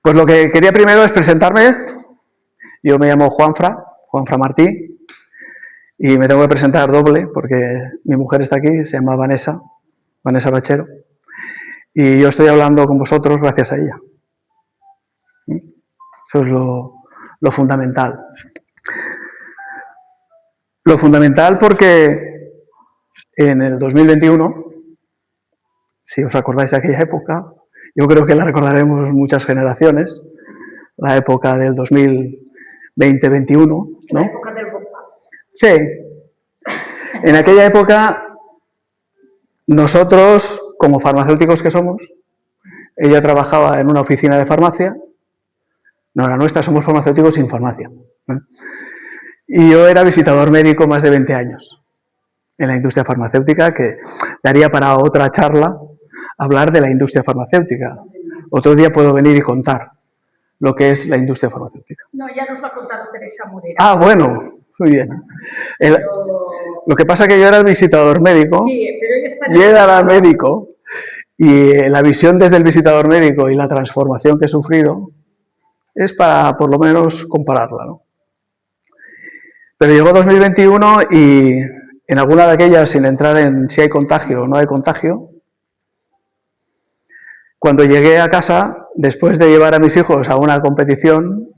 Pues lo que quería primero es presentarme. Yo me llamo Juanfra Martí, y me tengo que presentar doble porque mi mujer está aquí, se llama Vanessa Bachero, y yo estoy hablando con vosotros gracias a ella. Eso es lo fundamental. Lo fundamental porque en el 2021, si os acordáis de aquella época, yo creo que la recordaremos muchas generaciones, la época del 2020-21, ¿no? La época del bomba. Sí. En aquella época, nosotros, como farmacéuticos que somos, ella trabajaba en una oficina de farmacia, no la nuestra, somos farmacéuticos sin farmacia, ¿eh? Y yo era visitador médico más de 20 años en la industria farmacéutica, que daría para otra charla hablar de la industria farmacéutica. Otro día puedo venir y contar lo que es la industria farmacéutica. No, ya nos lo ha contado Teresa Morera. Ah, bueno, muy bien. Lo que pasa es que yo era el visitador médico, sí, pero ella está y era el médico, y la visión desde el visitador médico y la transformación que he sufrido es para, por lo menos, compararla, ¿no? Pero llegó 2021 y en alguna de aquellas, sin entrar en si hay contagio o no hay contagio, cuando llegué a casa, después de llevar a mis hijos a una competición,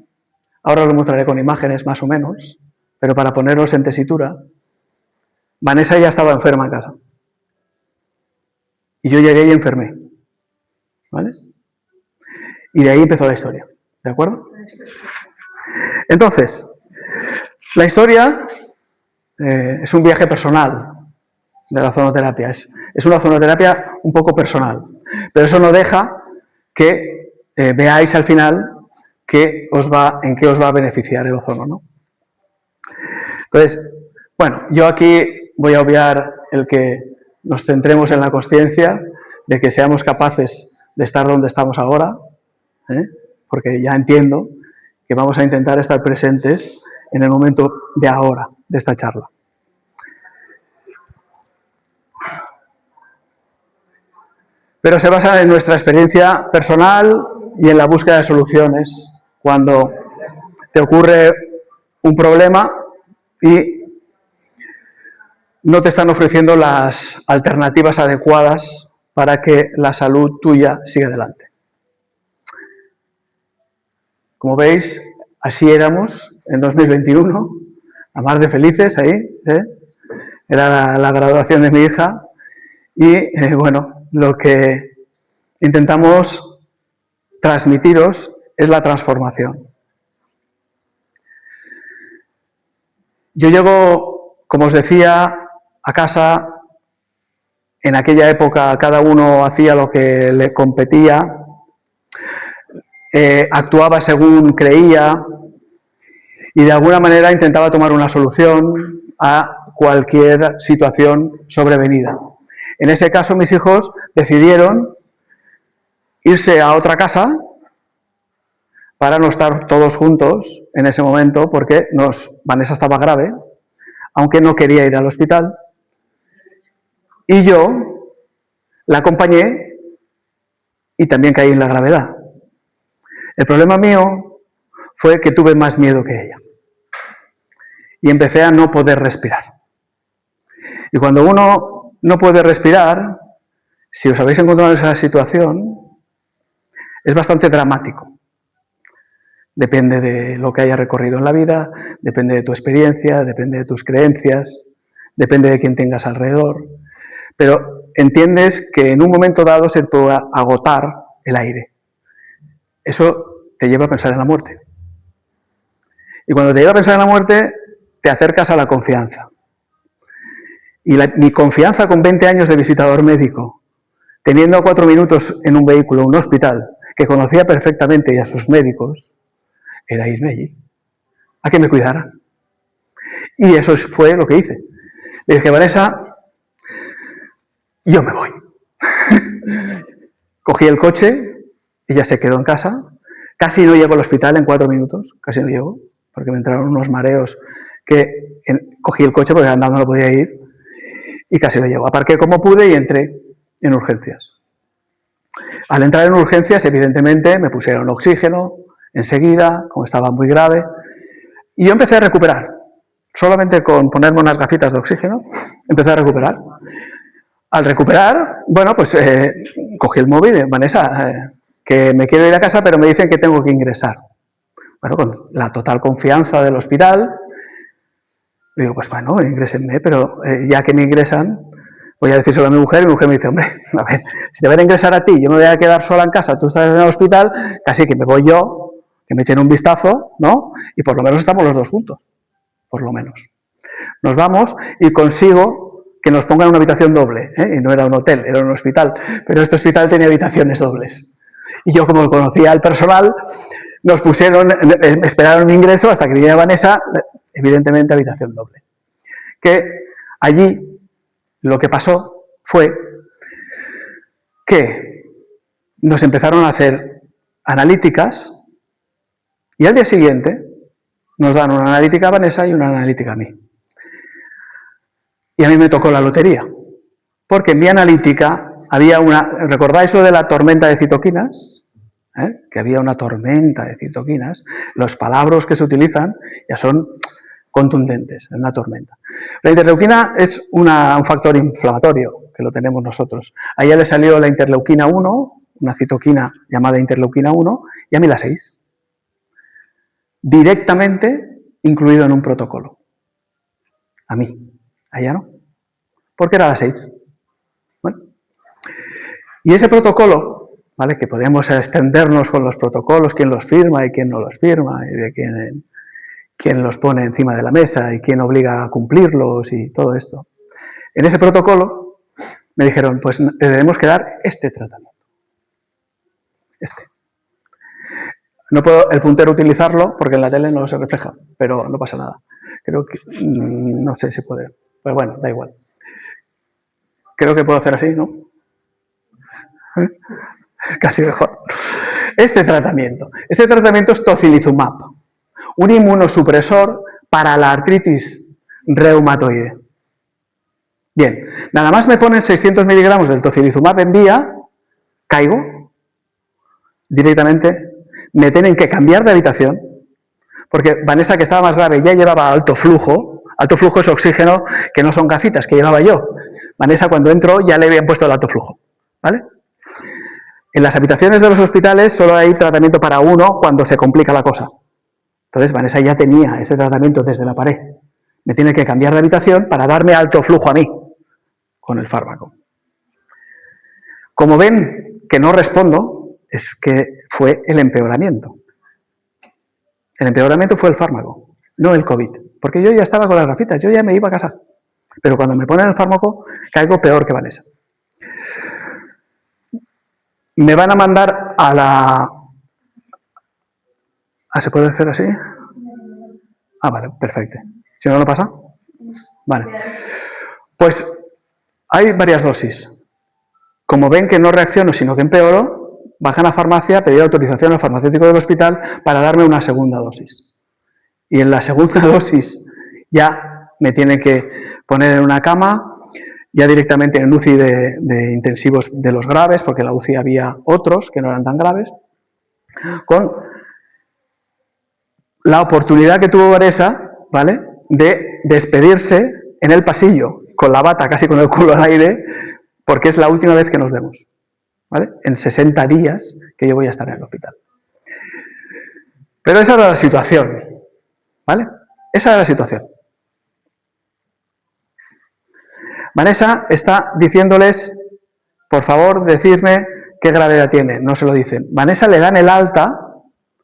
ahora os lo mostraré con imágenes más o menos, pero para ponerlos en tesitura, Vanessa ya estaba enferma en casa. Y yo llegué y enfermé, ¿vale? Y de ahí empezó la historia, ¿de acuerdo? Entonces, la historia es un viaje personal de la zonoterapia. Es una zonoterapia un poco personal, pero eso no deja que veáis al final en qué os va a beneficiar el ozono, ¿no? Entonces, bueno, yo aquí voy a obviar el que nos centremos en la consciencia de que seamos capaces de estar donde estamos ahora, porque ya entiendo que vamos a intentar estar presentes en el momento de ahora, de esta charla. Pero se basa en nuestra experiencia personal y en la búsqueda de soluciones. Cuando te ocurre un problema y no te están ofreciendo las alternativas adecuadas para que la salud tuya siga adelante. Como veis, así éramos en 2021, a más de felices ahí, ¿eh? Era la graduación de mi hija y, bueno, lo que intentamos transmitiros es la transformación. Yo llego, como os decía, a casa. En aquella época cada uno hacía lo que le competía, actuaba según creía y de alguna manera intentaba tomar una solución a cualquier situación sobrevenida. En ese caso mis hijos decidieron irse a otra casa para no estar todos juntos en ese momento, porque Vanessa estaba grave, aunque no quería ir al hospital, y yo la acompañé y también caí en la gravedad. El problema mío fue que tuve más miedo que ella y empecé a no poder respirar. Y cuando uno no puede respirar, si os habéis encontrado en esa situación, es bastante dramático. Depende de lo que hayas recorrido en la vida, depende de tu experiencia, depende de tus creencias, depende de quién tengas alrededor. Pero entiendes que en un momento dado se puede agotar el aire. Eso te lleva a pensar en la muerte. Y cuando te lleva a pensar en la muerte, te acercas a la confianza. Y mi confianza con 20 años de visitador médico, teniendo a 4 minutos en un vehículo, un hospital, que conocía perfectamente y a sus médicos, era irme allí, a que me cuidaran. Y eso fue lo que hice. Le dije, Vanessa, yo me voy. Cogí el coche, ella se quedó en casa, casi no llego al hospital en 4 minutos, casi no llego, porque me entraron unos mareos que cogí el coche porque andando no podía ir y casi lo llego. Aparqué como pude y entré en urgencias. Al entrar en urgencias, evidentemente, me pusieron oxígeno enseguida, como estaba muy grave, y yo empecé a recuperar. Solamente con ponerme unas gafitas de oxígeno, empecé a recuperar. Al recuperar, bueno, pues cogí el móvil, Vanessa, que me quiero ir a casa, pero me dicen que tengo que ingresar. Bueno, con la total confianza del hospital, digo, pues bueno, ingrésenme, pero ya que me ingresan, voy a decírselo a mi mujer, y mi mujer me dice, hombre, a ver, si te van a ingresar a ti, yo me voy a quedar sola en casa, tú estás en el hospital, casi que me voy yo, que me echen un vistazo, ¿no? Y por lo menos estamos los dos juntos, por lo menos. Nos vamos y consigo que nos pongan una habitación doble, ¿eh? Y no era un hotel, era un hospital, pero este hospital tenía habitaciones dobles. Y yo, como conocía al personal, nos pusieron, esperaron mi ingreso hasta que viniera Vanessa, evidentemente habitación doble. Que allí lo que pasó fue que nos empezaron a hacer analíticas y al día siguiente nos dan una analítica a Vanessa y una analítica a mí. Y a mí me tocó la lotería, porque en mi analítica había una... ¿Recordáis lo de la tormenta de citoquinas? Que había una tormenta de citoquinas. Los palabras que se utilizan ya son contundentes, en una tormenta. La interleuquina es un factor inflamatorio, que lo tenemos nosotros. A ella le salió la interleuquina 1, una citoquina llamada interleuquina 1, y a mí la 6. Directamente incluido en un protocolo. A mí. A ella no. Porque era la 6. Bueno. Y ese protocolo, ¿vale? Que podemos extendernos con los protocolos, quién los firma y quién no los firma, y de quién los pone encima de la mesa y quién obliga a cumplirlos y todo esto. En ese protocolo me dijeron, pues debemos que dar este tratamiento. Este. No puedo el puntero utilizarlo porque en la tele no se refleja, pero no pasa nada. Creo que, no sé si puede, pero bueno, da igual. Creo que puedo hacer así, ¿no? Es casi mejor. Este tratamiento es tocilizumab, un inmunosupresor para la artritis reumatoide. Bien, nada más me ponen 600 miligramos del tocilizumab en vía, caigo, directamente me tienen que cambiar de habitación, porque Vanessa, que estaba más grave, ya llevaba alto flujo es oxígeno, que no son gafitas, que llevaba yo. Vanessa, cuando entró, ya le habían puesto el alto flujo, ¿vale? En las habitaciones de los hospitales solo hay tratamiento para uno cuando se complica la cosa. Entonces, Vanessa ya tenía ese tratamiento desde la pared. Me tiene que cambiar de habitación para darme alto flujo a mí, con el fármaco. Como ven que no respondo, es que fue el empeoramiento. El empeoramiento fue el fármaco, no el COVID. Porque yo ya estaba con las gafitas, yo ya me iba a casa. Pero cuando me ponen el fármaco, caigo peor que Vanessa. Me van a mandar a la... ¿Se puede hacer así? Vale, perfecto. Si no, ¿no pasa? Vale. Pues hay varias dosis. Como ven que no reacciono, sino que empeoro, bajan a farmacia, pedir autorización al farmacéutico del hospital para darme una segunda dosis. Y en la segunda dosis ya me tienen que poner en una cama, ya directamente en UCI de intensivos de los graves, porque en la UCI había otros que no eran tan graves, con la oportunidad que tuvo Vanessa, ¿vale?, de despedirse en el pasillo, con la bata casi con el culo al aire, porque es la última vez que nos vemos, ¿vale?, en 60 días que yo voy a estar en el hospital. Pero esa era la situación, ¿vale? Esa era la situación. Vanessa está diciéndoles, por favor, decidme qué gravedad tiene. No se lo dicen. Vanessa le dan el alta,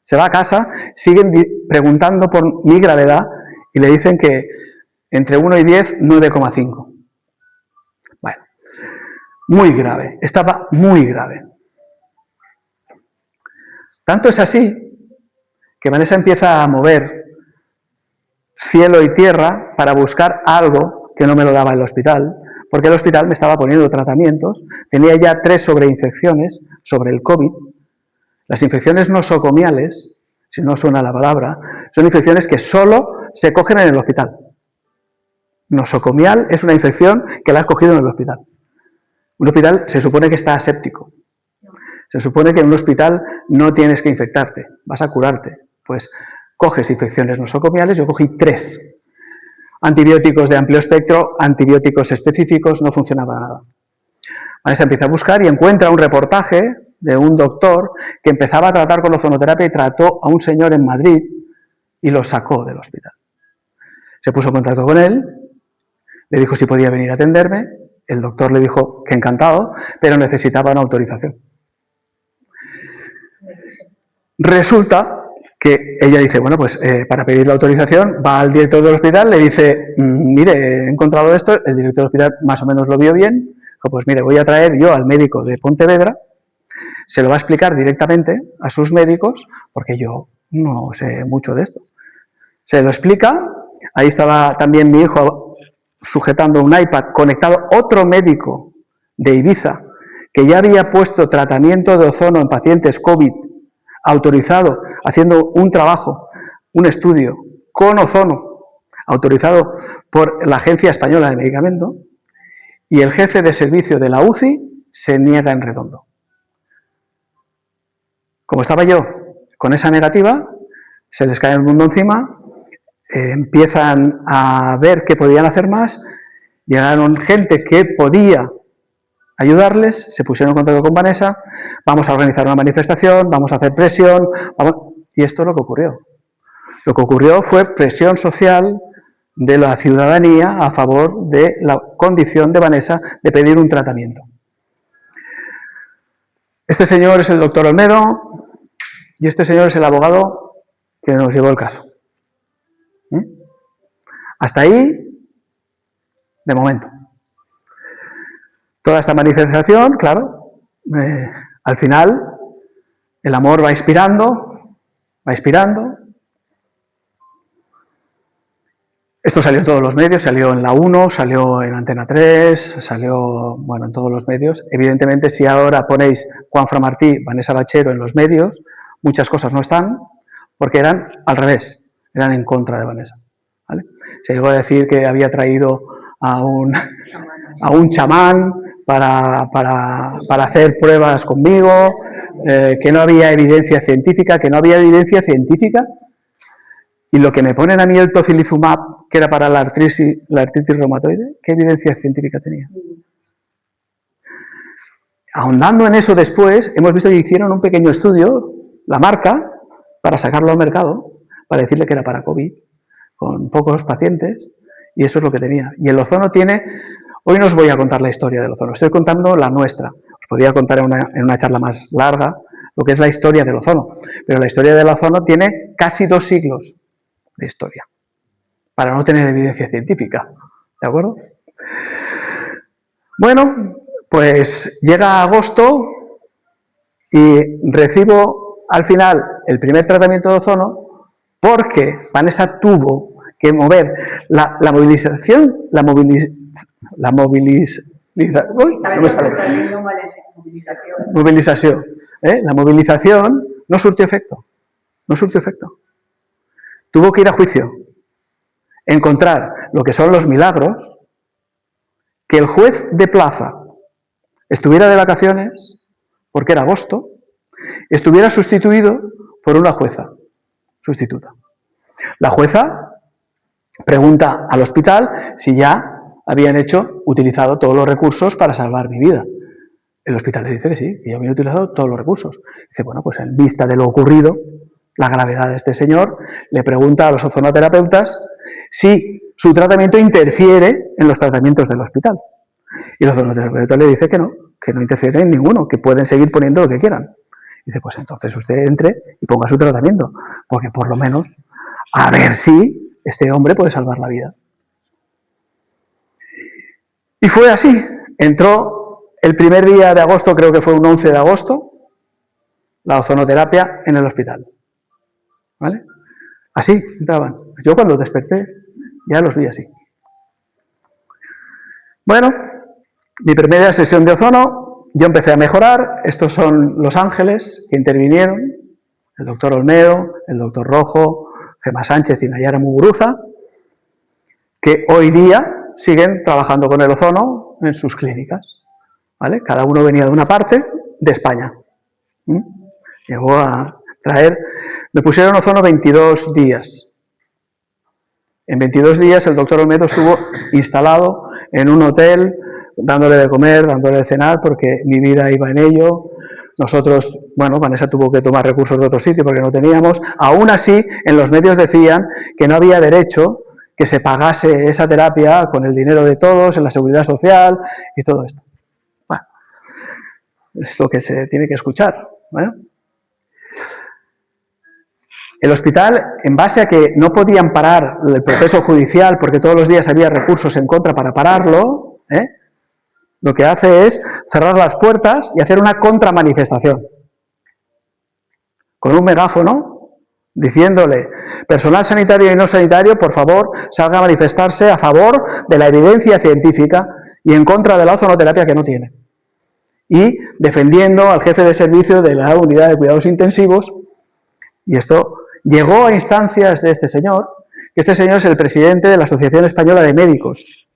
se va a casa, siguen preguntando por mi gravedad y le dicen que entre 1 y 10, 9,5. Bueno, muy grave, estaba muy grave. Tanto es así que Vanessa empieza a mover cielo y tierra para buscar algo que no me lo daba el hospital, porque el hospital me estaba poniendo tratamientos, tenía ya 3 sobreinfecciones sobre el COVID. Las infecciones nosocomiales, si no suena la palabra, son infecciones que solo se cogen en el hospital. Nosocomial es una infección que la has cogido en el hospital. Un hospital se supone que está aséptico. Se supone que en un hospital no tienes que infectarte, vas a curarte. Pues coges infecciones nosocomiales, yo cogí 3. Antibióticos de amplio espectro, antibióticos específicos, no funcionaba nada. Vanessa empieza a buscar y encuentra un reportaje de un doctor que empezaba a tratar con ozonoterapia y trató a un señor en Madrid y lo sacó del hospital. Se puso en contacto con él, le dijo si podía venir a atenderme, el doctor le dijo que encantado, pero necesitaba una autorización. Resulta que ella dice, bueno, pues para pedir la autorización va al director del hospital, le dice, mire, he encontrado esto, el director del hospital más o menos lo vio bien, dijo, pues mire, voy a traer yo al médico de Pontevedra, se lo va a explicar directamente a sus médicos, porque yo no sé mucho de esto. Se lo explica, ahí estaba también mi hijo sujetando un iPad, conectado otro médico de Ibiza, que ya había puesto tratamiento de ozono en pacientes COVID, autorizado, haciendo un trabajo, un estudio con ozono, autorizado por la Agencia Española de Medicamentos, y el jefe de servicio de la UCI se niega en redondo. Como estaba yo con esa negativa, se les cae el mundo encima, empiezan a ver qué podían hacer más, llegaron gente que podía ayudarles, se pusieron en contacto con Vanessa, vamos a organizar una manifestación, vamos a hacer presión, y esto es lo que ocurrió. Lo que ocurrió fue presión social de la ciudadanía a favor de la condición de Vanessa de pedir un tratamiento. Este señor es el doctor Olmedo y este señor es el abogado que nos llevó el caso. Hasta ahí, de momento. Toda esta manifestación, claro, al final el amor va inspirando. Esto salió en todos los medios, salió en la 1, salió en Antena 3, salió, bueno, en todos los medios. Evidentemente, si ahora ponéis Juan Framartí, Vanessa Bachero en los medios, muchas cosas no están, porque eran al revés, eran en contra de Vanessa. ¿Vale? Se llegó a decir que había traído a un chamán para hacer pruebas conmigo, que no había evidencia científica, y lo que me ponen a mí el tocilizumab, que era para la artritis reumatoide, ¿qué evidencia científica tenía? Ahondando en eso después, hemos visto que hicieron un pequeño estudio, la marca, para sacarlo al mercado, para decirle que era para COVID, con pocos pacientes, y eso es lo que tenía. Y el ozono tiene... Hoy no os voy a contar la historia del ozono, estoy contando la nuestra. Os podría contar en una charla más larga lo que es la historia del ozono, pero la historia del ozono tiene casi 2 siglos de historia, para no tener evidencia científica, ¿de acuerdo? Bueno, pues llega agosto y recibo al final el primer tratamiento de ozono porque Vanessa tuvo que mover la movilización, la movilización no surtió efecto, Tuvo que ir a juicio, encontrar lo que son los milagros, que el juez de plaza estuviera de vacaciones, porque era agosto, estuviera sustituido por una jueza sustituta. La jueza pregunta al hospital si ya habían utilizado todos los recursos para salvar mi vida. El hospital le dice que sí, que ya habían utilizado todos los recursos. Dice, bueno, pues en vista de lo ocurrido, la gravedad de este señor, le pregunta a los ozonoterapeutas si su tratamiento interfiere en los tratamientos del hospital. Y el ozonoterapeuta le dice que no interfiere en ninguno, que pueden seguir poniendo lo que quieran. Dice, pues entonces usted entre y ponga su tratamiento, porque por lo menos a ver si este hombre puede salvar la vida. Y fue así. Entró el primer día de agosto, creo que fue un 11 de agosto, la ozonoterapia en el hospital. ¿Vale? Así entraban. Yo cuando desperté ya los vi así. Bueno, mi primera sesión de ozono, yo empecé a mejorar. Estos son los ángeles que intervinieron, el doctor Olmedo, el doctor Rojo, Gemma Sánchez y Nayara Muguruza, que hoy día siguen trabajando con el ozono en sus clínicas. ¿Vale? Cada uno venía de una parte de España. ¿Mm? Llegó a traer... Me pusieron ozono 22 días. En 22 días el doctor Olmedo estuvo instalado en un hotel, dándole de comer, dándole de cenar, porque mi vida iba en ello. Nosotros, bueno, Vanessa tuvo que tomar recursos de otro sitio porque no teníamos. Aún así, en los medios decían que no había derecho que se pagase esa terapia con el dinero de todos, en la seguridad social y todo esto. Bueno, es lo que se tiene que escuchar, ¿vale? El hospital, en base a que no podían parar el proceso judicial porque todos los días había recursos en contra para pararlo, lo que hace es cerrar las puertas y hacer una contramanifestación. Con un megáfono, diciéndole, personal sanitario y no sanitario, por favor, salga a manifestarse a favor de la evidencia científica y en contra de la ozonoterapia que no tiene. Y defendiendo al jefe de servicio de la unidad de cuidados intensivos, y esto llegó a instancias de este señor, que este señor es el presidente de la Asociación Española de Médicos,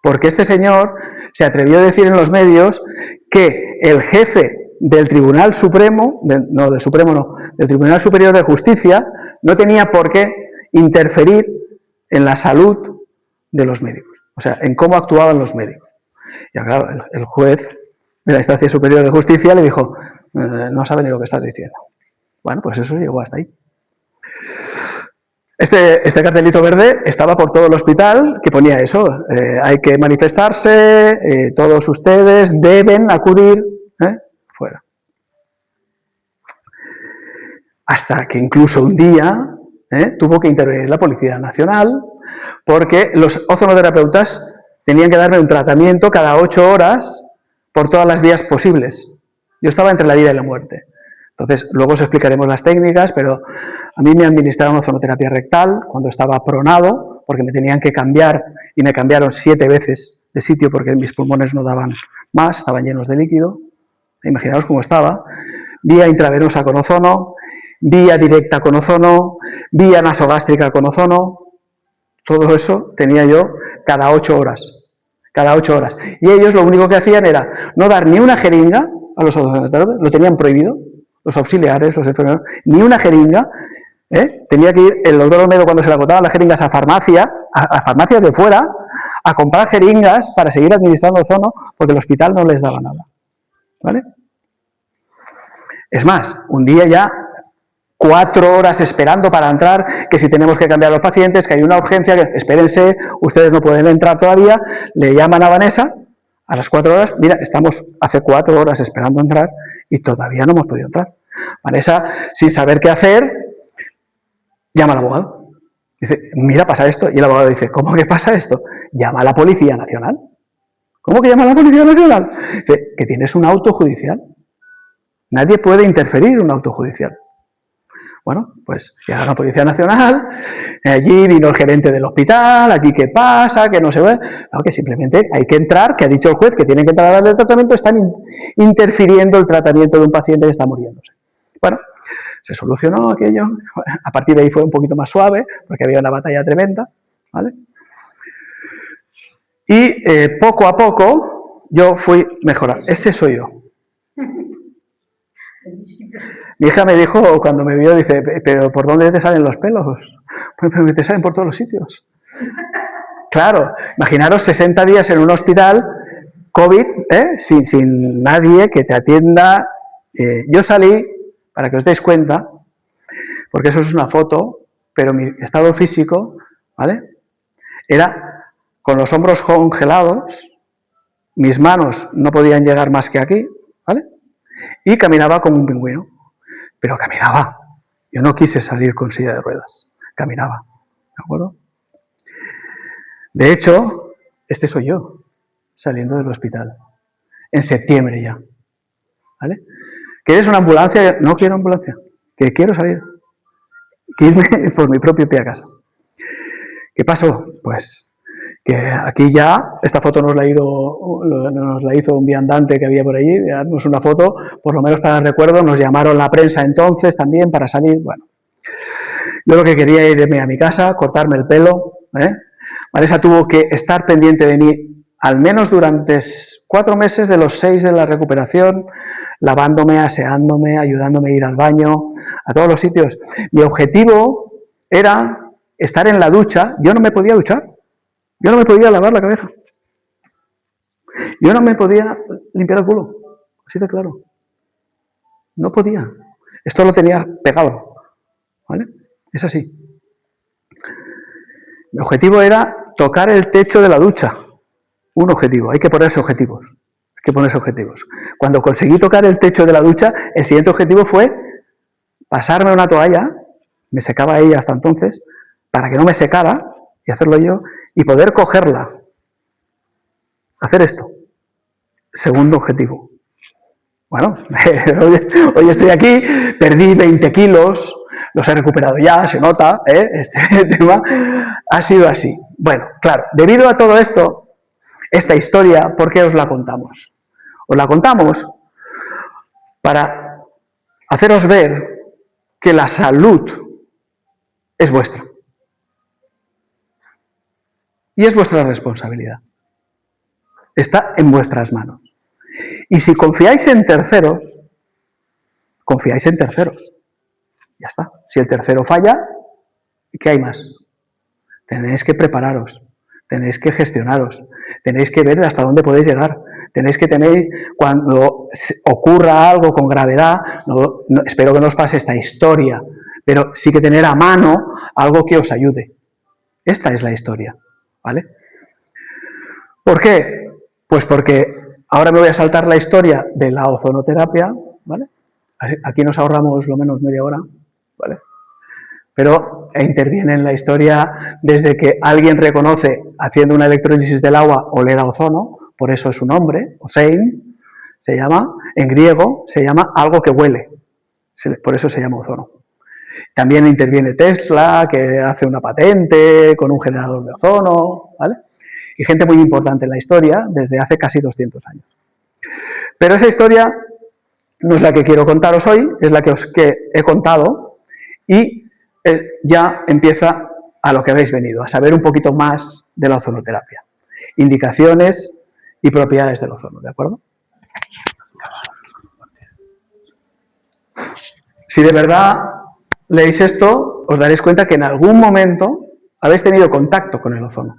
porque este señor se atrevió a decir en los medios que el jefe del Tribunal Supremo, del Tribunal Superior de Justicia, no tenía por qué interferir en la salud de los médicos, o sea, en cómo actuaban los médicos. Y claro, el juez de la Instancia Superior de Justicia le dijo, no sabe ni lo que estás diciendo. Bueno, pues eso llegó hasta ahí. Este cartelito verde estaba por todo el hospital que ponía eso, hay que manifestarse, todos ustedes deben acudir, fuera. Hasta que incluso un día tuvo que intervenir la Policía Nacional porque los ozonoterapeutas tenían que darme un tratamiento cada 8 horas por todas las vías posibles. Yo estaba entre la vida y la muerte. Entonces, luego os explicaremos las técnicas, pero a mí me administraron ozonoterapia rectal cuando estaba pronado, porque me tenían que cambiar, y me cambiaron 7 veces de sitio porque mis pulmones no daban más, estaban llenos de líquido. Imaginaos cómo estaba. Vía intravenosa con ozono, vía directa con ozono, vía nasogástrica con ozono. Todo eso tenía yo cada 8 horas. Cada 8 horas. Y ellos lo único que hacían era no dar ni una jeringa a los ozonoterapeutas, lo tenían prohibido. Los auxiliares, los enfermeros, ni una jeringa, tenía que ir el doctor Olmedo cuando se le agotaban las jeringas a farmacias de fuera, a comprar jeringas para seguir administrando ozono, porque el hospital no les daba nada, ¿vale? Es más, un día ya 4 horas esperando para entrar, que si tenemos que cambiar a los pacientes, que hay una urgencia, que espérense, ustedes no pueden entrar todavía, le llaman a Vanessa, a las 4 horas, mira, estamos hace 4 horas esperando entrar y todavía no hemos podido entrar. Vanessa, sin saber qué hacer, llama al abogado. Dice, mira, pasa esto. Y el abogado dice, ¿cómo que pasa esto? Llama a la Policía Nacional. ¿Cómo que llama a la Policía Nacional? Dice, que tienes un auto judicial. Nadie puede interferir en un auto judicial. Bueno, pues llega la Policía Nacional, allí vino el gerente del hospital, aquí qué pasa, que no se ve, no, que simplemente hay que entrar, que ha dicho el juez que tienen que entrar a darle el tratamiento, están interfiriendo el tratamiento de un paciente que está muriéndose. Bueno, se solucionó aquello, a partir de ahí fue un poquito más suave, porque había una batalla tremenda, ¿vale? Y poco a poco yo fui mejorando. Ese soy yo. Mi hija me dijo, cuando me vio, dice, ¿pero por dónde te salen los pelos? Pues te salen por todos los sitios. Claro, imaginaros 60 días en un hospital, COVID, sin nadie que te atienda. Yo salí, para que os deis cuenta, porque eso es una foto, pero mi estado físico, ¿vale? Era con los hombros congelados, mis manos no podían llegar más que aquí, ¿vale? Y caminaba como un pingüino. Pero caminaba. Yo no quise salir con silla de ruedas. Caminaba. ¿De acuerdo? De hecho, este soy yo, saliendo del hospital. En septiembre ya. ¿Vale? ¿Quieres una ambulancia? No quiero ambulancia. Que quiero salir. Que irme por mi propio pie a casa. ¿Qué pasó? Pues que aquí ya, esta foto nos la hizo un viandante que había por allí, darnos una foto, por lo menos para el recuerdo, nos llamaron la prensa entonces también para salir, bueno. Yo lo que quería era irme a mi casa, cortarme el pelo, Vanessa tuvo que estar pendiente de mí al menos durante 4 meses de los 6 de la recuperación, lavándome, aseándome, ayudándome a ir al baño, a todos los sitios. Mi objetivo era estar en la ducha. Yo no me podía duchar, yo no me podía lavar la cabeza, yo no me podía limpiar el culo, así de claro. No podía. Esto lo tenía pegado, ¿vale? Es así. Mi objetivo era tocar el techo de la ducha. Un objetivo, hay que ponerse objetivos. Hay que ponerse objetivos. Cuando conseguí tocar el techo de la ducha, el siguiente objetivo fue pasarme una toalla, me secaba ella hasta entonces, para que no me secara, y hacerlo yo, y poder cogerla. Hacer esto. Segundo objetivo. Bueno, hoy estoy aquí, perdí 20 kilos, los he recuperado ya, se nota, este tema ha sido así. Bueno, claro, debido a todo esto, esta historia, ¿por qué os la contamos? Os la contamos para haceros ver que la salud es vuestra. Y es vuestra responsabilidad. Está en vuestras manos. Y si confiáis en terceros, confiáis en terceros. Ya está. Si el tercero falla, ¿qué hay más? Tenéis que prepararos, tenéis que gestionaros, tenéis que ver hasta dónde podéis llegar. Tenéis que tener, cuando ocurra algo con gravedad, espero que no os pase esta historia, pero sí que tener a mano algo que os ayude. Esta es la historia, ¿vale? ¿Por qué? Pues porque ahora me voy a saltar la historia de la ozonoterapia, ¿vale? Aquí nos ahorramos lo menos media hora, ¿vale? Pero interviene en la historia desde que alguien reconoce, haciendo una electrólisis del agua, oler a ozono, por eso es su nombre, ozein, se llama, en griego, se llama algo que huele, por eso se llama ozono. También interviene Tesla, que hace una patente con un generador de ozono, ¿vale? Y gente muy importante en la historia desde hace casi 200 años. Pero esa historia no es la que quiero contaros hoy, es la que he contado y ya empieza a lo que habéis venido, a saber un poquito más de la ozonoterapia. Indicaciones y propiedades del ozono, ¿de acuerdo? Si de verdad leéis esto, os daréis cuenta que en algún momento habéis tenido contacto con el ozono.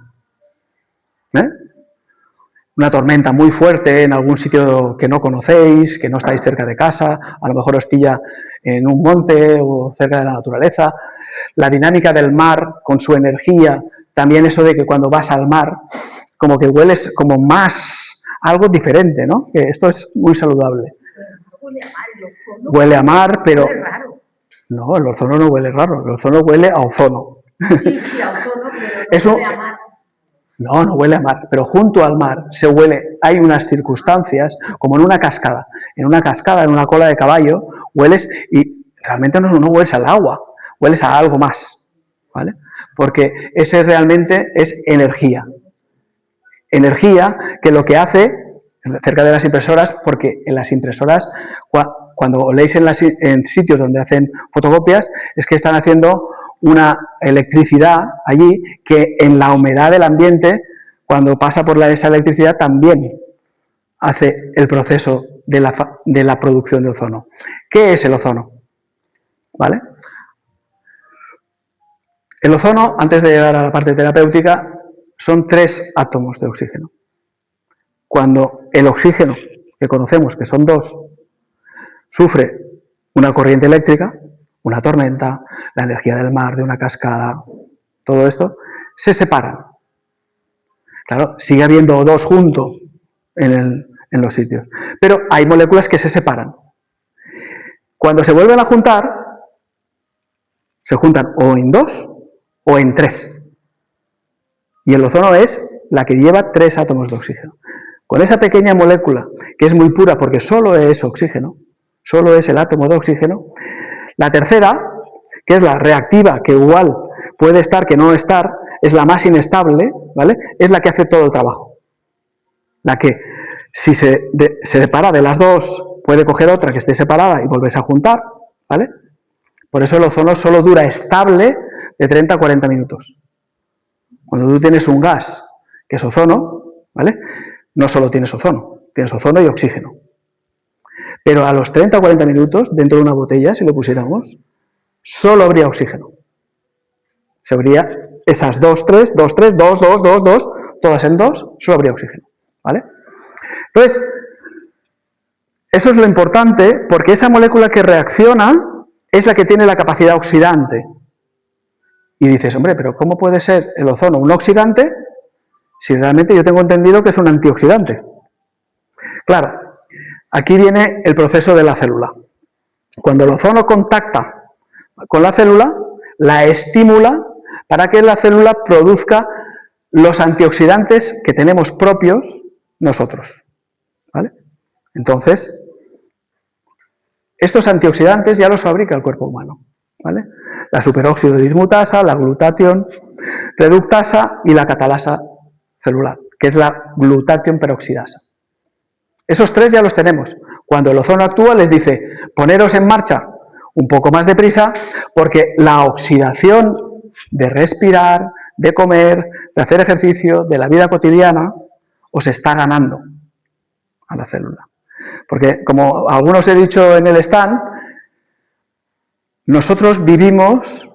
Una tormenta muy fuerte en algún sitio que no conocéis, que no estáis cerca de casa, a lo mejor os pilla en un monte o cerca de la naturaleza. La dinámica del mar con su energía, también eso de que cuando vas al mar, como que hueles como más, algo diferente, ¿no? Que esto es muy saludable. Huele a mar, el ozono. Huele a mar, pero... Huele raro. No, el ozono no huele raro, el ozono huele a ozono. Sí, a ozono, pero no eso... huele a mar. No, no huele a mar, pero junto al mar se huele, hay unas circunstancias, como en una cascada, en una cola de caballo, hueles y realmente no hueles al agua, hueles a algo más, ¿vale? Porque ese realmente es energía. Energía que lo que hace, cerca de las impresoras, porque en las impresoras, cuando oléis en sitios donde hacen fotocopias, es que están haciendo una electricidad allí que en la humedad del ambiente, cuando pasa por esa electricidad, también hace el proceso de la producción de ozono. ¿Qué es el ozono? ¿Vale? El ozono, antes de llegar a la parte terapéutica, son 3 átomos de oxígeno. Cuando el oxígeno, que conocemos que son 2, sufre una corriente eléctrica, una tormenta, la energía del mar, de una cascada, todo esto, se separan. Claro, sigue habiendo 2 juntos en los sitios, pero hay moléculas que se separan. Cuando se vuelven a juntar, se juntan o en 2 o en 3. Y el ozono es la que lleva 3 átomos de oxígeno. Con esa pequeña molécula, que es muy pura porque solo es oxígeno, solo es el átomo de oxígeno, la tercera, que es la reactiva, que igual puede estar que no estar, es la más inestable, ¿vale? Es la que hace todo el trabajo. La que, si se separa de las 2, puede coger otra que esté separada y volverse a juntar, ¿vale? Por eso el ozono solo dura estable de 30 a 40 minutos. Cuando tú tienes un gas, que es ozono, ¿vale? No solo tienes ozono y oxígeno. Pero a los 30 o 40 minutos, dentro de una botella, si lo pusiéramos, solo habría oxígeno. Se habría esas 2, 3, 2, 3, 2, 2, 2, 2, todas en 2, solo habría oxígeno, ¿vale? Entonces, eso es lo importante, porque esa molécula que reacciona es la que tiene la capacidad oxidante. Y dices, hombre, pero ¿cómo puede ser el ozono un oxidante si realmente yo tengo entendido que es un antioxidante? Claro, aquí viene el proceso de la célula. Cuando el ozono contacta con la célula, la estimula para que la célula produzca los antioxidantes que tenemos propios nosotros, ¿vale? Entonces, estos antioxidantes ya los fabrica el cuerpo humano, ¿vale? La superóxido dismutasa, la glutatión reductasa y la catalasa celular, que es la glutatión peroxidasa. Esos tres ya los tenemos. Cuando el ozono actúa les dice, poneros en marcha un poco más deprisa, porque la oxidación de respirar, de comer, de hacer ejercicio, de la vida cotidiana, os está ganando a la célula. Porque, como algunos he dicho en el stand, nosotros vivimos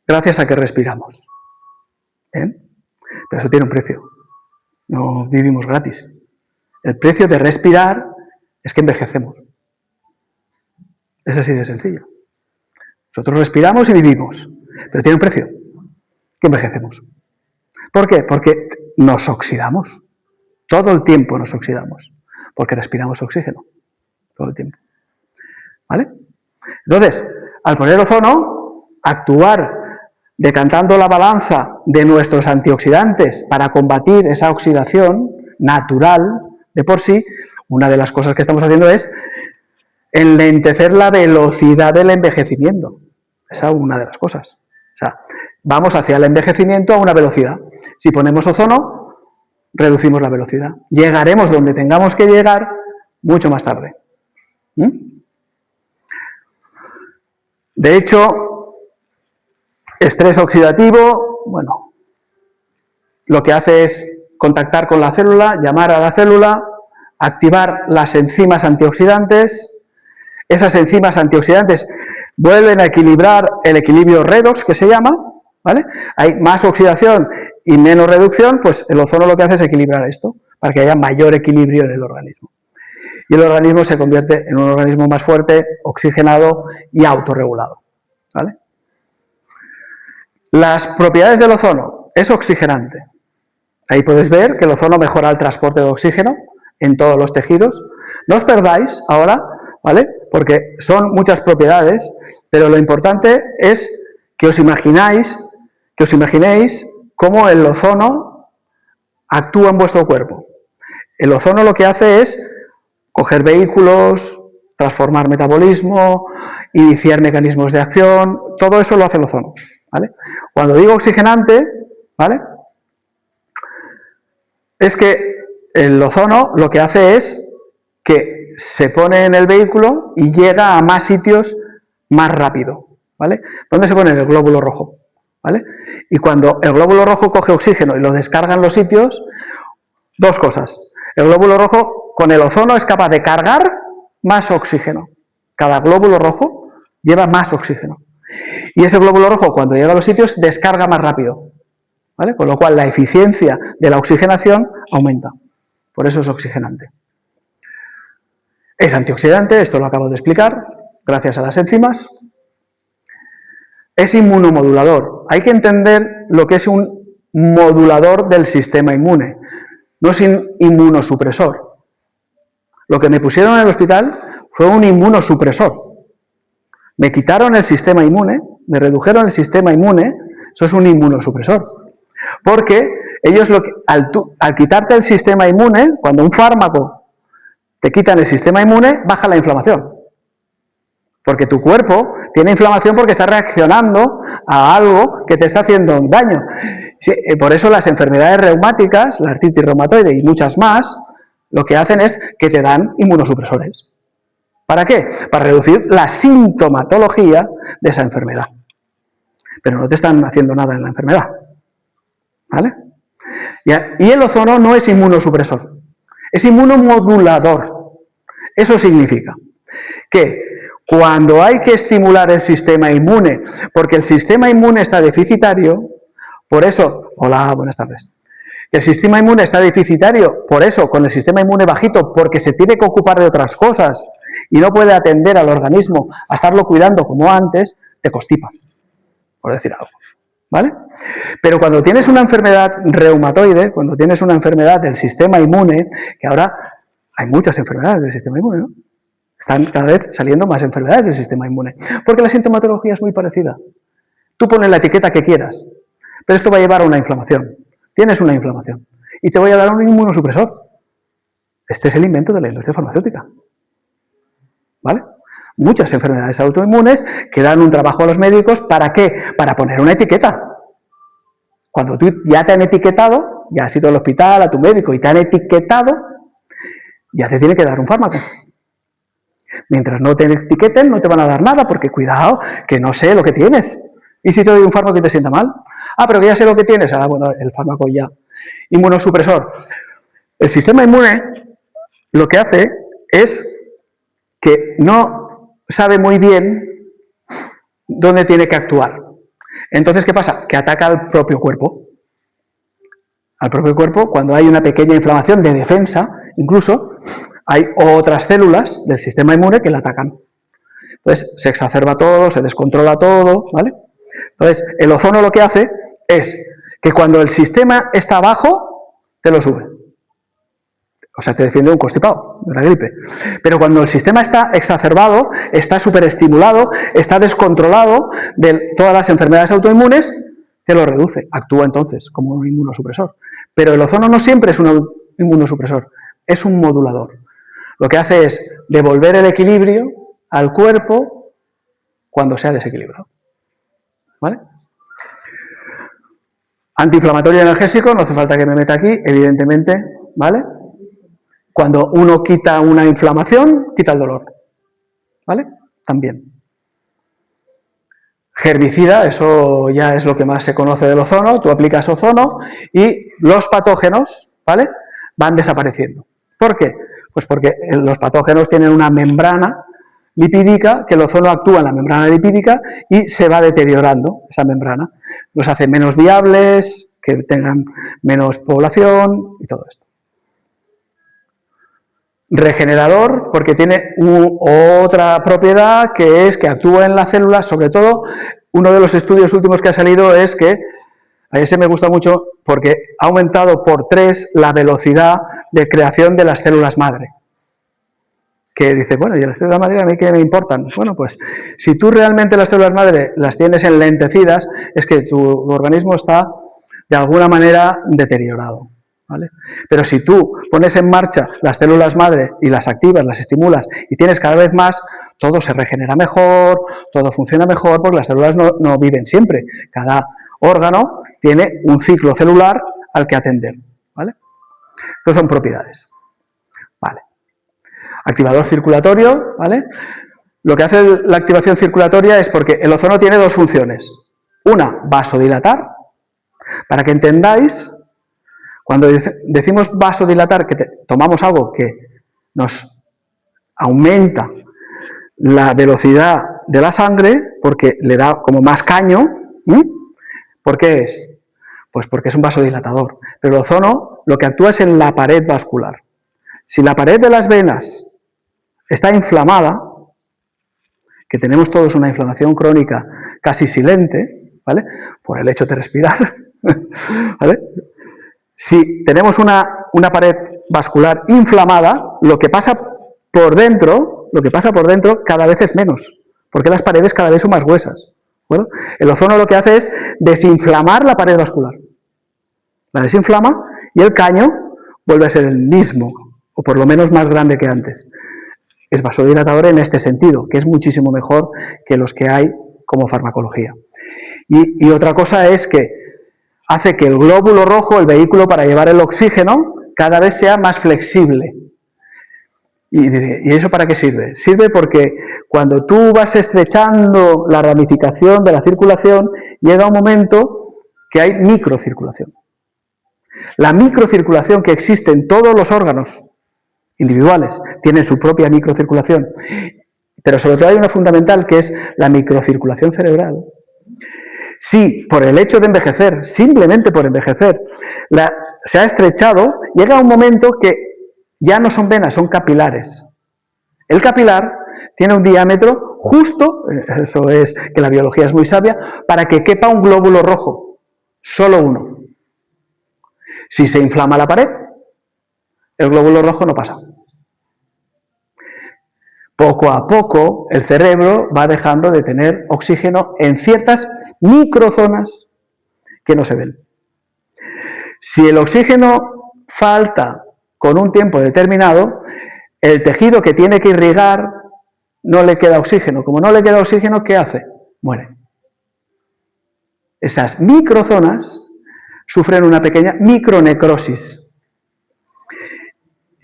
gracias a que respiramos. ¿Bien? Pero eso tiene un precio. No vivimos gratis. El precio de respirar es que envejecemos. Es así de sencillo. Nosotros respiramos y vivimos, pero tiene un precio, que envejecemos. ¿Por qué? Porque nos oxidamos. Todo el tiempo nos oxidamos, porque respiramos oxígeno. Todo el tiempo. ¿Vale? Entonces, al poner ozono, actuar decantando la balanza de nuestros antioxidantes para combatir esa oxidación natural de por sí, una de las cosas que estamos haciendo es enlentecer la velocidad del envejecimiento. Esa es una de las cosas. O sea, vamos hacia el envejecimiento a una velocidad. Si ponemos ozono, reducimos la velocidad. Llegaremos donde tengamos que llegar mucho más tarde. De hecho, estrés oxidativo, bueno, lo que hace es contactar con la célula, llamar a la célula, activar las enzimas antioxidantes. Esas enzimas antioxidantes vuelven a equilibrar el equilibrio redox, que se llama, ¿vale? Hay más oxidación y menos reducción, pues el ozono lo que hace es equilibrar esto, para que haya mayor equilibrio en el organismo. Y el organismo se convierte en un organismo más fuerte, oxigenado y autorregulado, ¿vale? Las propiedades del ozono: es oxigenante. Ahí podéis ver que el ozono mejora el transporte de oxígeno en todos los tejidos. No os perdáis ahora, ¿vale? Porque son muchas propiedades, pero lo importante es que os imaginéis cómo el ozono actúa en vuestro cuerpo. El ozono lo que hace es coger vehículos, transformar metabolismo, iniciar mecanismos de acción, todo eso lo hace el ozono, ¿vale? Cuando digo oxigenante, ¿vale?, es que el ozono lo que hace es que se pone en el vehículo y llega a más sitios más rápido, ¿vale? ¿Dónde se pone? En el glóbulo rojo, ¿vale? Y cuando el glóbulo rojo coge oxígeno y lo descarga en los sitios, dos cosas. El glóbulo rojo con el ozono es capaz de cargar más oxígeno. Cada glóbulo rojo lleva más oxígeno. Y ese glóbulo rojo, cuando llega a los sitios, descarga más rápido, ¿vale? Con lo cual la eficiencia de la oxigenación aumenta. Por eso es oxigenante. Es antioxidante, esto lo acabo de explicar, gracias a las enzimas. Es inmunomodulador. Hay que entender lo que es un modulador del sistema inmune. No es un inmunosupresor. Lo que me pusieron en el hospital fue un inmunosupresor. Me quitaron el sistema inmune, me redujeron el sistema inmune, eso es un inmunosupresor. Porque ellos, al quitarte el sistema inmune, cuando un fármaco te quitan el sistema inmune, baja la inflamación. Porque tu cuerpo tiene inflamación porque está reaccionando a algo que te está haciendo un daño. Sí, por eso las enfermedades reumáticas, la artritis reumatoide y muchas más, lo que hacen es que te dan inmunosupresores. ¿Para qué? Para reducir la sintomatología de esa enfermedad. Pero no te están haciendo nada en la enfermedad, ¿vale? Y el ozono no es inmunosupresor, es inmunomodulador. Eso significa que cuando hay que estimular el sistema inmune, porque el sistema inmune está deficitario, por eso, hola, buenas tardes, que el sistema inmune está deficitario, por eso, con el sistema inmune bajito, porque se tiene que ocupar de otras cosas y no puede atender al organismo a estarlo cuidando como antes, te constipas, por decir algo, ¿vale? Pero cuando tienes una enfermedad reumatoide, cuando tienes una enfermedad del sistema inmune, que ahora hay muchas enfermedades del sistema inmune, ¿no? Están cada vez saliendo más enfermedades del sistema inmune, porque la sintomatología es muy parecida. Tú pones la etiqueta que quieras, pero esto va a llevar a una inflamación. Tienes una inflamación y te voy a dar un inmunosupresor. Este es el invento de la industria farmacéutica, ¿vale? Muchas enfermedades autoinmunes que dan un trabajo a los médicos, ¿para qué? Para poner una etiqueta. Cuando tú ya te han etiquetado, ya has ido al hospital, a tu médico y te han etiquetado, ya te tiene que dar un fármaco. Mientras no te etiqueten, no te van a dar nada, porque cuidado, que no sé lo que tienes. ¿Y si te doy un fármaco y te sienta mal? Ah, pero que ya sé lo que tienes. Ah, bueno, el fármaco ya. Inmunosupresor. El sistema inmune lo que hace es que no sabe muy bien dónde tiene que actuar. Entonces, ¿qué pasa? Que ataca al propio cuerpo. Al propio cuerpo, cuando hay una pequeña inflamación de defensa, incluso, hay otras células del sistema inmune que la atacan. Entonces, se exacerba todo, se descontrola todo, ¿vale? Entonces, el ozono lo que hace es que cuando el sistema está bajo, te lo sube. O sea, te defiende un constipado, de una gripe. Pero cuando el sistema está exacerbado, está superestimulado, está descontrolado de todas las enfermedades autoinmunes, te lo reduce. Actúa entonces como un inmunosupresor. Pero el ozono no siempre es un inmunosupresor, es un modulador. Lo que hace es devolver el equilibrio al cuerpo cuando se ha desequilibrado. ¿Vale? Antiinflamatorio y analgésico, no hace falta que me meta aquí, evidentemente, ¿vale? Cuando uno quita una inflamación, quita el dolor, ¿vale? También. Herbicida, eso ya es lo que más se conoce del ozono, tú aplicas ozono y los patógenos, ¿vale? Van desapareciendo. ¿Por qué? Pues porque los patógenos tienen una membrana lipídica, que el ozono actúa en la membrana lipídica y se va deteriorando esa membrana. Los hace menos viables, que tengan menos población y todo esto. Regenerador, porque tiene otra propiedad, que es que actúa en las células. Sobre todo, uno de los estudios últimos que ha salido es que, a ese me gusta mucho, porque ha aumentado por 3 la velocidad de creación de las células madre. Que dice, bueno, ¿y las células madre a mí qué me importan? Bueno, pues si tú realmente las células madre las tienes enlentecidas, es que tu organismo está de alguna manera deteriorado, ¿vale? Pero si tú pones en marcha las células madre y las activas, las estimulas y tienes cada vez más, todo se regenera mejor, todo funciona mejor, porque las células no viven siempre. Cada órgano tiene un ciclo celular al que atender, ¿vale? Estas son propiedades. Vale. Activador circulatorio, ¿vale? Lo que hace la activación circulatoria es porque el ozono tiene 2 funciones. Una, vasodilatar. Para que entendáis, cuando decimos vasodilatar, que tomamos algo que nos aumenta la velocidad de la sangre, porque le da como más caño. ¿Por qué es? Pues porque es un vasodilatador. Pero el ozono lo que actúa es en la pared vascular. Si la pared de las venas está inflamada, que tenemos todos una inflamación crónica casi silente, ¿vale? Por el hecho de respirar, ¿vale? Si tenemos una pared vascular inflamada, lo que pasa por dentro cada vez es menos, porque las paredes cada vez son más gruesas. ¿Bueno? El ozono lo que hace es desinflamar la pared vascular. La desinflama y el caño vuelve a ser el mismo, o por lo menos más grande que antes. Es vasodilatador en este sentido, que es muchísimo mejor que los que hay como farmacología. Y otra cosa es que hace que el glóbulo rojo, el vehículo para llevar el oxígeno, cada vez sea más flexible. ¿Y eso para qué sirve? Sirve porque cuando tú vas estrechando la ramificación de la circulación, llega un momento que hay microcirculación. La microcirculación que existe en todos los órganos individuales tienen su propia microcirculación, pero sobre todo hay una fundamental que es la microcirculación cerebral. Si por el hecho de envejecer, simplemente por envejecer, se ha estrechado, llega un momento que ya no son venas, son capilares. El capilar tiene un diámetro justo, eso es que la biología es muy sabia, para que quepa un glóbulo rojo, solo uno. Si se inflama la pared, el glóbulo rojo no pasa. Poco a poco el cerebro va dejando de tener oxígeno en ciertas microzonas que no se ven. Si el oxígeno falta con un tiempo determinado, el tejido que tiene que irrigar no le queda oxígeno. Como no le queda oxígeno, ¿qué hace? Muere. Esas microzonas sufren una pequeña micronecrosis.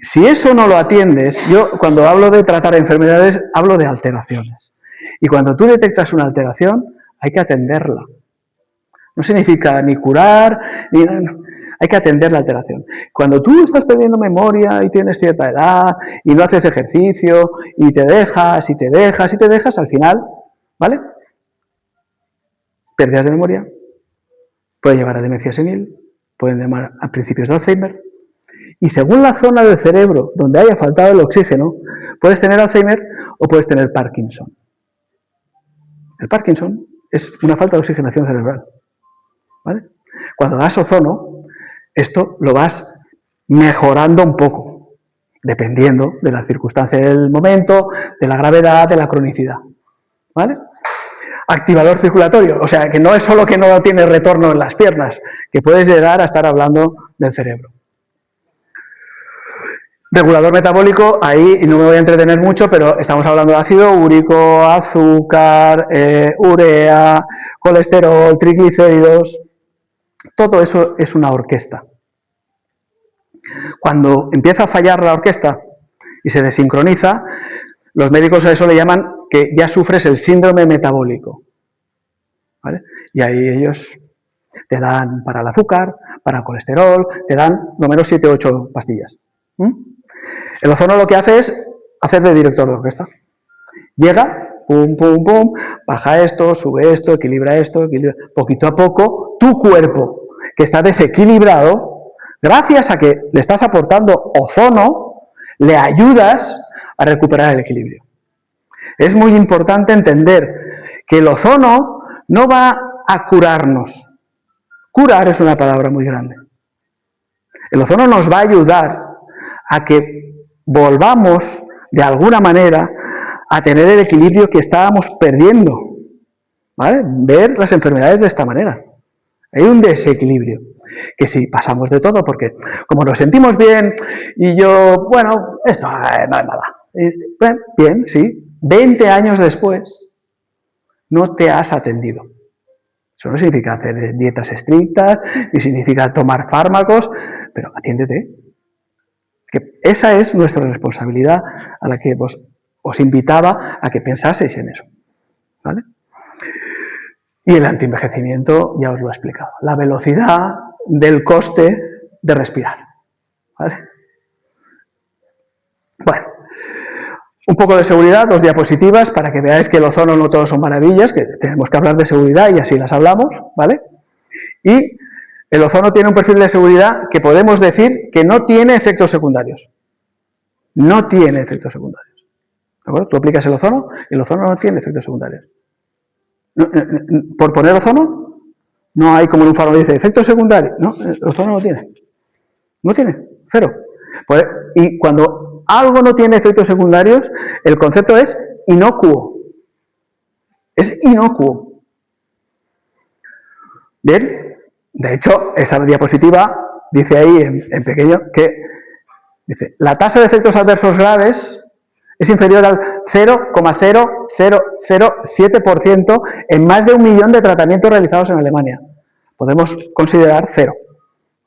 Si eso no lo atiendes, yo cuando hablo de tratar enfermedades, hablo de alteraciones. Y cuando tú detectas una alteración, hay que atenderla. No significa ni curar, ni... Hay que atender la alteración. Cuando tú estás perdiendo memoria y tienes cierta edad y no haces ejercicio y te dejas, y te dejas, y te dejas, al final, ¿vale? Pérdidas de memoria, puede llevar a demencia senil, pueden llevar a principios de Alzheimer. Y según la zona del cerebro donde haya faltado el oxígeno, puedes tener Alzheimer o puedes tener Parkinson. El Parkinson es una falta de oxigenación cerebral, ¿vale? Cuando das ozono, esto lo vas mejorando un poco, dependiendo de la circunstancia del momento, de la gravedad, de la cronicidad, ¿vale? Activador circulatorio, o sea, que no es solo que no tiene retorno en las piernas, que puedes llegar a estar hablando del cerebro. Regulador metabólico, ahí no me voy a entretener mucho, pero estamos hablando de ácido úrico, azúcar, urea, colesterol, triglicéridos. Todo eso es una orquesta. Cuando empieza a fallar la orquesta y se desincroniza, los médicos a eso le llaman que ya sufres el síndrome metabólico, ¿vale? Y ahí ellos te dan para el azúcar, para el colesterol, te dan lo menos 7 o 8 pastillas. El ozono lo que hace es hacer de director de orquesta. Llega, pum, pum, pum, baja esto, sube esto, equilibra esto, poquito a poco, tu cuerpo, que está desequilibrado, gracias a que le estás aportando ozono, le ayudas a recuperar el equilibrio. Es muy importante entender que el ozono no va a curarnos. Curar es una palabra muy grande. El ozono nos va a ayudar a que volvamos, de alguna manera, a tener el equilibrio que estábamos perdiendo, ¿vale? Ver las enfermedades de esta manera. Hay un desequilibrio, que si pasamos de todo, porque como nos sentimos bien y yo, bueno, esto no es nada. Bien, sí, 20 años después no te has atendido. Eso no significa hacer dietas estrictas, ni significa tomar fármacos, pero atiéndete. Que esa es nuestra responsabilidad a la que os invitaba a que pensaseis en eso, ¿vale? Y el antienvejecimiento, ya os lo he explicado, la velocidad del coste de respirar, ¿vale? Bueno, un poco de seguridad, 2 diapositivas para que veáis que el ozono no todo son maravillas, que tenemos que hablar de seguridad y así las hablamos, ¿vale? Y el ozono tiene un perfil de seguridad que podemos decir que no tiene efectos secundarios. No tiene efectos secundarios. ¿De acuerdo? Tú aplicas el ozono y el ozono no tiene efectos secundarios. Por poner ozono, no hay como en un fármaco dice efectos secundarios. No, el ozono no tiene. No tiene, cero. Y cuando algo no tiene efectos secundarios, el concepto es inocuo. Es inocuo. Bien. De hecho, esa diapositiva dice ahí en pequeño que dice, la tasa de efectos adversos graves es inferior al 0,0007% en más de 1 millón de tratamientos realizados en Alemania. Podemos considerar 0,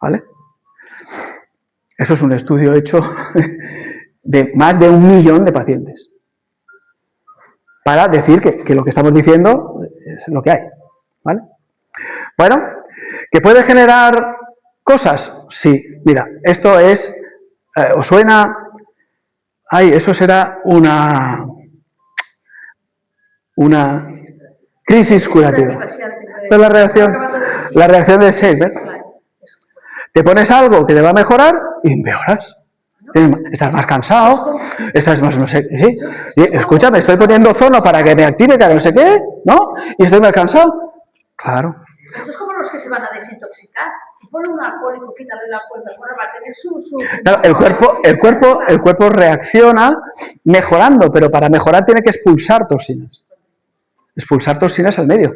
¿vale? Eso es un estudio hecho de más de 1 millón de pacientes. Para decir que lo que estamos diciendo es lo que hay, ¿vale? Bueno, que puede generar ¿Cosas? Sí. Mira, esto es... ¿os suena? Ay, eso será una crisis curativa. Esta es la reacción de Shakespeare. Te pones algo que te va a mejorar y empeoras. Estás más cansado, estás más no sé ¿sí? Escúchame, estoy poniendo ozono para que me active, que no sé qué, ¿no? Y estoy más cansado. Claro. Esto es como los que se van a desintoxicar. Si ponen un alcohólico, quítale el alcohol, va a tener su... Claro, el cuerpo reacciona mejorando, pero para mejorar tiene que expulsar toxinas. Expulsar toxinas al medio.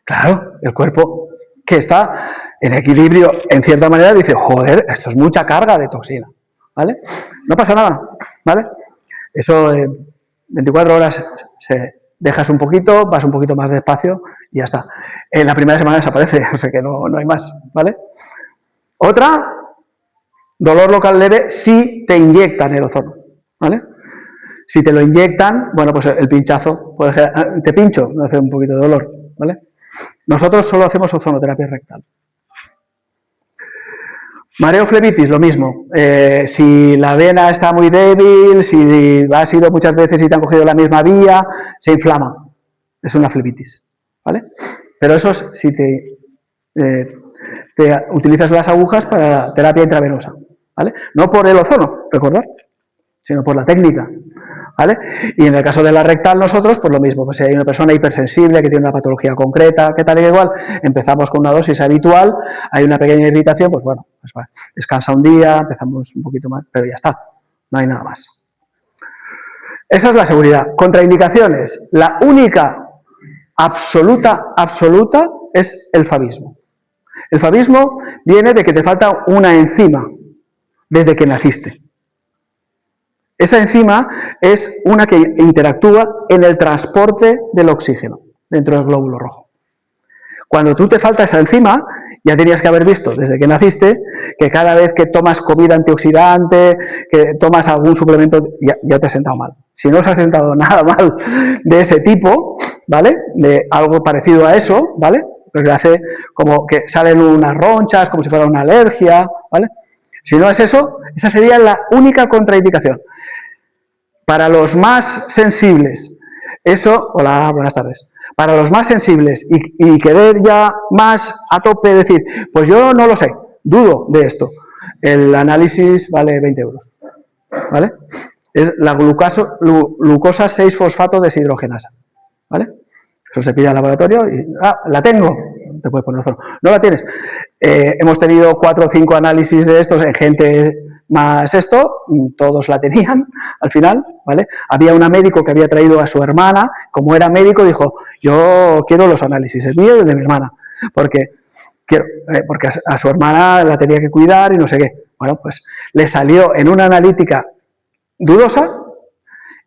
Claro, el cuerpo que está en equilibrio, en cierta manera, dice, joder, esto es mucha carga de toxina. ¿Vale? No pasa nada, ¿vale? Eso en 24 horas dejas un poquito, vas un poquito más despacio y ya está. En la primera semana desaparece, o sea que no hay más, ¿vale? Otra, dolor local leve si te inyectan el ozono, ¿vale? Si te lo inyectan, bueno, pues el pinchazo, puede ser, te pincho, me hace un poquito de dolor, ¿vale? Nosotros solo hacemos ozonoterapia rectal. Mareo flebitis, lo mismo. Si la vena está muy débil, si has ido muchas veces y te han cogido la misma vía, se inflama. Es una flebitis, ¿vale? Pero eso es si te utilizas las agujas para terapia intravenosa, ¿vale? No por el ozono, recordad, sino por la técnica, ¿vale? Y en el caso de la rectal nosotros, pues lo mismo, pues si hay una persona hipersensible que tiene una patología concreta, que tal y igual, empezamos con una dosis habitual, hay una pequeña irritación, pues bueno, pues vale, descansa un día, empezamos un poquito más, pero ya está, no hay nada más. Esa es la seguridad. Contraindicaciones, la única absoluta es el favismo. El favismo viene de que te falta una enzima desde que naciste. Esa enzima es una que interactúa en el transporte del oxígeno dentro del glóbulo rojo. Cuando tú te falta esa enzima, ya tenías que haber visto desde que naciste que cada vez que tomas comida antioxidante, que tomas algún suplemento, ya te has sentado mal. Si no os ha sentado nada mal de ese tipo, ¿vale? De algo parecido a eso, ¿vale? Porque hace como que salen unas ronchas, como si fuera una alergia, ¿vale? Si no es eso, esa sería la única contraindicación. Para los más sensibles, eso, hola, buenas tardes. Para los más sensibles y querer ya más a tope decir, pues yo no lo sé, dudo de esto, el análisis vale 20 euros, ¿vale? Es la glucosa 6-fosfato deshidrogenasa, ¿vale? Eso se pide al laboratorio y, la tengo, te puedes poner ozono. No la tienes. Hemos tenido 4 o 5 análisis de estos en gente más esto, todos la tenían al final, ¿vale? Había un médico que había traído a su hermana, como era médico dijo, yo quiero los análisis, el mío y el de mi hermana, porque a su hermana la tenía que cuidar y no sé qué. Bueno, pues le salió en una analítica dudosa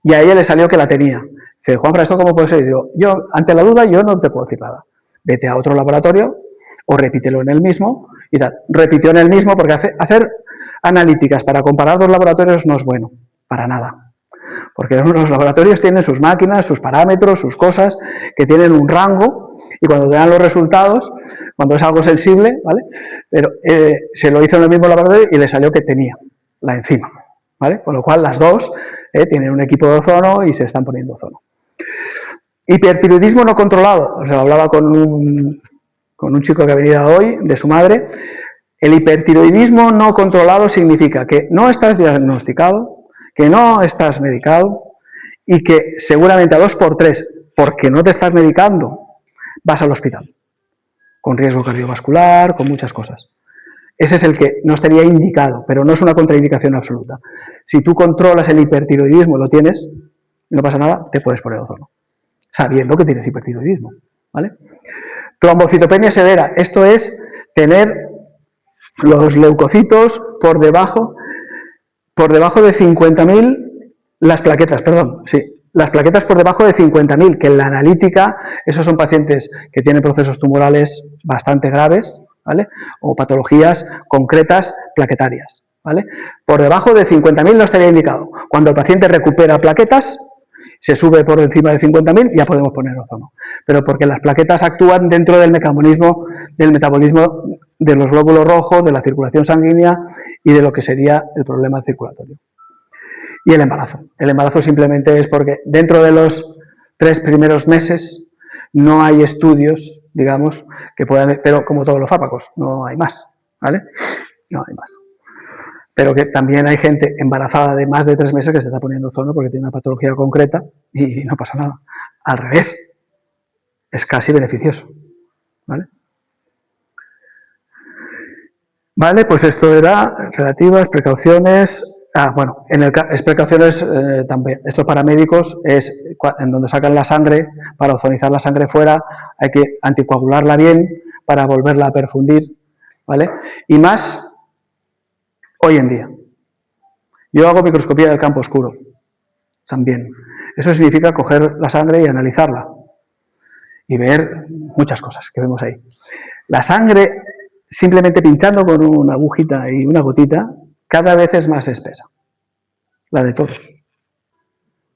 y a ella le salió que la tenía. Dice, Juanfran, ¿esto cómo puede ser? Y digo, yo, ante la duda, yo no te puedo decir nada. Vete a otro laboratorio o repítelo en el mismo y tal. Repitió en el mismo porque hacer analíticas para comparar dos laboratorios no es bueno, para nada. Porque los laboratorios tienen sus máquinas, sus parámetros, sus cosas, que tienen un rango y cuando te dan los resultados, cuando es algo sensible, ¿vale? Pero se lo hizo en el mismo laboratorio y le salió que tenía la enzima, ¿vale? Con lo cual las dos tienen un equipo de ozono y se están poniendo ozono. Hipertiroidismo no controlado. O sea, hablaba con un chico que ha venido hoy, de su madre. El hipertiroidismo no controlado significa que no estás diagnosticado, que no estás medicado y que seguramente a 2x3, porque no te estás medicando, vas al hospital. Con riesgo cardiovascular, con muchas cosas. Ese es el que no estaría indicado, pero no es una contraindicación absoluta. Si tú controlas el hipertiroidismo, lo tienes, no pasa nada, te puedes poner ozono, sabiendo que tienes hipertiroidismo, ¿vale? Trombocitopenia severa, esto es tener los leucocitos por debajo de 50.000, las plaquetas por debajo de 50.000, que en la analítica, esos son pacientes que tienen procesos tumorales bastante graves, ¿vale? O patologías concretas plaquetarias, ¿vale? Por debajo de 50.000 no estaría indicado. Cuando el paciente recupera plaquetas, se sube por encima de 50.000, ya podemos poner ozono. Pero porque las plaquetas actúan dentro del mecanismo del metabolismo de los glóbulos rojos, de la circulación sanguínea y de lo que sería el problema circulatorio. Y el embarazo. El embarazo simplemente es porque dentro de los 3 primeros meses no hay estudios, digamos, que puedan, pero como todos los fármacos, no hay más, ¿vale? No hay más. Pero que también hay gente embarazada de más de 3 meses que se está poniendo ozono porque tiene una patología concreta y no pasa nada. Al revés, es casi beneficioso, ¿vale? Vale, pues esto era relativas, precauciones. Bueno, precauciones también. Esto para médicos es en donde sacan la sangre, para ozonizar la sangre fuera, hay que anticoagularla bien para volverla a perfundir, ¿vale? Y más hoy en día. Yo hago microscopía del campo oscuro, también. Eso significa coger la sangre y analizarla y ver muchas cosas que vemos ahí. La sangre, simplemente pinchando con una agujita y una gotita, cada vez es más espesa. La de todos.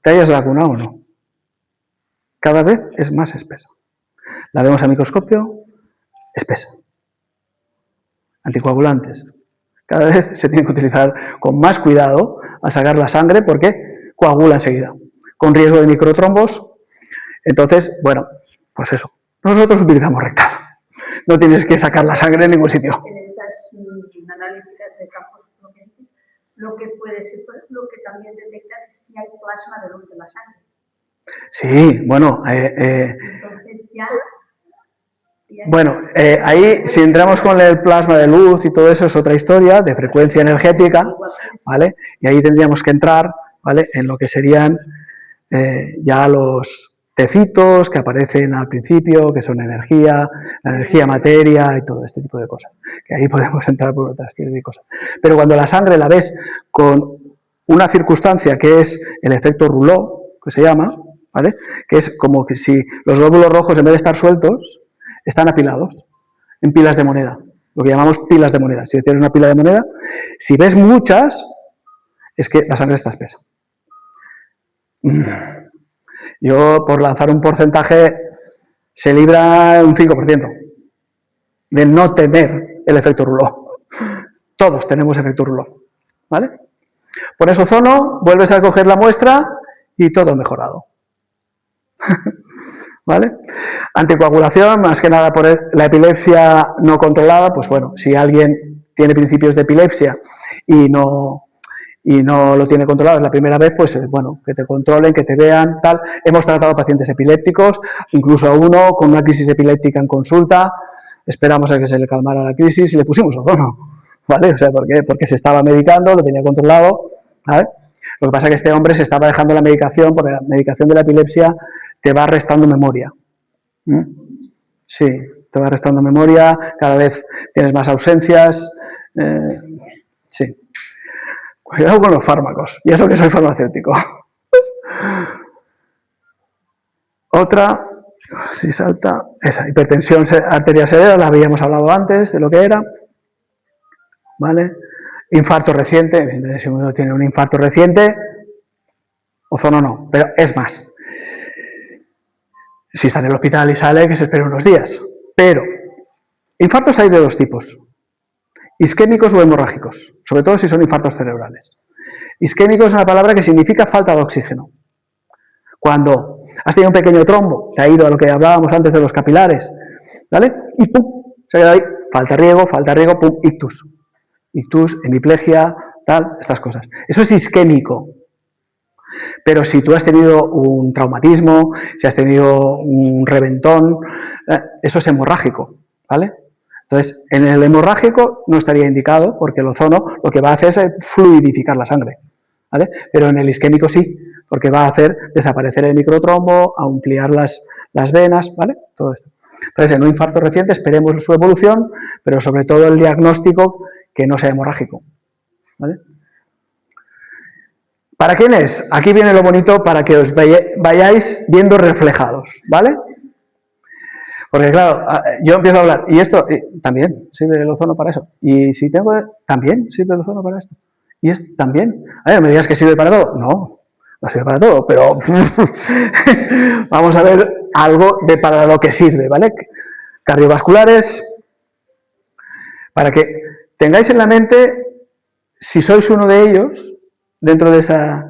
¿Te hayas vacunado o no? Cada vez es más espesa. La vemos a microscopio, espesa. Anticoagulantes. Cada vez se tiene que utilizar con más cuidado al sacar la sangre porque coagula enseguida, con riesgo de microtrombos. Entonces, bueno, pues eso. Nosotros utilizamos rectal. No tienes que sacar la sangre en ningún sitio. En estas analíticas de campos, lo que puede ser, lo que también detectar es si hay plasma de luz de la sangre. Sí, bueno. Entonces ya bueno, ahí si entramos con el plasma de luz y todo eso es otra historia de frecuencia energética, ¿vale? Y ahí tendríamos que entrar, ¿vale? En lo que serían ya los tecitos que aparecen al principio, que son energía, la energía materia y todo este tipo de cosas. Que ahí podemos entrar por otras serie de cosas. Pero cuando la sangre la ves con una circunstancia que es el efecto Rouleau, que se llama, ¿vale? Que es como que si los glóbulos rojos en vez de estar sueltos, están apilados en pilas de moneda, lo que llamamos pilas de moneda. Si tienes una pila de moneda, si ves muchas, es que la sangre está espesa. Yo, por lanzar un porcentaje, se libra un 5% de no tener el efecto Rouleau. Todos tenemos efecto Rouleau, ¿vale? Pones ozono, vuelves a coger la muestra y todo mejorado. ¿Vale? Anticoagulación, más que nada por la epilepsia no controlada, pues bueno, si alguien tiene principios de epilepsia y no lo tiene controlado la primera vez, pues bueno, que te controlen, que te vean, tal. Hemos tratado pacientes epilépticos, incluso a uno con una crisis epiléptica en consulta, esperamos a que se le calmara la crisis y le pusimos ozono, ¿vale? O sea, porque se estaba medicando, lo tenía controlado, ¿vale? Lo que pasa es que este hombre se estaba dejando la medicación, porque la medicación de la epilepsia te va restando memoria. Sí, te va restando memoria, cada vez tienes más ausencias. Sí. Cuidado con los fármacos, y eso que soy farmacéutico. Otra, si salta, esa, hipertensión arterial severa, la habíamos hablado antes de lo que era. ¿Vale? Infarto reciente, si uno tiene un infarto reciente, ozono no, pero es más. Si está en el hospital y sale, que se espere unos días. Pero, infartos hay de 2 tipos. Isquémicos o hemorrágicos, sobre todo si son infartos cerebrales. Isquémico es una palabra que significa falta de oxígeno. Cuando has tenido un pequeño trombo, te ha ido a lo que hablábamos antes de los capilares, ¿vale? Y pum, se queda ahí, falta riego, pum, ictus. Ictus, hemiplegia, tal, estas cosas. Eso es isquémico. Pero si tú has tenido un traumatismo, si has tenido un reventón, eso es hemorrágico, ¿vale? Entonces, en el hemorrágico no estaría indicado porque el ozono lo que va a hacer es fluidificar la sangre, ¿vale? Pero en el isquémico sí, porque va a hacer desaparecer el microtrombo, ampliar las venas, ¿vale? Todo esto. Entonces, en un infarto reciente esperemos su evolución, pero sobre todo el diagnóstico que no sea hemorrágico, ¿vale? ¿Para quién es? Aquí viene lo bonito para que os vayáis viendo reflejados, ¿vale? Porque claro, yo empiezo a hablar, y esto también sirve el ozono para eso. Y si tengo, también sirve el ozono para esto. Y esto también. A ver, ¿me digas que sirve para todo? No, no sirve para todo, pero vamos a ver algo de para lo que sirve, ¿vale? Cardiovasculares, Para que tengáis en la mente, si sois uno de ellos, dentro de esa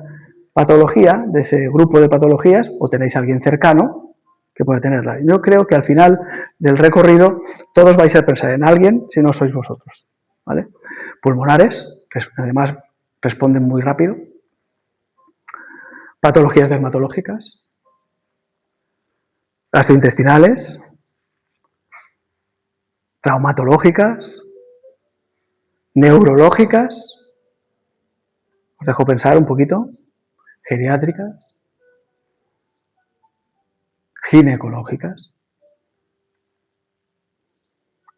patología, de ese grupo de patologías, o tenéis a alguien cercano que pueda tenerla. Yo creo que al final del recorrido todos vais a pensar en alguien si no sois vosotros, ¿vale? Pulmonares, que además responden muy rápido. Patologías dermatológicas. Gastrointestinales. Traumatológicas. Neurológicas. Os dejo pensar un poquito. Geriátricas. Ginecológicas.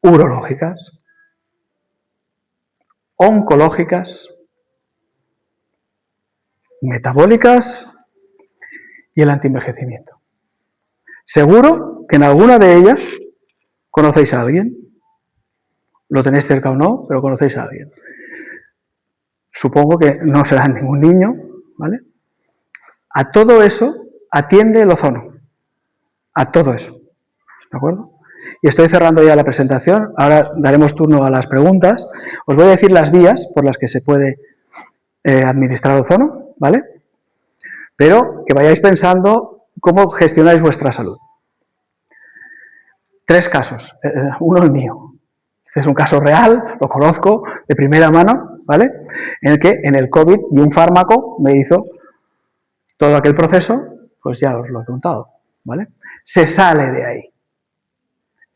Urológicas. Oncológicas. Metabólicas y el antienvejecimiento. Seguro que en alguna de ellas conocéis a alguien. Lo tenéis cerca o no, pero conocéis a alguien. Supongo que no será ningún niño, ¿vale? A todo eso atiende el ozono. A todo eso. ¿De acuerdo? Y estoy cerrando ya la presentación. Ahora daremos turno a las preguntas. Os voy a decir las vías por las que se puede administrar ozono, ¿vale? Pero que vayáis pensando cómo gestionáis vuestra salud. 3 casos. Uno el mío. Es un caso real, lo conozco de primera mano, ¿vale? En el que en el COVID y un fármaco me hizo todo aquel proceso, pues ya os lo he contado, ¿vale? Se sale de ahí.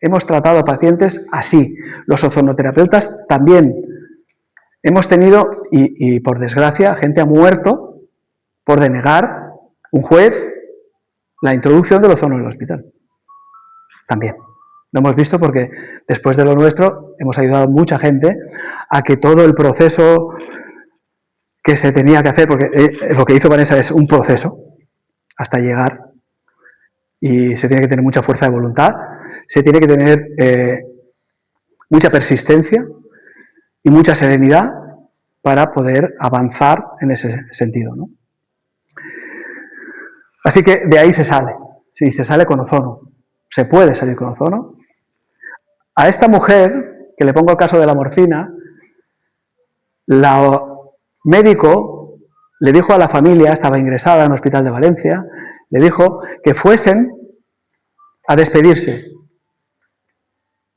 Hemos tratado a pacientes así. Los ozonoterapeutas también. Hemos tenido, y por desgracia, gente ha muerto por denegar un juez la introducción del ozono en el hospital. También. Lo hemos visto porque después de lo nuestro hemos ayudado a mucha gente a que todo el proceso que se tenía que hacer, porque lo que hizo Vanessa es un proceso hasta llegar, y se tiene que tener mucha fuerza de voluntad, se tiene que tener mucha persistencia y mucha serenidad para poder avanzar en ese sentido, ¿no? Así que de ahí se sale, sí, se sale con ozono, se puede salir con ozono. A esta mujer, que le pongo el caso de la morfina, la médico le dijo a la familia, estaba ingresada en un hospital de Valencia, le dijo que fuesen a despedirse,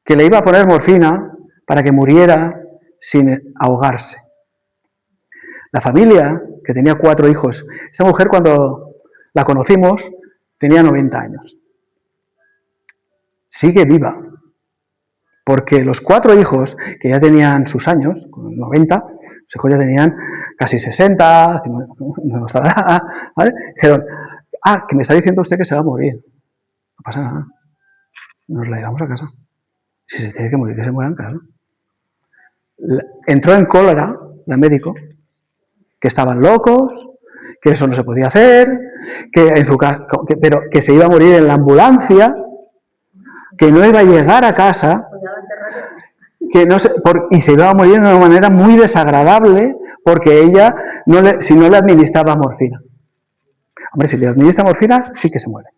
que le iba a poner morfina para que muriera sin ahogarse. La familia, que tenía 4 hijos, esta mujer cuando la conocimos tenía 90 años. Sigue viva. Porque los 4 hijos, que ya tenían sus años, con 90, los hijos ya tenían casi 60, ¿vale? Dijeron, que me está diciendo usted que se va a morir. No pasa nada. Nos la llevamos a casa. Si se tiene que morir, que se muera en casa. Entró en cólera la médico, que estaban locos, que eso no se podía hacer, que en su casa, pero que se iba a morir en la ambulancia, que no iba a llegar a casa, que no y se iba a morir de una manera muy desagradable porque ella, si no le administraba morfina. Hombre, si le administra morfina, sí que se muere.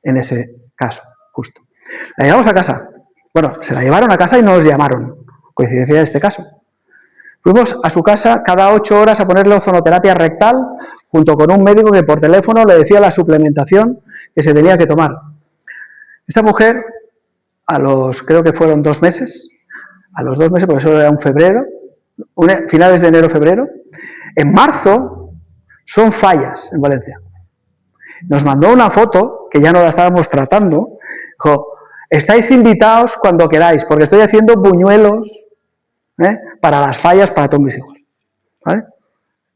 En ese caso, justo. La llevamos a casa. Bueno, se la llevaron a casa y nos llamaron. Coincidencia de este caso. Fuimos a su casa cada 8 horas a ponerle ozonoterapia rectal, junto con un médico que por teléfono le decía la suplementación que se tenía que tomar. Esta mujer, creo que fueron 2 meses, a los 2 meses, porque eso era un febrero, finales de enero-febrero, en marzo son fallas en Valencia. Nos mandó una foto, que ya no la estábamos tratando, dijo, estáis invitados cuando queráis, porque estoy haciendo buñuelos para las fallas para todos mis hijos. ¿Vale?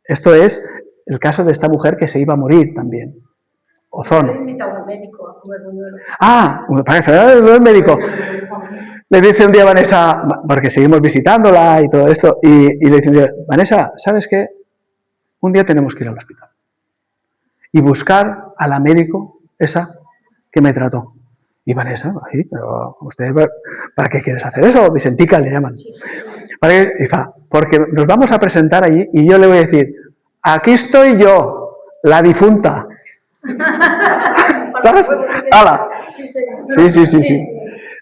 Esto es el caso de esta mujer que se iba a morir también. Ozono. ¿Le invitado al médico a comer buñuelos? Para el médico. Le dice un día a Vanessa, porque seguimos visitándola y todo esto, y le dice un día, Vanessa, ¿sabes qué? Un día tenemos que ir al hospital y buscar a la médico esa que me trató. Y Vanessa, sí, pero usted, ¿para qué quieres hacer eso? Vicentica le llaman. Porque nos vamos a presentar allí y yo le voy a decir, aquí estoy yo, la difunta. ¿Sabes? ¡Hala! Sí.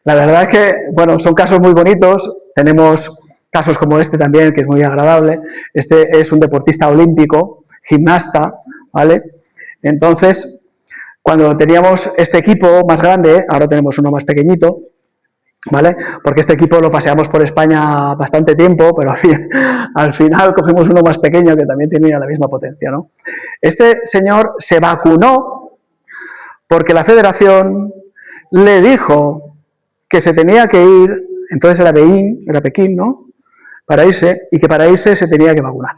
La verdad es que, bueno, son casos muy bonitos. Tenemos casos como este también, que es muy agradable. Este es un deportista olímpico, gimnasta, ¿vale? Entonces, cuando teníamos este equipo más grande, ahora tenemos uno más pequeñito, ¿vale? Porque este equipo lo paseamos por España bastante tiempo, pero al final cogimos uno más pequeño que también tenía la misma potencia, ¿no? Este señor se vacunó porque la federación le dijo que se tenía que ir, entonces era Pekín, ¿no? Para irse, y que para irse se tenía que vacunar.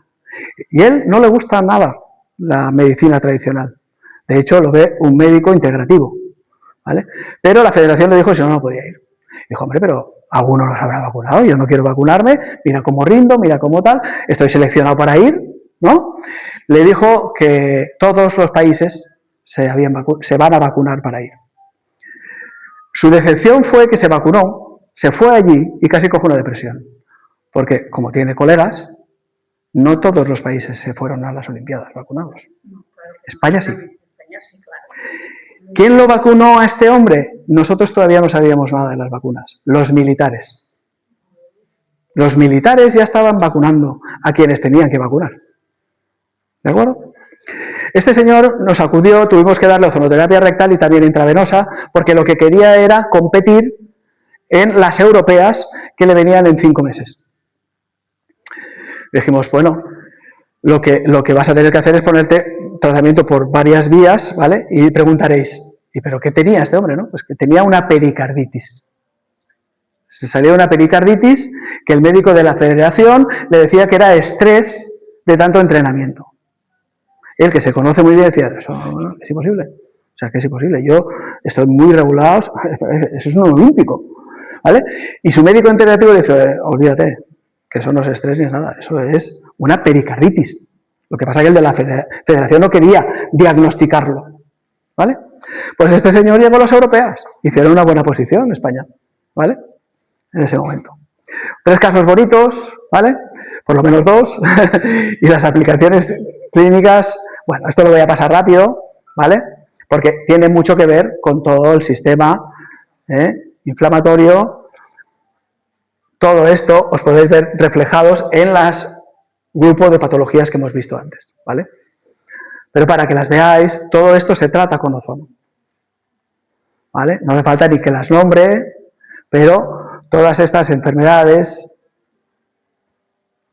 Y a él no le gusta nada la medicina tradicional. De hecho, lo ve un médico integrativo, ¿vale? Pero la federación le dijo que si no, no podía ir. Dijo, hombre, pero alguno nos habrá vacunado, yo no quiero vacunarme, mira cómo rindo, mira cómo tal, estoy seleccionado para ir, ¿no? Le dijo que todos los países se van a vacunar para ir. Su decepción fue que se vacunó, se fue allí y casi cogió una depresión. Porque, como tiene colegas, no todos los países se fueron a las Olimpiadas vacunados. España sí. ¿Quién lo vacunó a este hombre? Nosotros todavía no sabíamos nada de las vacunas. Los militares. Los militares ya estaban vacunando a quienes tenían que vacunar. ¿De acuerdo? Este señor nos acudió, tuvimos que darle ozonoterapia rectal y también intravenosa, porque lo que quería era competir en las europeas que le venían en 5 meses. Dijimos, bueno, lo que vas a tener que hacer es ponerte tratamiento por varias vías, ¿vale? Y preguntaréis, ¿y pero qué tenía este hombre, no? Pues que tenía una pericarditis. Se salió una pericarditis que el médico de la federación le decía que era estrés de tanto entrenamiento. Él, que se conoce muy bien, decía, eso es imposible. O sea, que es imposible. Yo estoy muy regulado, eso es un olímpico, ¿vale? Y su médico integrativo le dice, olvídate, que eso no es estrés ni nada, eso es una pericarditis. Lo que pasa es que el de la federación no quería diagnosticarlo, ¿vale? Pues este señor llegó a las europeas, hicieron una buena posición en España, ¿vale? En ese momento. 3 casos bonitos, ¿vale? Por lo menos 2, y las aplicaciones clínicas, bueno, esto lo voy a pasar rápido, ¿vale? Porque tiene mucho que ver con todo el sistema inflamatorio. Todo esto os podéis ver reflejados en los grupos de patologías que hemos visto antes, ¿vale? Pero para que las veáis, todo esto se trata con ozono, ¿vale? No hace falta ni que las nombre, pero todas estas enfermedades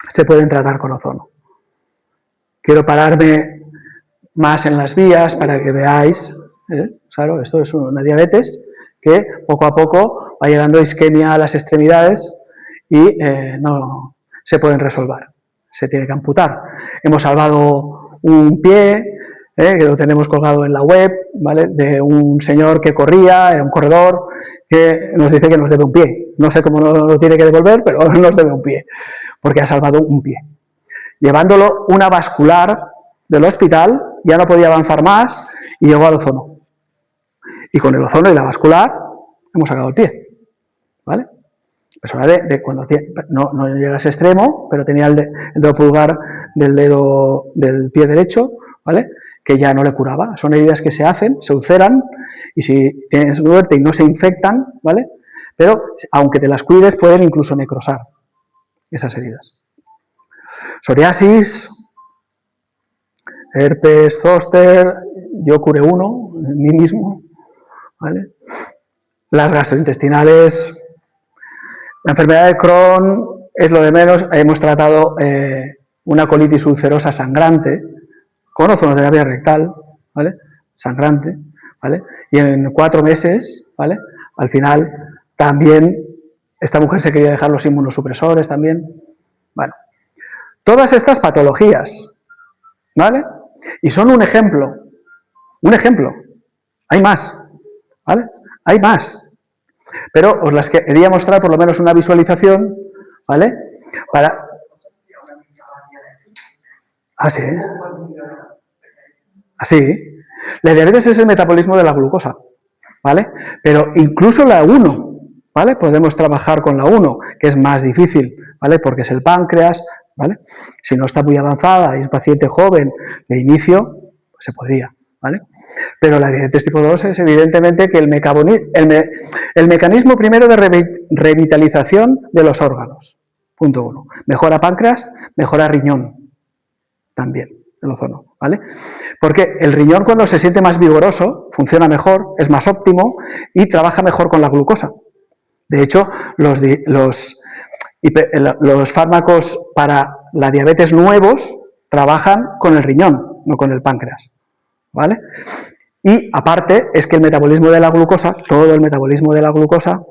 se pueden tratar con ozono. Quiero pararme más en las vías para que veáis, claro, esto es una diabetes que poco a poco va llegando a isquemia a las extremidades y no se pueden resolver, se tiene que amputar. Hemos salvado un pie, que lo tenemos colgado en la web, ¿vale? De un señor que corría, era un corredor, que nos dice que nos debe un pie. No sé cómo lo tiene que devolver, pero nos debe un pie, porque ha salvado un pie. Llevándolo una vascular del hospital, ya no podía avanzar más y llegó al ozono. Y con el ozono y la vascular hemos sacado el pie, ¿vale? Persona de cuando no llega a ese extremo, pero tenía el dedo pulgar del dedo del pie derecho, ¿vale? Que ya no le curaba. Son heridas que se hacen, se ulceran, y si tienes suerte y no se infectan, ¿vale? Pero aunque te las cuides, pueden incluso necrosar esas heridas. Psoriasis, herpes zóster, yo curé uno, en mí mismo, ¿vale? Las gastrointestinales, la enfermedad de Crohn es lo de menos. Hemos tratado una colitis ulcerosa sangrante con ozonoterapia rectal, ¿vale? Sangrante, ¿vale? Y en 4 meses, ¿vale? Al final también esta mujer se quería dejar los inmunosupresores también. Bueno, todas estas patologías, ¿vale? Y son un ejemplo, hay más, ¿vale? Hay más, pero os las quería mostrar por lo menos una visualización, ¿vale? Para... ¿Sí? Así. La diabetes es el metabolismo de la glucosa, ¿vale? Pero incluso la 1, ¿vale? Podemos trabajar con la 1, que es más difícil, ¿vale? Porque es el páncreas, ¿vale? Si no está muy avanzada y es paciente joven de inicio, pues se podría, ¿vale? Pero la diabetes tipo 2 es evidentemente que el mecanismo primero de revitalización de los órganos. Punto 1. Mejora páncreas, mejora riñón. También el ozono, ¿vale? Porque el riñón cuando se siente más vigoroso, funciona mejor, es más óptimo y trabaja mejor con la glucosa. De hecho, los fármacos para la diabetes nuevos trabajan con el riñón, no con el páncreas, ¿vale? Y aparte es que el metabolismo de la glucosa, todo el metabolismo de la glucosa,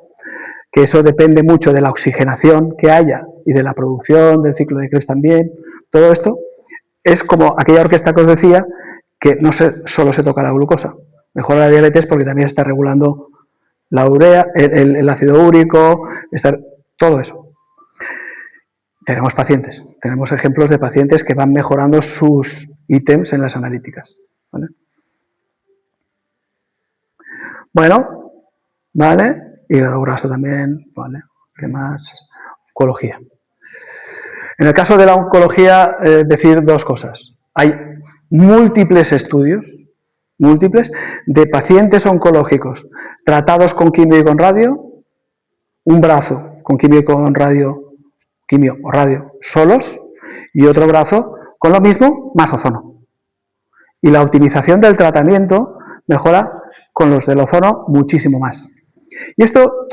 que eso depende mucho de la oxigenación que haya y de la producción del ciclo de Krebs también, todo esto es como aquella orquesta que os decía, que no solo se toca la glucosa, mejora la diabetes porque también está regulando la urea, el ácido úrico, todo eso. Tenemos pacientes, tenemos ejemplos de pacientes que van mejorando sus ítems en las analíticas, ¿vale? Bueno, ¿vale? Hígado graso también, ¿vale? ¿Qué más? Oncología. En el caso de la oncología, decir dos cosas. Hay múltiples estudios, de pacientes oncológicos tratados con quimio y con radio, un brazo con quimio y con radio, quimio o radio solos, y otro brazo con lo mismo, más ozono. Y la optimización del tratamiento mejora con los del ozono muchísimo más. Y esto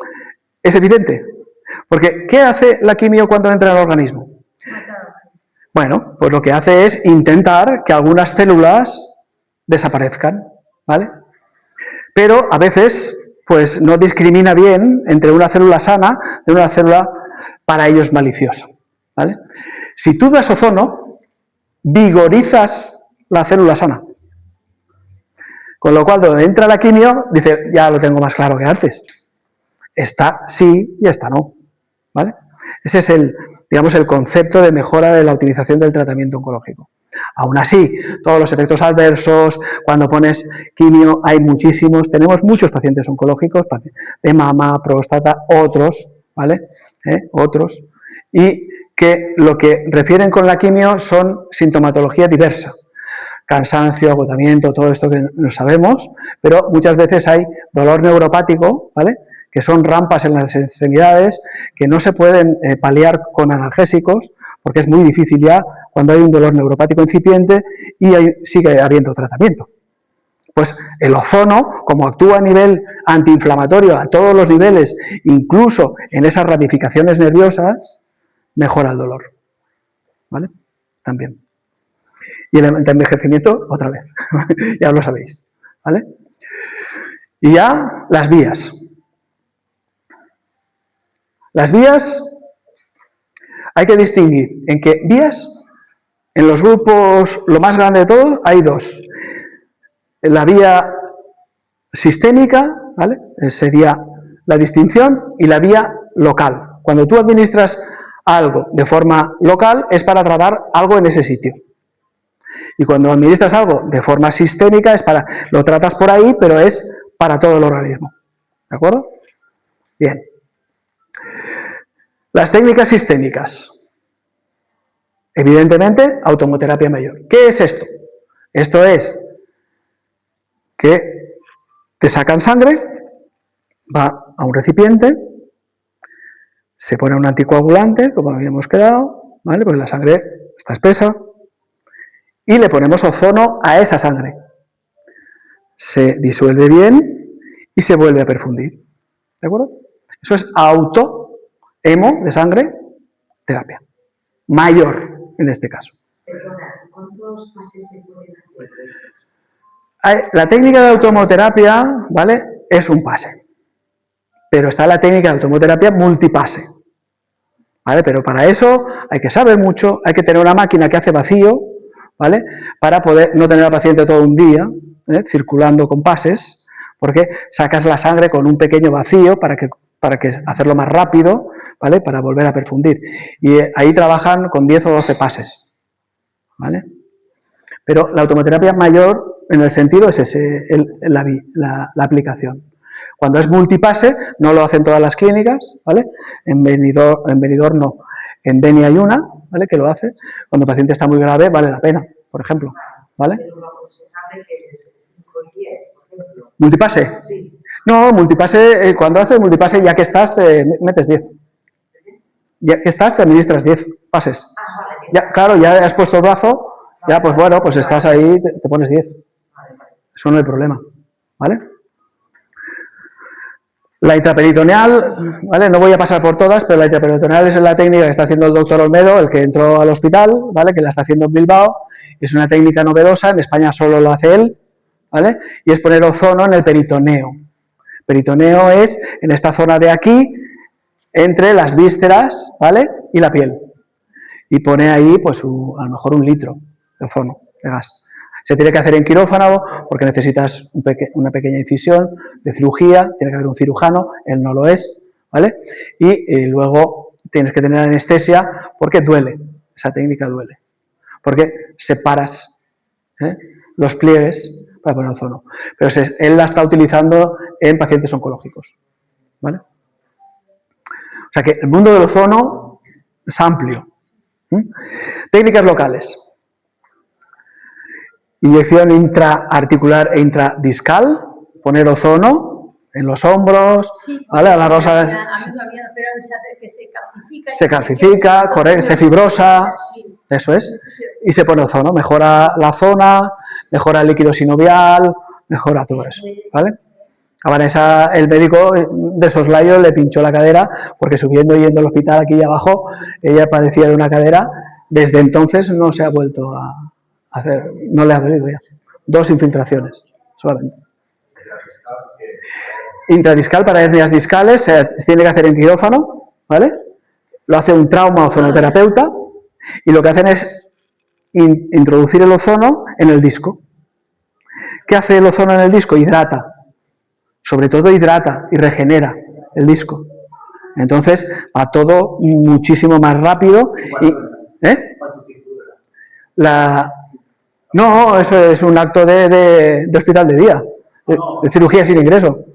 es evidente, porque ¿qué hace la quimio cuando entra en el organismo? Bueno, pues lo que hace es intentar que algunas células desaparezcan, ¿vale? Pero a veces, pues no discrimina bien entre una célula sana de una célula para ellos maliciosa, ¿vale? Si tú das ozono, vigorizas la célula sana. Con lo cual, cuando entra la quimio, dice, ya lo tengo más claro que antes. Esta sí y esta no, ¿vale? Ese es el concepto de mejora de la utilización del tratamiento oncológico. Aún así, todos los efectos adversos, cuando pones quimio, hay muchísimos. Tenemos muchos pacientes oncológicos, de mama, próstata, otros, ¿vale? Otros. Y que lo que refieren con la quimio son sintomatología diversa. Cansancio, agotamiento, todo esto que no sabemos, pero muchas veces hay dolor neuropático, ¿vale? Que son rampas en las extremidades que no se pueden paliar con analgésicos, porque es muy difícil ya cuando hay un dolor neuropático incipiente y sigue habiendo tratamiento. Pues el ozono, como actúa a nivel antiinflamatorio a todos los niveles, incluso en esas ramificaciones nerviosas, mejora el dolor, ¿vale? También. Y el envejecimiento, otra vez, ya lo sabéis, ¿vale? Y ya las vías. Las vías, hay que distinguir en que vías, en los grupos, lo más grande de todos, hay dos. La vía sistémica, ¿vale? Sería la distinción, y la vía local. Cuando tú administras algo de forma local, es para tratar algo en ese sitio. Y cuando administras algo de forma sistémica, lo tratas por ahí, pero es para todo el organismo. ¿De acuerdo? Bien. Las técnicas sistémicas. Evidentemente, automoterapia mayor. ¿Qué es esto? Esto es que te sacan sangre, va a un recipiente, se pone un anticoagulante, como habíamos quedado, ¿vale? Porque la sangre está espesa, y le ponemos ozono a esa sangre. Se disuelve bien y se vuelve a perfundir. ¿De acuerdo? Eso es hemo de sangre, terapia. Mayor, en este caso. Perdona, ¿cuántos pases se pueden hacer? La técnica de automoterapia, ¿vale? Es un pase. Pero está la técnica de automoterapia multipase. ¿Vale? Pero para eso hay que saber mucho, hay que tener una máquina que hace vacío, ¿vale? Para poder no tener al paciente todo un día circulando con pases, porque sacas la sangre con un pequeño vacío para que hacerlo más rápido, ¿vale? Para volver a perfundir. Y ahí trabajan con 10 o 12 pases, ¿vale? Pero la automoterapia mayor, en el sentido, es ese, la aplicación. Cuando es multipase, no lo hacen todas las clínicas, ¿vale? En Benidorm no. En Deni hay una, ¿vale? Que lo hace. Cuando el paciente está muy grave, vale la pena, por ejemplo, ¿vale? ¿Multipase? Sí. No, multipase, cuando haces multipase, ya que estás, te metes 10. Ya que estás, te administras 10 pases. Vale. Ya, claro, ya has puesto el brazo, ya pues bueno, pues estás ahí, te pones 10. Eso no hay problema, ¿vale? La intraperitoneal, ¿vale? No voy a pasar por todas, pero la intraperitoneal es la técnica que está haciendo el doctor Olmedo, el que entró al hospital, ¿vale? Que la está haciendo en Bilbao. Es una técnica novedosa, en España solo lo hace él, ¿vale? Y es poner ozono en el peritoneo. Peritoneo es en esta zona de aquí, entre las vísceras, ¿vale? Y la piel. Y pone ahí, pues, a lo mejor 1 litro de ozono, de gas. Se tiene que hacer en quirófano porque necesitas una pequeña incisión de cirugía, tiene que haber un cirujano, él no lo es, ¿vale? Y luego tienes que tener anestesia porque duele, esa técnica duele. Porque separas los pliegues para poner ozono. Pero él la está utilizando en pacientes oncológicos, ¿vale? O sea que el mundo del ozono es amplio. Técnicas locales. Inyección intraarticular e intradiscal, poner ozono en los hombros, Sí, ¿vale? A la rosa. A mí me había operado que se calcifica. Se calcifica, se fibrosa, Sí. eso es, y se pone ozono, mejora la zona, mejora el líquido sinovial, mejora todo eso, ¿vale? A Vanessa, el médico de soslayo, le pinchó la cadera, porque subiendo y yendo al hospital aquí abajo, ella padecía de una cadera, desde entonces no se ha vuelto a hacer, no le ha dolido ya. 2 infiltraciones, solamente. Intradiscal para hernias discales, se tiene que hacer en quirófano, ¿vale? Lo hace un trauma ozonoterapeuta, y lo que hacen es introducir el ozono en el disco. ¿Qué hace el ozono en el disco? Hidrata. Sobre todo hidrata y regenera el disco. Entonces va todo muchísimo más rápido. No, eso es un acto de hospital de día, de cirugía sin ingreso.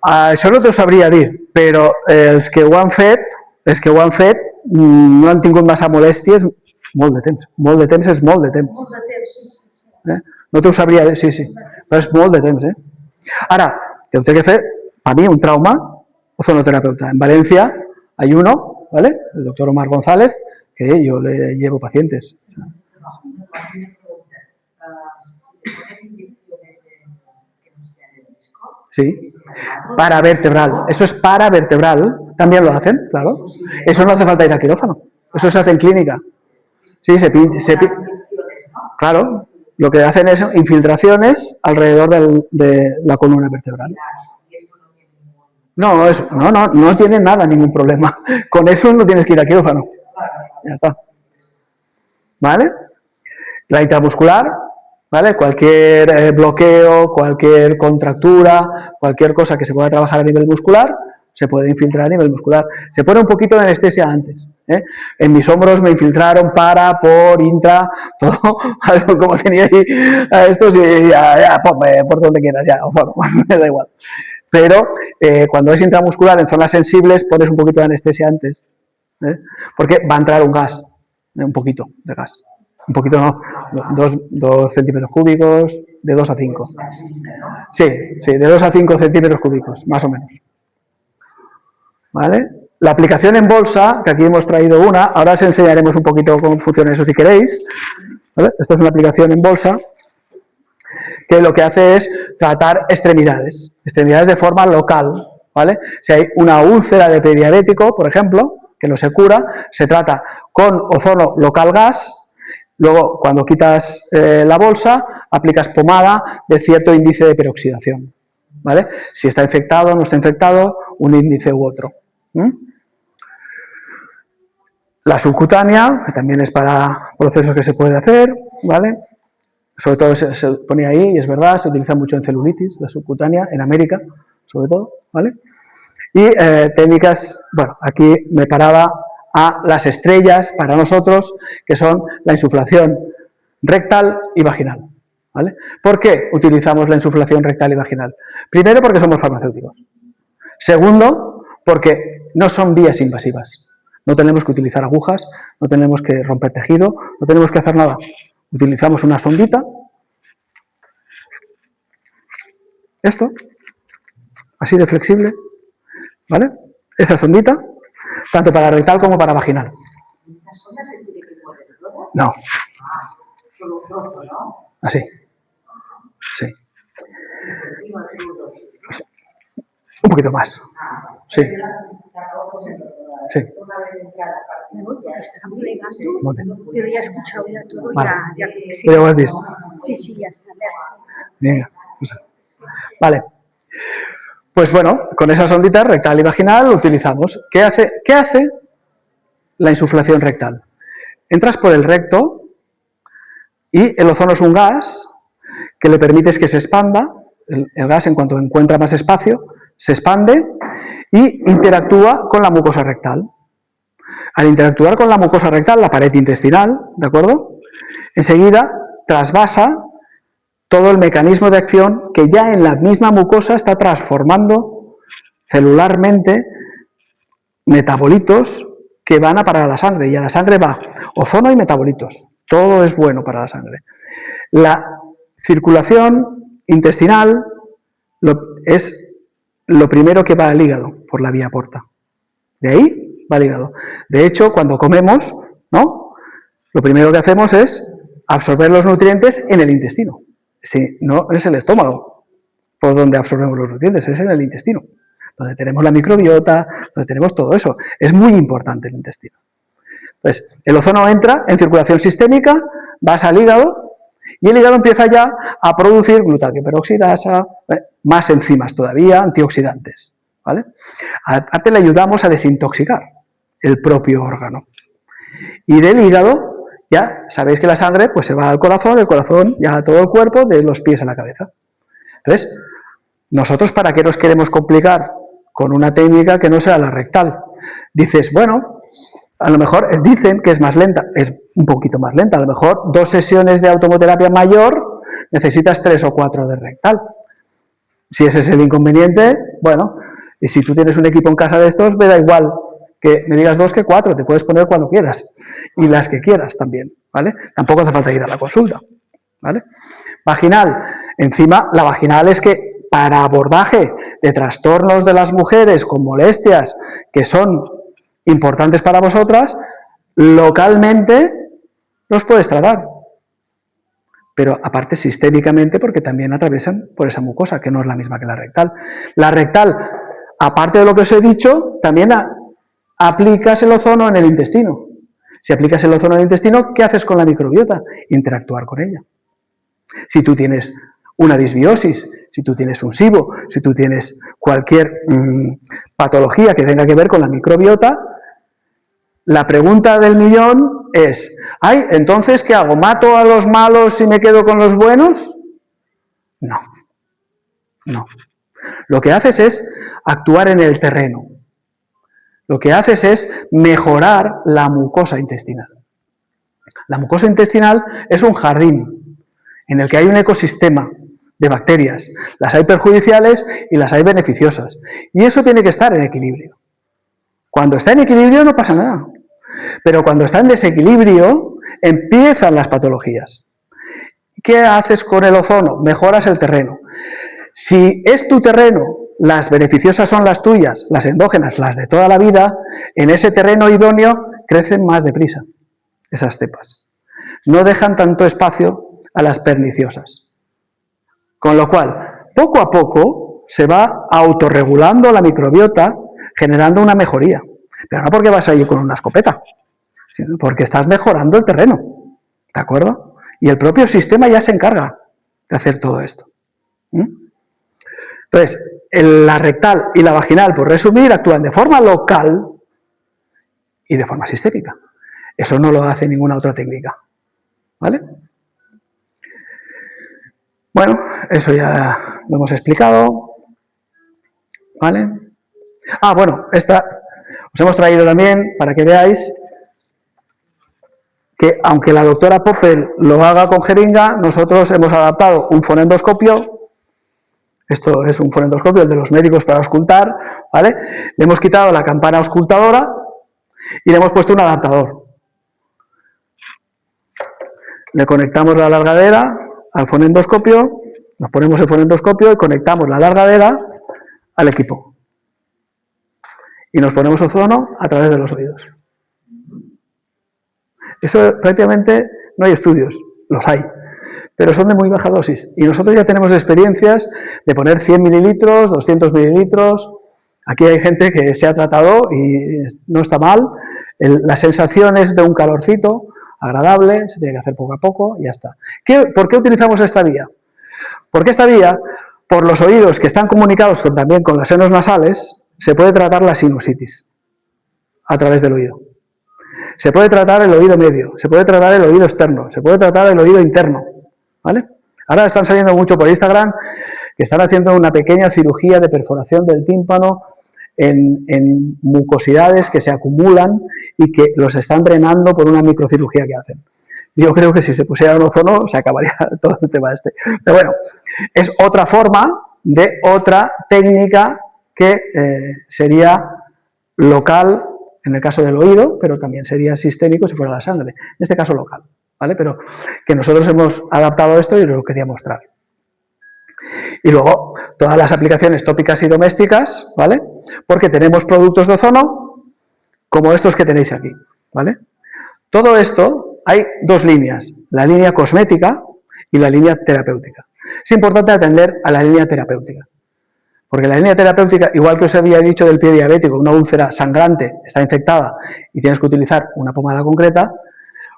Això no t'ho sabria dir, però els que ho han fet no han tingut massa molèsties molt de temps. Molt de temps és molt de temps. Molt de temps, sí. No t'ho sabria dir, sí, però és molt de temps. Ara, te ho té que fer, a mi, un trauma ozonoterapeuta. En Valencia hay uno, ¿vale? El doctor Omar González, que yo le llevo pacientes. Sí, paravertebral. Eso es paravertebral. También lo hacen, claro. Eso no hace falta ir a quirófano. Eso se hace en clínica. Sí, claro. Lo que hacen es infiltraciones alrededor de la columna vertebral. No tiene nada, ningún problema. Con eso no tienes que ir a quirófano. Ya está. ¿Vale? La intramuscular, ¿vale? Cualquier bloqueo, cualquier contractura, cualquier cosa que se pueda trabajar a nivel muscular, se puede infiltrar a nivel muscular. Se pone un poquito de anestesia antes. En mis hombros me infiltraron por, intra, todo, algo como tenía ahí a estos y ya, por donde quieras, ya, bueno, me da igual. Pero cuando es intramuscular en zonas sensibles pones un poquito de anestesia antes, porque va a entrar un gas, un poquito de gas. Un poquito no, 2 centímetros cúbicos, de 2 a 5. Sí, de 2 a 5 centímetros cúbicos, más o menos. ¿Vale? La aplicación en bolsa, que aquí hemos traído una, ahora os enseñaremos un poquito cómo funciona eso si queréis. ¿Vale? Esta es una aplicación en bolsa que lo que hace es tratar extremidades de forma local, ¿vale? Si hay una úlcera de pie diabético, por ejemplo, que no se cura, se trata con ozono local gas. Luego, cuando quitas la bolsa, aplicas pomada de cierto índice de peroxidación, ¿vale? Si está infectado, no está infectado, un índice u otro. La subcutánea, que también es para procesos que se puede hacer, ¿vale? Sobre todo se pone ahí, y es verdad, se utiliza mucho en celulitis, la subcutánea, en América, sobre todo, ¿vale? Y técnicas, bueno, aquí me paraba a las estrellas para nosotros, que son la insuflación rectal y vaginal, ¿vale? ¿Por qué utilizamos la insuflación rectal y vaginal? Primero, porque somos farmacéuticos. Segundo, porque no son vías invasivas. No tenemos que utilizar agujas, no tenemos que romper tejido, no tenemos que hacer nada. Utilizamos una sondita esto, así de flexible, ¿vale? Esa sondita, tanto para rectal como para vaginal. ¿Esta sonda se tiene que poner toda? No. Solo un trozo, ¿no? Así. Sí. Un poquito más. Sí. Sí. Están plegando, pero ya he escuchado ya todo, Vale. ya sí. ¿Ya lo has visto? Sí, ya está. Venga. Vale. Pues bueno, con esas onditas rectal y vaginal lo utilizamos. ¿Qué hace la insuflación rectal? Entras por el recto y el ozono es un gas que le permites que se expanda. El gas, en cuanto encuentra más espacio, se expande y interactúa con la mucosa rectal. Al interactuar con la mucosa rectal, la pared intestinal, ¿de acuerdo? Enseguida trasvasa todo el mecanismo de acción que ya en la misma mucosa está transformando celularmente metabolitos que van a parar a la sangre. Y a la sangre va ozono y metabolitos. Todo es bueno para la sangre. La circulación intestinal es lo primero que va al hígado por la vía porta. De ahí va al hígado. De hecho, cuando comemos, ¿no? Lo primero que hacemos es absorber los nutrientes en el intestino. Sí, no es el estómago por donde absorbemos los nutrientes, es en el intestino, donde tenemos la microbiota, donde tenemos todo eso. Es muy importante el intestino. Entonces, el ozono entra en circulación sistémica, vas al hígado y el hígado empieza ya a producir glutathione-peroxidasa, más enzimas todavía, antioxidantes, ¿vale? Aparte le ayudamos a desintoxicar el propio órgano. Y del hígado, ya sabéis que la sangre pues se va al corazón, el corazón ya a todo el cuerpo, de los pies a la cabeza. Entonces, nosotros ¿para qué nos queremos complicar con una técnica que no sea la rectal? Dices, bueno, a lo mejor dicen que es más lenta, es un poquito más lenta, a lo mejor 2 sesiones de automoterapia mayor necesitas 3 o 4 de rectal. Si ese es el inconveniente, bueno, y si tú tienes un equipo en casa de estos, me da igual que me digas 2 que 4, te puedes poner cuando quieras, y las que quieras también, ¿vale? Tampoco hace falta ir a la consulta, ¿vale? Vaginal, encima la vaginal es que para abordaje de trastornos de las mujeres con molestias que son importantes para vosotras, localmente los puedes tratar. Pero aparte sistémicamente porque también atraviesan por esa mucosa, que no es la misma que la rectal. La rectal, aparte de lo que os he dicho, también aplicas el ozono en el intestino. Si aplicas el ozono en el intestino, ¿qué haces con la microbiota? Interactuar con ella. Si tú tienes una disbiosis, si tú tienes un SIBO, si tú tienes cualquier patología que tenga que ver con la microbiota, la pregunta del millón es, ¿ay, entonces qué hago? ¿Mato a los malos y me quedo con los buenos? No, no. Lo que haces es actuar en el terreno. Lo que haces es mejorar la mucosa intestinal. La mucosa intestinal es un jardín en el que hay un ecosistema de bacterias. Las hay perjudiciales y las hay beneficiosas. Y eso tiene que estar en equilibrio. Cuando está en equilibrio no pasa nada. Pero cuando está en desequilibrio, empiezan las patologías. ¿Qué haces con el ozono? Mejoras el terreno. Si es tu terreno, las beneficiosas son las tuyas, las endógenas, las de toda la vida, en ese terreno idóneo crecen más deprisa esas cepas. No dejan tanto espacio a las perniciosas. Con lo cual, poco a poco se va autorregulando la microbiota, generando una mejoría. Pero no porque vas allí con una escopeta, sino porque estás mejorando el terreno, ¿de acuerdo? Y el propio sistema ya se encarga de hacer todo esto. Entonces, la rectal y la vaginal, por resumir, actúan de forma local y de forma sistémica. Eso no lo hace ninguna otra técnica, ¿vale? Bueno, eso ya lo hemos explicado, ¿vale? Ah, bueno, esta os hemos traído también para que veáis que aunque la doctora Poppel lo haga con jeringa, nosotros hemos adaptado un fonendoscopio. Esto es un fonendoscopio, el de los médicos para auscultar, ¿vale? Le hemos quitado la campana auscultadora y le hemos puesto un adaptador. Le conectamos la alargadera al fonendoscopio Nos ponemos el fonendoscopio y conectamos la alargadera al equipo. Y nos ponemos ozono a través de los oídos. Eso prácticamente no hay estudios, los hay, pero son de muy baja dosis. Y nosotros ya tenemos experiencias de poner 100 mililitros, 200 mililitros. Aquí hay gente que se ha tratado y no está mal. La sensación es de un calorcito agradable, se tiene que hacer poco a poco y ya está. ¿Por qué utilizamos esta vía? Porque esta vía, por los oídos que están comunicados también con las senos nasales, se puede tratar la sinusitis a través del oído. Se puede tratar el oído medio, se puede tratar el oído externo, se puede tratar el oído interno, ¿vale? Ahora están saliendo mucho por Instagram que están haciendo una pequeña cirugía de perforación del tímpano en mucosidades que se acumulan y que los están drenando por una microcirugía que hacen. Yo creo que si se pusiera un ozono se acabaría todo el tema este. Pero bueno, es otra forma de otra técnica que sería local en el caso del oído, pero también sería sistémico si fuera la sangre. En este caso local, ¿vale? Pero que nosotros hemos adaptado esto y lo quería mostrar. Y luego, todas las aplicaciones tópicas y domésticas, ¿vale? Porque tenemos productos de ozono como estos que tenéis aquí, ¿vale? Todo esto, hay dos líneas, la línea cosmética y la línea terapéutica. Es importante atender a la línea terapéutica. Porque la línea terapéutica, igual que os había dicho del pie diabético, una úlcera sangrante está infectada y tienes que utilizar una pomada concreta,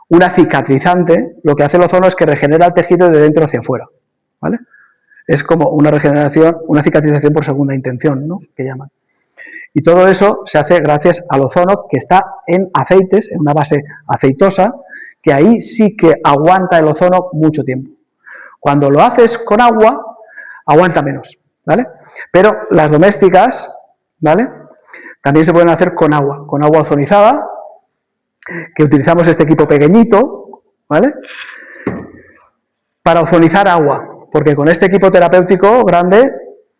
una cicatrizante, lo que hace el ozono es que regenera el tejido de dentro hacia afuera, ¿vale? Es como una regeneración, una cicatrización por segunda intención, ¿no? Que llaman. Y todo eso se hace gracias al ozono que está en aceites, en una base aceitosa, que ahí sí que aguanta el ozono mucho tiempo. Cuando lo haces con agua, aguanta menos, ¿vale? Pero las domésticas, ¿vale? También se pueden hacer con agua ozonizada, que utilizamos este equipo pequeñito, ¿vale? Para ozonizar agua, porque con este equipo terapéutico grande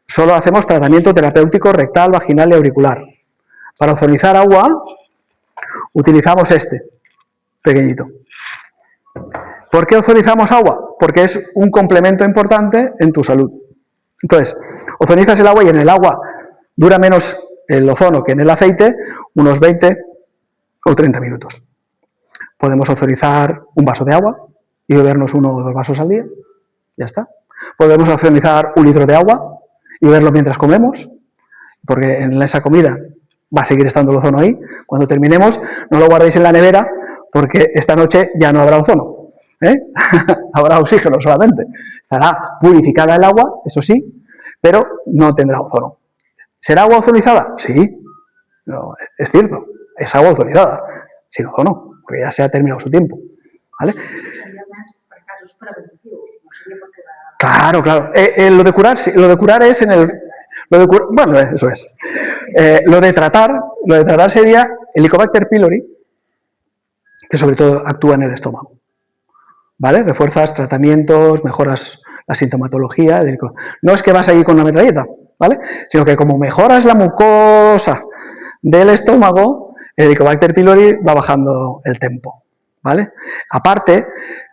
solo hacemos tratamiento terapéutico rectal, vaginal y auricular. Para ozonizar agua utilizamos este pequeñito. ¿Por qué ozonizamos agua? Porque es un complemento importante en tu salud. Entonces, ozonizas el agua y en el agua dura menos el ozono que en el aceite, unos 20 o 30 minutos. Podemos ozonizar un vaso de agua y bebernos 1 o 2 vasos al día. Ya está. Podemos ozonizar 1 litro de agua y beberlo mientras comemos, porque en esa comida va a seguir estando el ozono ahí. Cuando terminemos, no lo guardéis en la nevera, porque esta noche ya no habrá ozono. Habrá oxígeno solamente. Estará purificada el agua, eso sí, pero no tendrá ozono. ¿Será agua ozonizada? Sí, no, es cierto, es agua ozonizada, sin ozono, porque ya se ha terminado su tiempo, ¿vale? Sería más para casos preventivos, no sería porque la... Claro, claro. Lo de curar es en el... bueno, eso es. Lo de tratar sería el Helicobacter pylori, que sobre todo actúa en el estómago. ¿Vale? Refuerzas tratamientos, mejoras la sintomatología. No es que vas ahí con una metralleta, ¿vale? Sino que como mejoras la mucosa del estómago, el Helicobacter pylori va bajando el tempo, ¿vale? Aparte,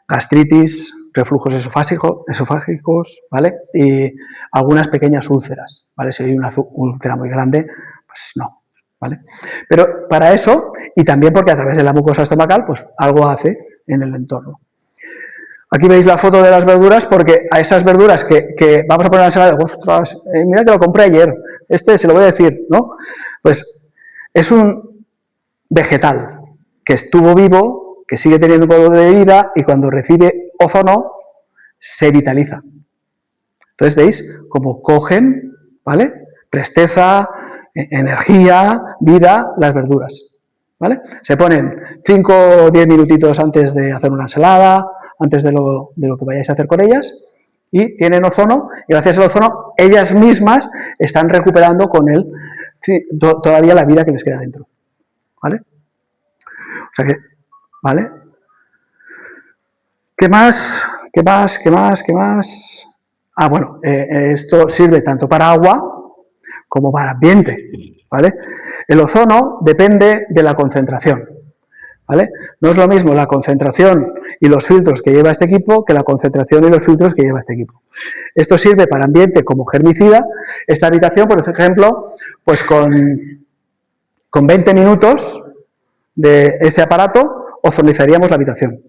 gastritis, reflujos esofágicos, ¿vale? Y algunas pequeñas úlceras, ¿vale? Si hay una úlcera muy grande, pues no, ¿vale? Pero para eso, y también porque a través de la mucosa estomacal, pues algo hace en el entorno. Aquí veis la foto de las verduras, porque a esas verduras que vamos a poner en la ensalada, ostras, mira que lo compré ayer, se lo voy a decir, ¿no? Pues es un vegetal que estuvo vivo, que sigue teniendo polvo de vida y cuando recibe ozono se vitaliza. Entonces veis cómo cogen, ¿vale? Presteza, energía, vida, las verduras, ¿vale? Se ponen 5 o 10 minutitos antes de hacer una ensalada, antes de lo que vayáis a hacer con ellas, y tienen ozono, y gracias al ozono ellas mismas están recuperando con él todavía la vida que les queda dentro, ¿vale? O sea que, ¿vale? ¿Qué más? Ah, bueno, esto sirve tanto para agua como para ambiente, ¿vale? El ozono depende de la concentración. ¿vale? No es lo mismo la concentración y los filtros que lleva este equipo que la concentración y los filtros que lleva este equipo. Esto sirve para ambiente como germicida. Esta habitación, por ejemplo, pues con 20 minutos de ese aparato ozonizaríamos la habitación.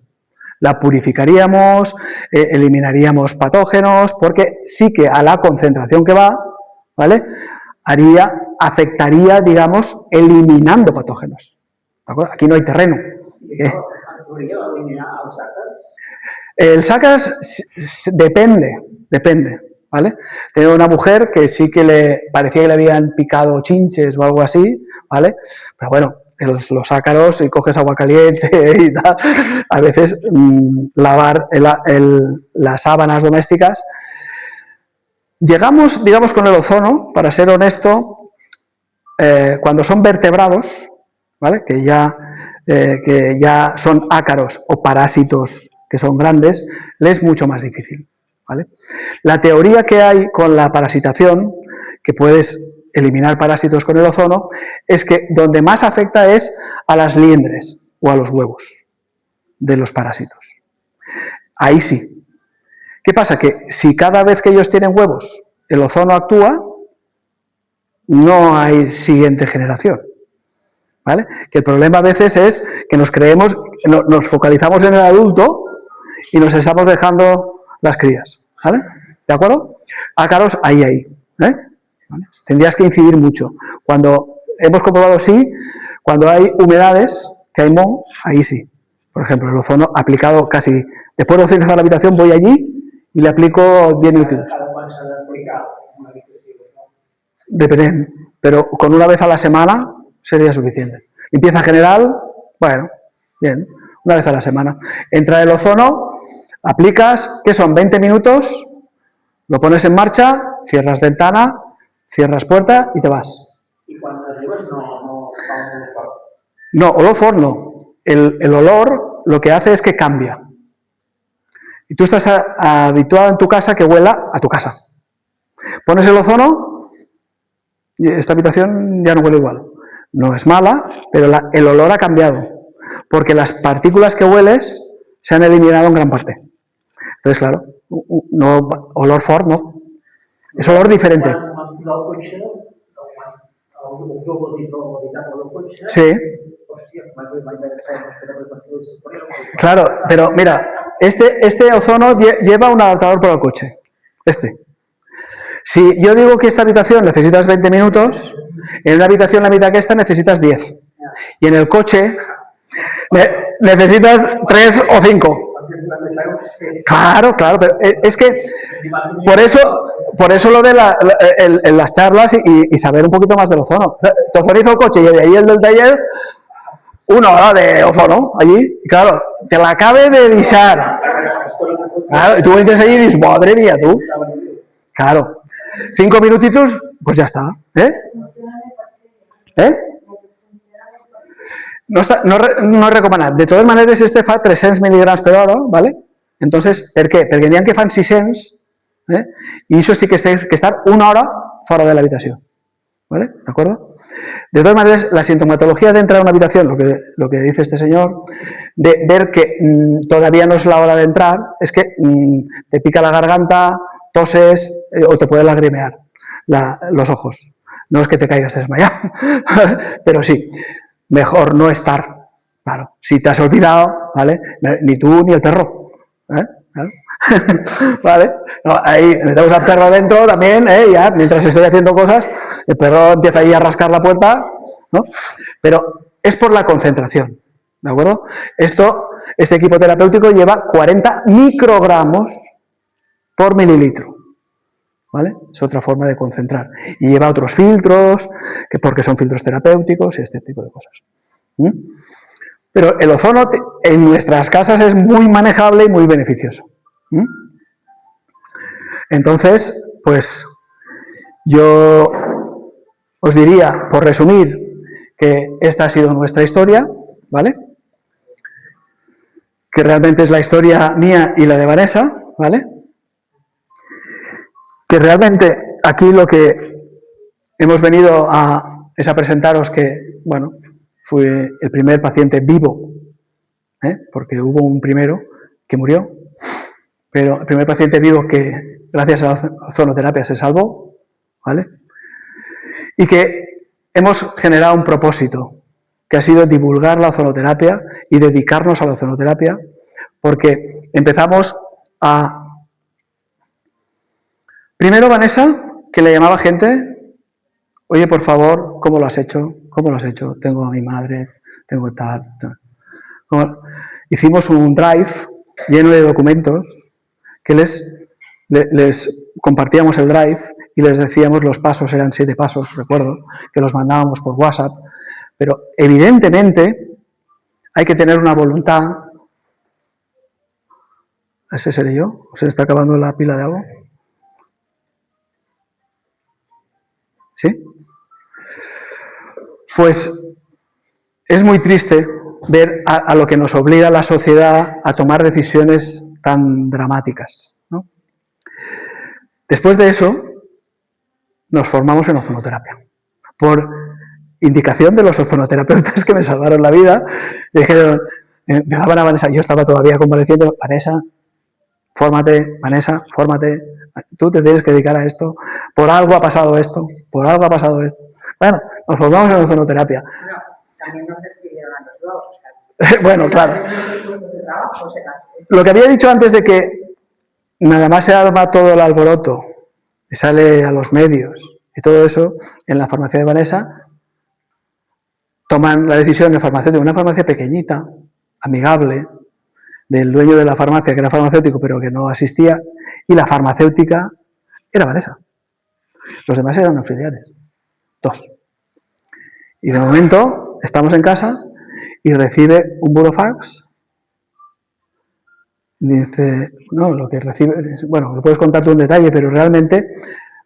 La purificaríamos, eliminaríamos patógenos, porque sí que a la concentración que va, ¿vale? Afectaría, digamos, eliminando patógenos. ¿De acuerdo? Aquí no hay terreno. El SACAS depende, ¿vale? Tengo una mujer que sí que le parecía que le habían picado chinches o algo así, ¿vale? Pero bueno, los ácaros, si coges agua caliente y tal, a veces lavar las sábanas domésticas. Llegamos, digamos, con el ozono, para ser honesto, cuando son vertebrados, ¿vale? Que ya son ácaros o parásitos que son grandes, les es mucho más difícil, ¿vale? La teoría que hay con la parasitación, que puedes eliminar parásitos con el ozono, es que donde más afecta es a las liendres o a los huevos de los parásitos. Ahí sí. ¿Qué pasa? Que si cada vez que ellos tienen huevos el ozono actúa, no hay siguiente generación, ¿vale? Que el problema a veces es que nos focalizamos en el adulto y nos estamos dejando las crías, ¿vale? ¿De acuerdo? Ácaros, ahí, ¿eh? ¿Vale? Tendrías que incidir mucho. Cuando hemos comprobado sí, cuando hay humedades, que hay moho, ahí sí. Por ejemplo, el ozono aplicado casi, después de utilizar la habitación, voy allí y le aplico 10 minutos. Depende, pero con una vez a la semana sería suficiente. Limpieza general, bueno, bien, una vez a la semana. Entra el ozono, aplicas, ¿qué son? 20 minutos, lo pones en marcha, cierras ventana, cierras puerta y te vas. ¿Y cuando lo llevas no? No, olor no. El olor lo que hace es que cambia. Y tú estás habituado en tu casa que huela a tu casa. Pones el ozono y esta habitación ya no huele igual. No es mala, pero el olor ha cambiado. Porque las partículas que hueles se han eliminado en gran parte. Entonces, claro, no, olor fort no. Es olor diferente. Sí. Claro, pero mira, este ozono lleva un adaptador para el coche. Si yo digo que esta habitación necesitas 20 minutos, en una habitación la mitad que esta necesitas 10. Y en el coche necesitas 3 o 5. Claro, pero es que por eso lo de las charlas y saber un poquito más del ozono. Te ozonizo el coche y de ahí el del taller, 1 hora de ozono allí, y claro, te la acabe de disar. Claro, y tú entras allí y dices, madre mía, tú. Claro, 5 minutitos, pues ya está. No es recomanat. De totes maneres, este fa 300 mil·lígrams per hora, ¿vale? Entonces, per què? Perquè n'hi ha que fan 600, i això sí que estar 1 hora fora de l'habitació. ¿Vale? ¿De acuerdo? De todas maneras, la sintomatología de entrar a una habitación, lo que dice este señor, de ver que todavía no es la hora de entrar, es que te pica la garganta, toses o te puede lagrimear los ojos. No es que te caigas desmayado, pero sí, mejor no estar. Claro, si te has olvidado, ¿vale? Ni tú ni el perro. ¿Vale? No, ahí metemos al perro dentro también, ya, mientras estoy haciendo cosas, el perro empieza ahí a rascar la puerta, ¿no? Pero es por la concentración, ¿de acuerdo? Este equipo terapéutico lleva 40 microgramos por mililitro, ¿vale? Es otra forma de concentrar. Y lleva otros filtros, porque son filtros terapéuticos y este tipo de cosas. Pero el ozono en nuestras casas es muy manejable y muy beneficioso. Entonces, pues yo os diría, por resumir, que esta ha sido nuestra historia, ¿vale? Que realmente es la historia mía y la de Vanessa, ¿vale? Que realmente aquí lo que hemos venido es a presentaros que, bueno, fui el primer paciente vivo porque hubo un primero que murió, pero el primer paciente vivo que gracias a la ozonoterapia se salvó, ¿vale? Y que hemos generado un propósito, que ha sido divulgar la ozonoterapia y dedicarnos a la ozonoterapia, porque empezamos a... Primero, Vanessa, que le llamaba gente, oye, por favor, ¿cómo lo has hecho? ¿Cómo lo has hecho? Tengo a mi madre, tengo tal. Hicimos un drive lleno de documentos que les compartíamos el drive y les decíamos los pasos, eran 7 pasos, recuerdo, que los mandábamos por WhatsApp, pero evidentemente hay que tener una voluntad. ¿Ese seré yo? ¿O se le está acabando la pila de algo? ¿Sí? Pues es muy triste ver a lo que nos obliga la sociedad a tomar decisiones tan dramáticas, ¿no? Después de eso, nos formamos en ozonoterapia. Por indicación de los ozonoterapeutas que me salvaron la vida, dijeron, me daban a Vanessa, yo estaba todavía convaleciendo, Vanessa, fórmate, Vanessa, fórmate, tú te tienes que dedicar a esto, por algo ha pasado esto, por algo ha pasado esto. Bueno, nos formamos en ozonoterapia. Bueno, también nos despidieron a los dos. Bueno, claro. Lo que había dicho antes de que nada más se arma todo el alboroto y sale a los medios y todo eso, en la farmacia de Vanessa toman la decisión de farmacéutico, una farmacia pequeñita, amigable, del dueño de la farmacia, que era farmacéutico pero que no asistía, y la farmacéutica era Vanessa. Los demás eran auxiliares, 2. Y de momento estamos en casa y recibe un burofax. Dice, no, lo que recibe, bueno, lo puedes contar tú en detalle, pero realmente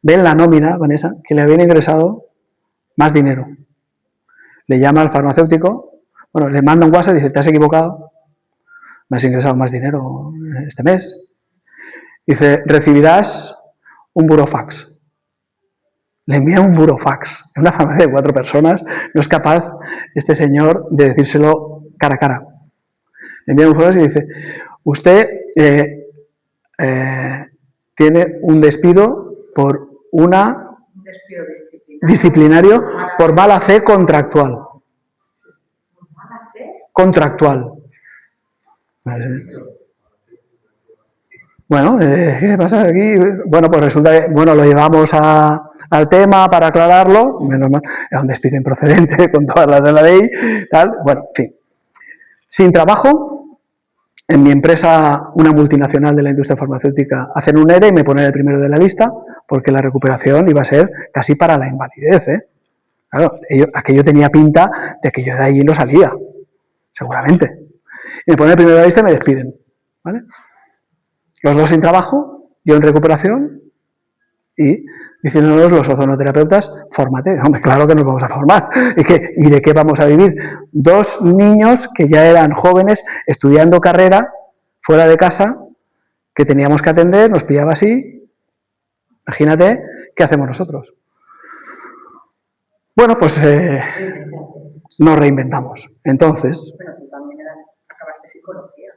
ven la nómina, Vanessa, que le habían ingresado más dinero. Le llama al farmacéutico, bueno, le manda un WhatsApp y dice, te has equivocado, me has ingresado más dinero este mes. Dice, recibirás un burofax. Le envía un burofax. En una farmacia de 4 personas no es capaz este señor de decírselo cara a cara. Le envía un burofax y dice, usted tiene un despido por una... Un despido disciplinario por mala fe contractual. ¿Mala fe? Contractual. Bueno, ¿qué pasa aquí? Bueno, pues resulta que, bueno, lo llevamos al tema para aclararlo, menos mal, era un despido improcedente con todas las de la ley, tal, bueno, en fin. Sin trabajo, en mi empresa, una multinacional de la industria farmacéutica, hacen un ERE y me ponen el primero de la lista, porque la recuperación iba a ser casi para la invalidez, ¿eh? Claro, aquello tenía pinta de que yo de allí no salía, seguramente. Y me ponen el primero de la lista y me despiden, ¿vale? Los 2 sin trabajo, yo en recuperación y diciéndonos los ozonoterapeutas, fórmate. Hombre, claro que nos vamos a formar. ¿Y de qué vamos a vivir? 2 niños que ya eran jóvenes estudiando carrera fuera de casa, que teníamos que atender, nos pillaba así. Imagínate, ¿qué hacemos nosotros? Bueno, pues nos reinventamos. Entonces... Bueno, tú también acabaste psicología.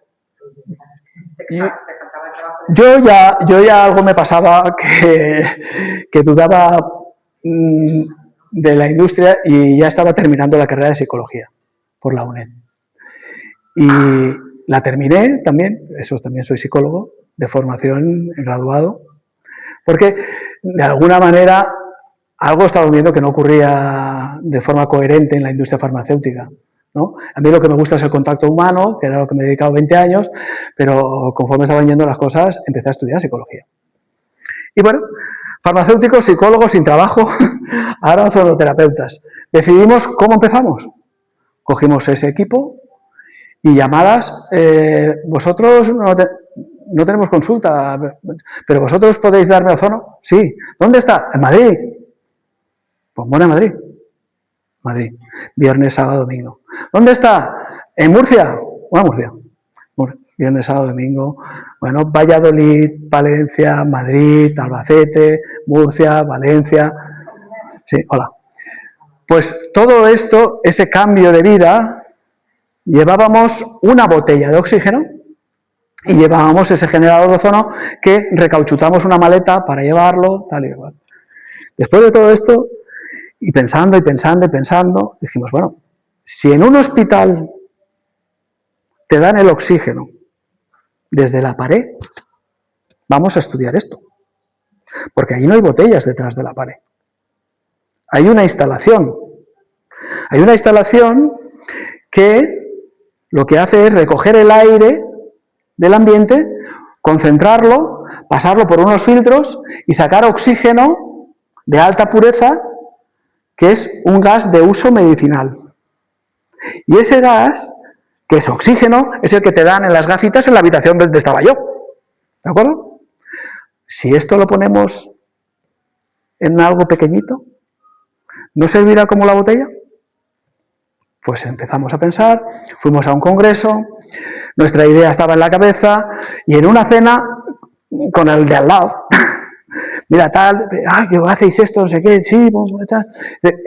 Yo ya algo me pasaba que dudaba de la industria y ya estaba terminando la carrera de psicología por la UNED. Y la terminé también, eso también soy psicólogo, de formación graduado, porque de alguna manera algo estaba viendo que no ocurría de forma coherente en la industria farmacéutica, ¿no? A mí lo que me gusta es el contacto humano, que era lo que me he dedicado 20 años, pero conforme estaban yendo las cosas, empecé a estudiar psicología. Y bueno, farmacéuticos, psicólogos sin trabajo, ahora ozonoterapeutas. Decidimos cómo empezamos. Cogimos ese equipo y llamadas, vosotros no tenemos consulta, pero vosotros podéis darme ozono. Sí. ¿Dónde está? En Madrid. Pues bueno, en Madrid. Madrid. Viernes, sábado, domingo. ¿Dónde está? En Murcia. Bueno, Murcia. Viernes, sábado, domingo. Bueno, Valladolid, Valencia, Madrid, Albacete, Murcia, Valencia. Sí, hola. Pues todo esto, ese cambio de vida, llevábamos una botella de oxígeno y llevábamos ese generador de ozono que recauchutamos una maleta para llevarlo, tal y igual. Después de todo esto, y pensando, dijimos, bueno, si en un hospital te dan el oxígeno desde la pared, vamos a estudiar esto. Porque ahí no hay botellas detrás de la pared. Hay una instalación. Hay una instalación que lo que hace es recoger el aire del ambiente, concentrarlo, pasarlo por unos filtros y sacar oxígeno de alta pureza, que es un gas de uso medicinal. Y ese gas, que es oxígeno, es el que te dan en las gafitas en la habitación donde estaba yo. ¿De acuerdo? Si esto lo ponemos en algo pequeñito, ¿no servirá como la botella? Pues empezamos a pensar, fuimos a un congreso, nuestra idea estaba en la cabeza y en una cena con el de al lado, mira tal, ¿qué hacéis esto? No sé qué, sí, tal.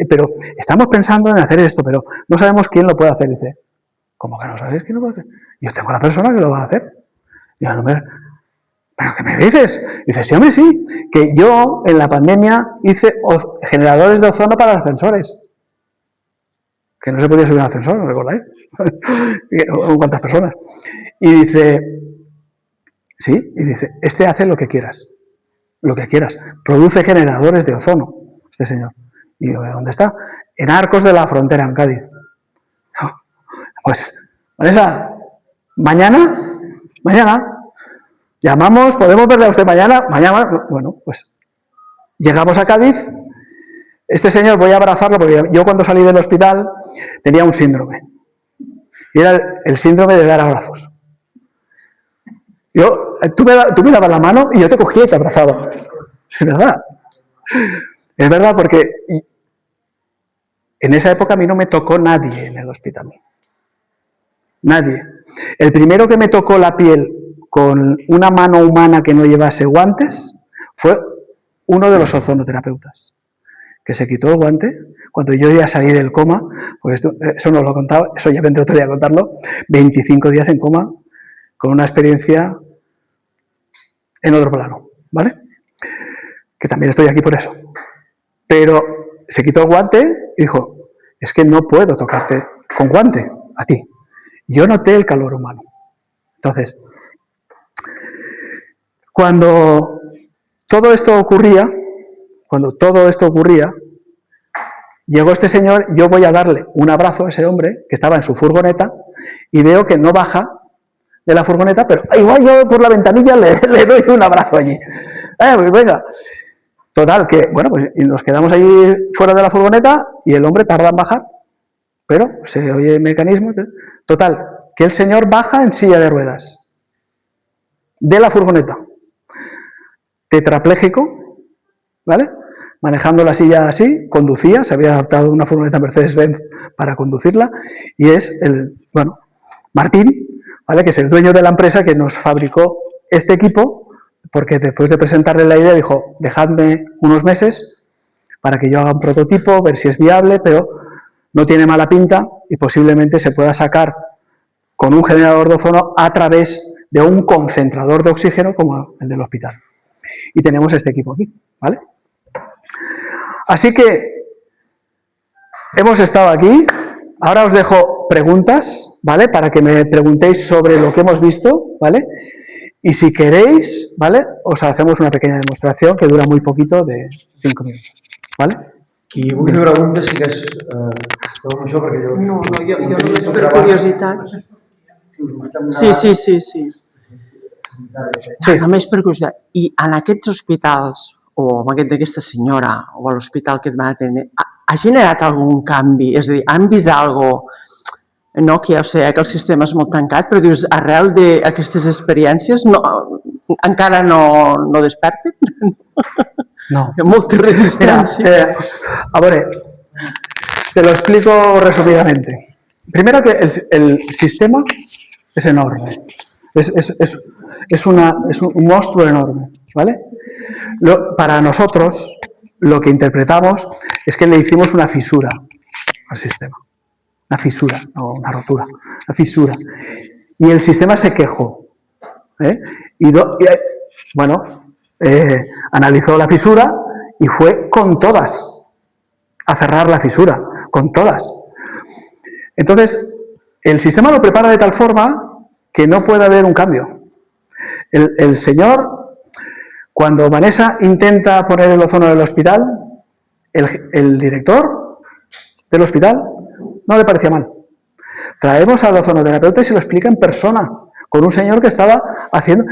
Pero estamos pensando en hacer esto, pero no sabemos quién lo puede hacer. Dice, ¿cómo que no sabéis quién lo puede hacer? Yo tengo la persona que lo va a hacer. Y yo, ¿pero qué me dices? Dice, sí, hombre, sí, que yo en la pandemia hice generadores de ozono para ascensores. Que no se podía subir un ascensor, ¿no recordáis? ¿Cuántas personas? Y dice, sí, y dice, este hace lo que quieras, produce generadores de ozono, este señor. Y yo, ¿dónde está? En Arcos de la Frontera, en Cádiz. Pues, Vanessa, mañana, llamamos, ¿podemos verle a usted mañana? Mañana, bueno, pues, llegamos a Cádiz. Este señor, voy a abrazarlo porque yo cuando salí del hospital tenía un síndrome. Y era el síndrome de dar abrazos. Tú me dabas la mano y yo te cogía y te abrazaba. Es verdad. Es verdad porque en esa época a mí no me tocó nadie en el hospital. Nadie. El primero que me tocó la piel con una mano humana que no llevase guantes fue uno de los ozonoterapeutas, que se quitó el guante cuando yo ya salí del coma, pues eso no lo he contado, eso ya vendré otro día a contarlo, 25 días en coma, con una experiencia en otro plano, ¿vale? Que también estoy aquí por eso. Pero se quitó el guante y dijo, es que no puedo tocarte con guante a ti. Yo noté el calor humano. Entonces, cuando todo esto ocurría, llegó este señor, yo voy a darle un abrazo a ese hombre que estaba en su furgoneta y veo que no baja de la furgoneta, pero igual yo por la ventanilla le doy un abrazo allí. Pues venga. Total, que, bueno, pues nos quedamos allí fuera de la furgoneta y el hombre tarda en bajar, pero se oye el mecanismo. Total, que el señor baja en silla de ruedas de la furgoneta, tetrapléjico, ¿vale? Manejando la silla así, conducía, se había adaptado una furgoneta Mercedes-Benz para conducirla, y es Martín, ¿vale? Que es el dueño de la empresa que nos fabricó este equipo, porque después de presentarle la idea dijo, dejadme unos meses para que yo haga un prototipo, ver si es viable, pero no tiene mala pinta y posiblemente se pueda sacar con un generador de ozono a través de un concentrador de oxígeno como el del hospital. Y tenemos este equipo aquí, ¿vale? Así que hemos estado aquí. Ahora os dejo preguntas, ¿vale? Para que me preguntéis sobre lo que hemos visto, ¿vale? Y si queréis, ¿vale? Os hacemos una pequeña demostración que dura muy poquito, de 5 minutos, ¿vale? Qui vulgui fer preguntes sí que és... Feu això perquè jo... No, jo només per curiositat. Sí. Només per curiositat. I en aquests hospitals, o en aquest d'aquesta senyora, o a l'hospital que et van atendre, ha generat algun canvi? És a dir, han vist alguna cosa? No, que ja ho sé, que el sistema és molt tancat, però dius, arrel d'aquestes experiències encara no desperten? No. Hi ha molta resistència. Mira, a ver, te lo explico resumidamente. Primero que el sistema es enorme. Es un monstruo enorme, ¿vale? Para nosotros, lo que interpretamos es que le hicimos una fisura al sistema. una fisura, no una rotura, una fisura. Y el sistema se quejó. Analizó la fisura y fue con todas a cerrar la fisura, con todas. Entonces, el sistema lo prepara de tal forma que no puede haber un cambio. El señor, cuando Vanessa intenta poner el ozono del hospital, el director del hospital no le parecía mal. Traemos al ozonoterapeuta y se lo explica en persona, con un señor que estaba haciendo...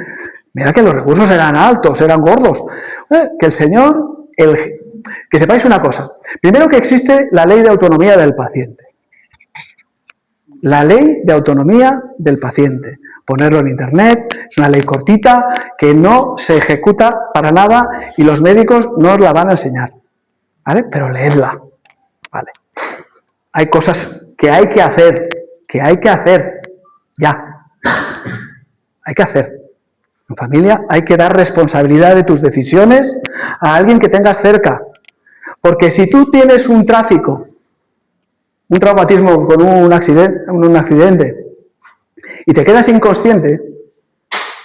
Mira que los recursos eran altos, eran gordos. Que el señor... Que sepáis una cosa. Primero, que existe la ley de autonomía del paciente. La ley de autonomía del paciente. Ponerlo en internet, es una ley cortita que no se ejecuta para nada y los médicos no os la van a enseñar. ¿Vale? Pero leedla. ¿Vale? Hay cosas que hay que hacer, ya. Hay que hacer. En familia hay que dar responsabilidad de tus decisiones a alguien que tengas cerca. Porque si tú tienes un tráfico, un traumatismo con un accidente, y te quedas inconsciente,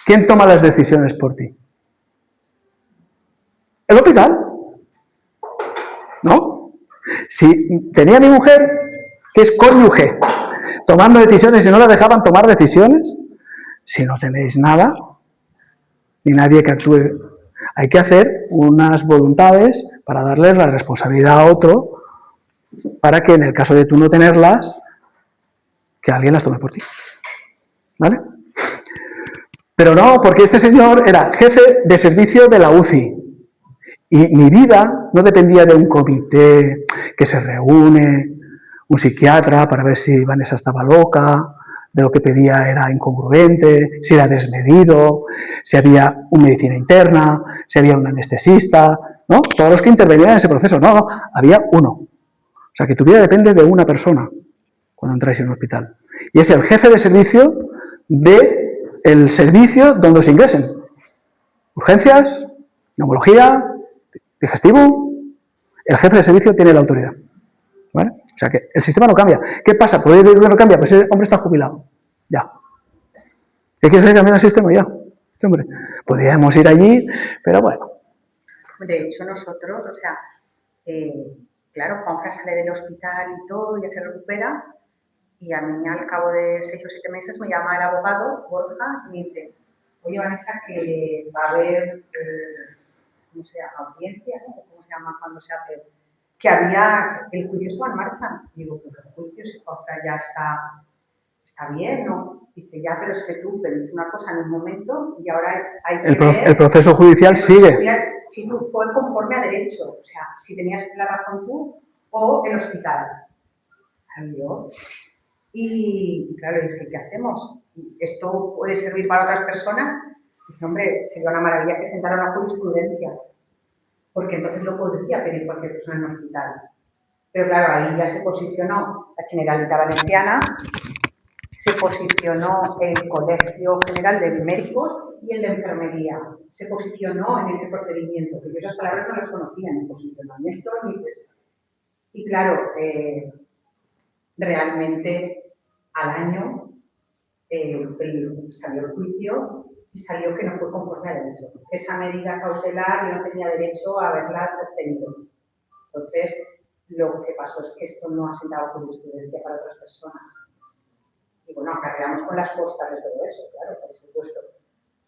¿quién toma las decisiones por ti? ¿El hospital? ¿No? Si tenía mi mujer, que es cónyuge, tomando decisiones y no la dejaban tomar decisiones, si no tenéis nada, ni nadie que actúe, hay que hacer unas voluntades para darles la responsabilidad a otro, para que en el caso de tú no tenerlas, que alguien las tome por ti. ¿Vale? Pero no, porque este señor era jefe de servicio de la UCI. Y mi vida no dependía de un comité que se reúne, un psiquiatra para ver si Vanessa estaba loca, de lo que pedía era incongruente, si era desmedido, si había una medicina interna, si había un anestesista, ¿no? Todos los que intervenían en ese proceso, no, había uno. O sea, que tu vida depende de una persona cuando entráis en un hospital. Y es el jefe de servicio del servicio donde os ingresen. Urgencias, neumología, digestivo, el jefe de servicio tiene la autoridad. ¿Vale? O sea que el sistema no cambia. ¿Qué pasa? ¿Puede decir que no cambia? Pues ese hombre está jubilado. Ya. ¿Qué quieres que cambie el sistema? Ya. Este hombre. Podríamos ir allí, pero bueno. De hecho, nosotros, o sea, claro, Juanfran sale del hospital y todo, ya se recupera, y a mí al cabo de 6 o 7 meses me llama el abogado, Borja, y me dice, oye, Vanessa, que va a haber, ¿cómo se llama? Audiencia, ¿no? ¿Cómo se llama cuando se hace? Que había, el juicio estaba en marcha. Digo, pues el juicio, si Juanfran ya está bien, ¿no? Dice, ya, pero es que tú pediste una cosa en un momento y ahora hay que ver... El proceso judicial sigue. Si tú fue conforme a derecho, o sea, si tenías la razón tú o el hospital. Salió. Y claro, dije, ¿qué hacemos? ¿Esto puede servir para otras personas? Dije, hombre, sería una maravilla que sentara una jurisprudencia, porque entonces lo podría pedir cualquier persona en un hospital. Pero claro, ahí ya se posicionó la Generalitat Valenciana, se posicionó el Colegio General de Médicos y el de Enfermería. Se posicionó en este procedimiento, que yo esas palabras no las conocía, ni posicionamiento, ni... Y claro, realmente al año salió el juicio y salió que no fue conforme a derecho. Esa medida cautelar yo no tenía derecho a haberla obtenido. Entonces, lo que pasó es que esto no ha sentado jurisprudencia para otras personas. Y bueno, cargamos con las costas de todo eso, claro, por supuesto.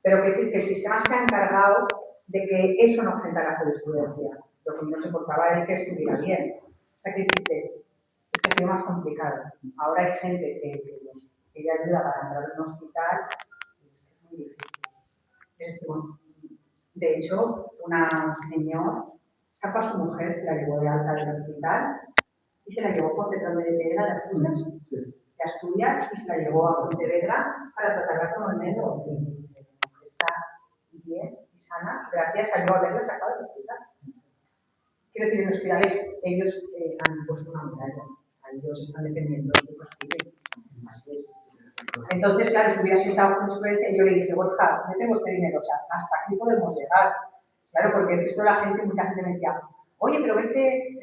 Pero que el sistema se ha encargado de que eso no sentara jurisprudencia. Lo que nos importaba era que estuviera bien. O sea, que es que ha sido más complicado. Ahora hay gente que nos pide ayuda para entrar en un hospital y es que es muy difícil. De hecho, una señora sacó a su mujer, se la llevó de alta del hospital y se la llevó por detrás de Asturias. De Asturias y se la llevó a Pontevedra para tratarla con el dedo. Está bien y sana gracias a yo haberla sacado del hospital. Quiero decir, en los hospitales ellos han puesto una medalla. Ellos están defendiendo su castigo. Así es. Entonces, claro, si hubiera sentado con suerte, yo le dije, Borja, yo tengo este dinero, o sea, hasta aquí podemos llegar. Claro, porque he visto la gente, mucha gente me decía, oye, pero vete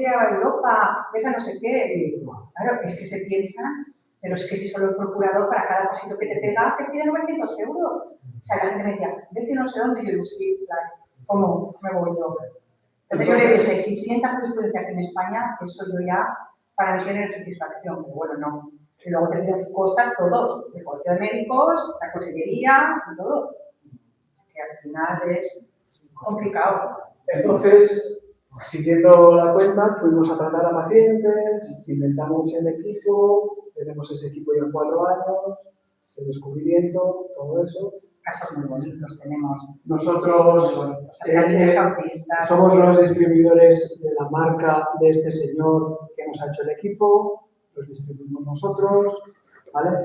a Europa, ves a no sé qué. Y digo, claro, es que se piensan, pero es que si solo el procurador para cada pasito que te pega te pide 900 euros. O sea, la gente me decía, vete no sé dónde, y yo digo, sí, claro, ¿cómo me voy yo? Entonces yo le dije, si sienta jurisprudencia aquí en España, eso yo ya, para mí tiene satisfacción, pero bueno, no. Y luego te piden costas todos, el colegio de médicos, la consellería, y todo. Que al final es complicado. Entonces, siguiendo la cuenta, fuimos a tratar a pacientes, inventamos el equipo, tenemos ese equipo ya 4 años, el descubrimiento, todo eso. Casos muy bonitos tenemos. Nosotros Niños autistas. somos los distribuidores de la marca de este señor que nos ha hecho el equipo, los distribuimos nosotros, ¿vale?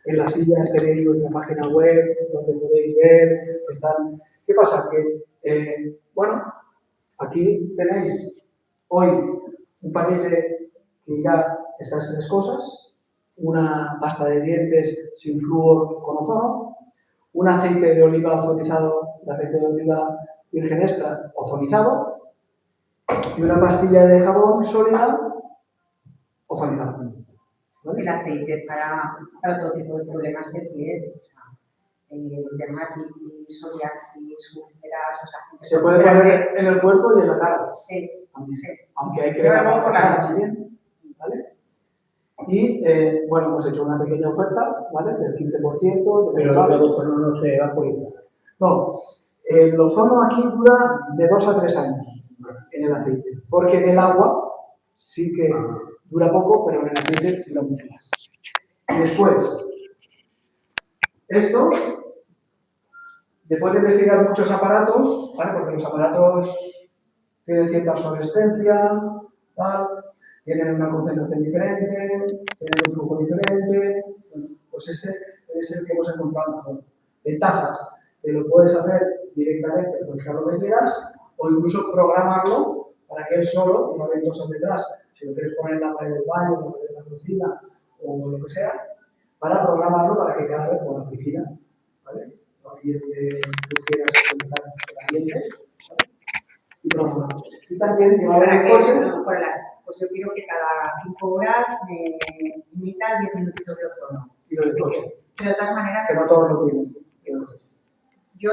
En las sillas tenéis nuestra página web donde podéis ver, están... ¿Qué pasa? Que, bueno, aquí tenéis hoy un paquete que irá estas 3 cosas, una pasta de dientes sin flúor con ozono, un aceite de oliva ozonizado, de aceite de oliva virgen extra ozonizado y una pastilla de jabón sólida ozonizada. ¿Vale? El aceite para todo tipo de problemas de piel, dermatitis, psoriasis, úlceras, o sea... Se puede poner en el cuerpo y en la cara. Sí, Aunque hay que ver la cara también, ¿vale? Y, bueno, hemos hecho una pequeña oferta, ¿vale? Del 15%. Pero el ozono no se vaporiza. No, el ozono aquí dura de 2 a 3 años en el aceite, porque en el agua sí que dura poco, pero en el aceite dura mucho más. Y después, esto, después de investigar muchos aparatos, ¿vale? Porque los aparatos tienen cierta obsolescencia, tal, tienen una concentración diferente, tienen un flujo diferente, bueno, pues este es el que hemos encontrado mejor. Ventajas, que lo puedes hacer directamente, procejar lo que quieras, o incluso programarlo para que él solo, no ven cosas detrás, si lo quieres poner en la pared del baño, en la pared de la cocina, o lo que sea, para programarlo para que cada vez por la oficina, ¿vale? Ahí es que tú quieras utilizar el ambiente, ¿vale? Y programarlo. Y también llevar en el coche. Pues yo quiero que cada 5 horas me emita 10 minutitos de ozono. Y lo del coche. Pero de todas maneras, Que no todos lo tienes. yo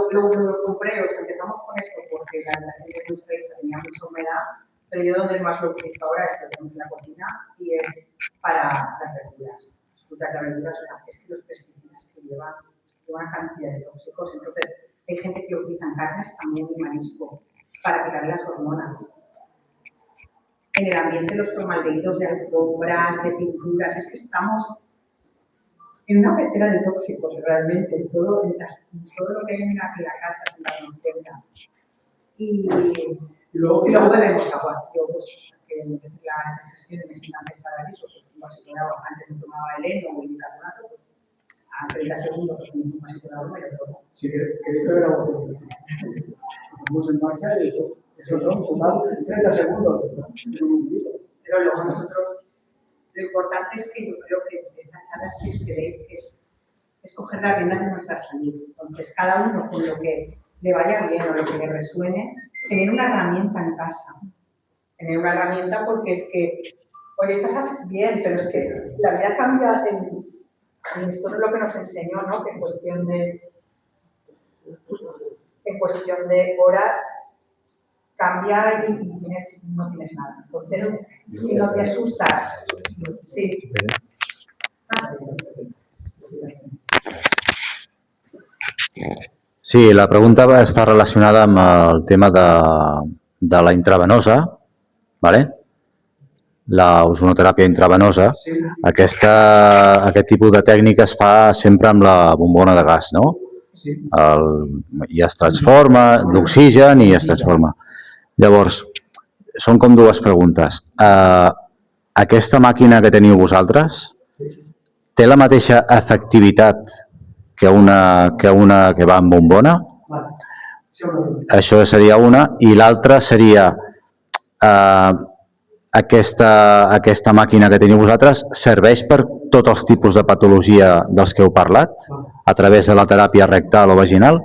lo compré, o sea, empezamos con esto porque la habitación de nuestra hija tenía mucha humedad, pero yo donde más lo utilizo ahora es que en la cocina y es para las verduras. Las verduras, es que los pesticidas que llevan una cantidad de tóxicos, entonces hay gente que utiliza carnes también y marisco para quitar las hormonas. En el ambiente los formaldehídos de alfombras, de pinturas, es que estamos en una pecera de tóxicos realmente, todo lo que hay en la casa se da cuenta. Y luego bebemos agua. Yo, pues, que las gestiones sin antes a eso, pues, antes me tomaba el heno o el bicarbonato, pues, a 30 segundos, pues, me tomo así de agua y lo tomo. Sí, queréis beber agua. Vamos en marcha y eso son total 30 segundos. Pero luego nosotros, lo importante es que yo creo que esta charla sí es que es coger las riendas de nuestra salud. Entonces, cada uno con lo que le vaya bien o lo que le resuene, tener una herramienta en casa. Tener una herramienta porque es que, oye, estás bien, pero es que la vida cambia en esto es lo que nos enseñó, ¿no? Que en cuestión de horas cambia y no tienes nada. Entonces, si no te asustas, sí. Sí, la pregunta està relacionada amb el tema de la intravenosa, ¿vale? La ozonoteràpia intravenosa. Aquest tipus de tècnica es fa sempre amb la bombona de gas, no? I es transforma, l'oxigen i es transforma. Llavors, són com dues preguntes. Aquesta màquina que teniu vosaltres té la mateixa efectivitat que una que va amb bombona? Això seria una. I l'altra seria aquesta màquina que teniu vosaltres serveix per tots els tipus de patologia dels que heu parlat a través de la teràpia rectal o vaginal?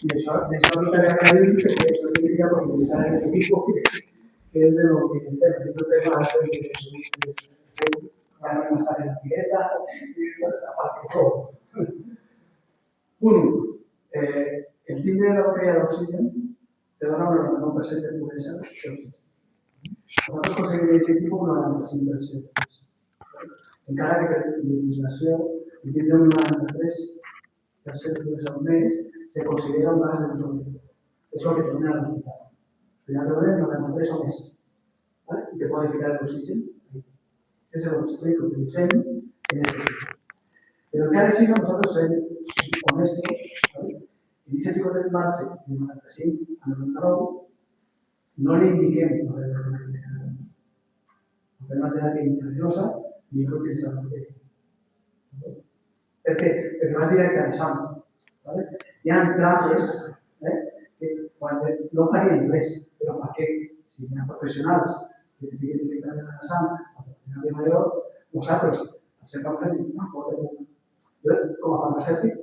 Y eso no te voy a añadir que eso significa profundizar en este tipo que es de lo que entonces va a ser para no estar en la dieta, aparte de todo. Uno, el timbre de la botella de oxígeno te da una no presente pureza de oxígeno. Nosotros conseguimos ese tipo una presente presente. En cada legislació, el timbre de 93% al mes se considera un gas de uso mínimo. Es lo que termina el resultado. Final de 93 o més. ¿Vale? Y te puedo identificar el oxígeno. Ese es el oxígeno que utilicemos en este tipo. Pero encara així nosaltres som honestos, ¿vale? En aquest chico de marxa, de 95 a 99, no li indiquem la teràpia intravenosa ni no utilitzar la botella. Per què? Perquè vas directe al sang. ¿Vale? Hi ha traces que quan no farien res, però perquè si hi ha professionals que identifiquen directament a la sang, a la teràpia major, nosaltres, al ser farmacèutic, jo, com a farmacèutic,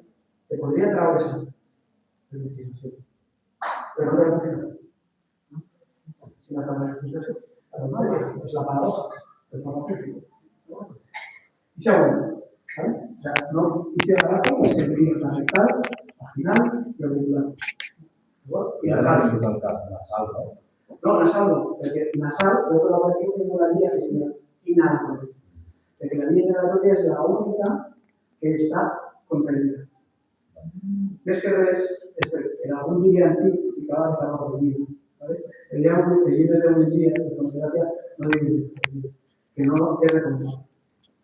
te podria treure sang de legislació, però no de la final. Si la farmacèutica és la paradoxa del farmacèutic. I següent, ¿vale? O sea, no hice aparato, se tenía rectal, vaginal y auricular. I ara no és el cas, nasal, no? No, nasal no, perquè nasal, yo creo que tengo la vía que se llama inhalatoria. Porque la vía inhalatoria es la única que está contraída. Més que res, en algun llibre antic ficava que estava prohibida. ¿Vale? El día de llibres de biologia, de consideració, no diuen que no és recomanable.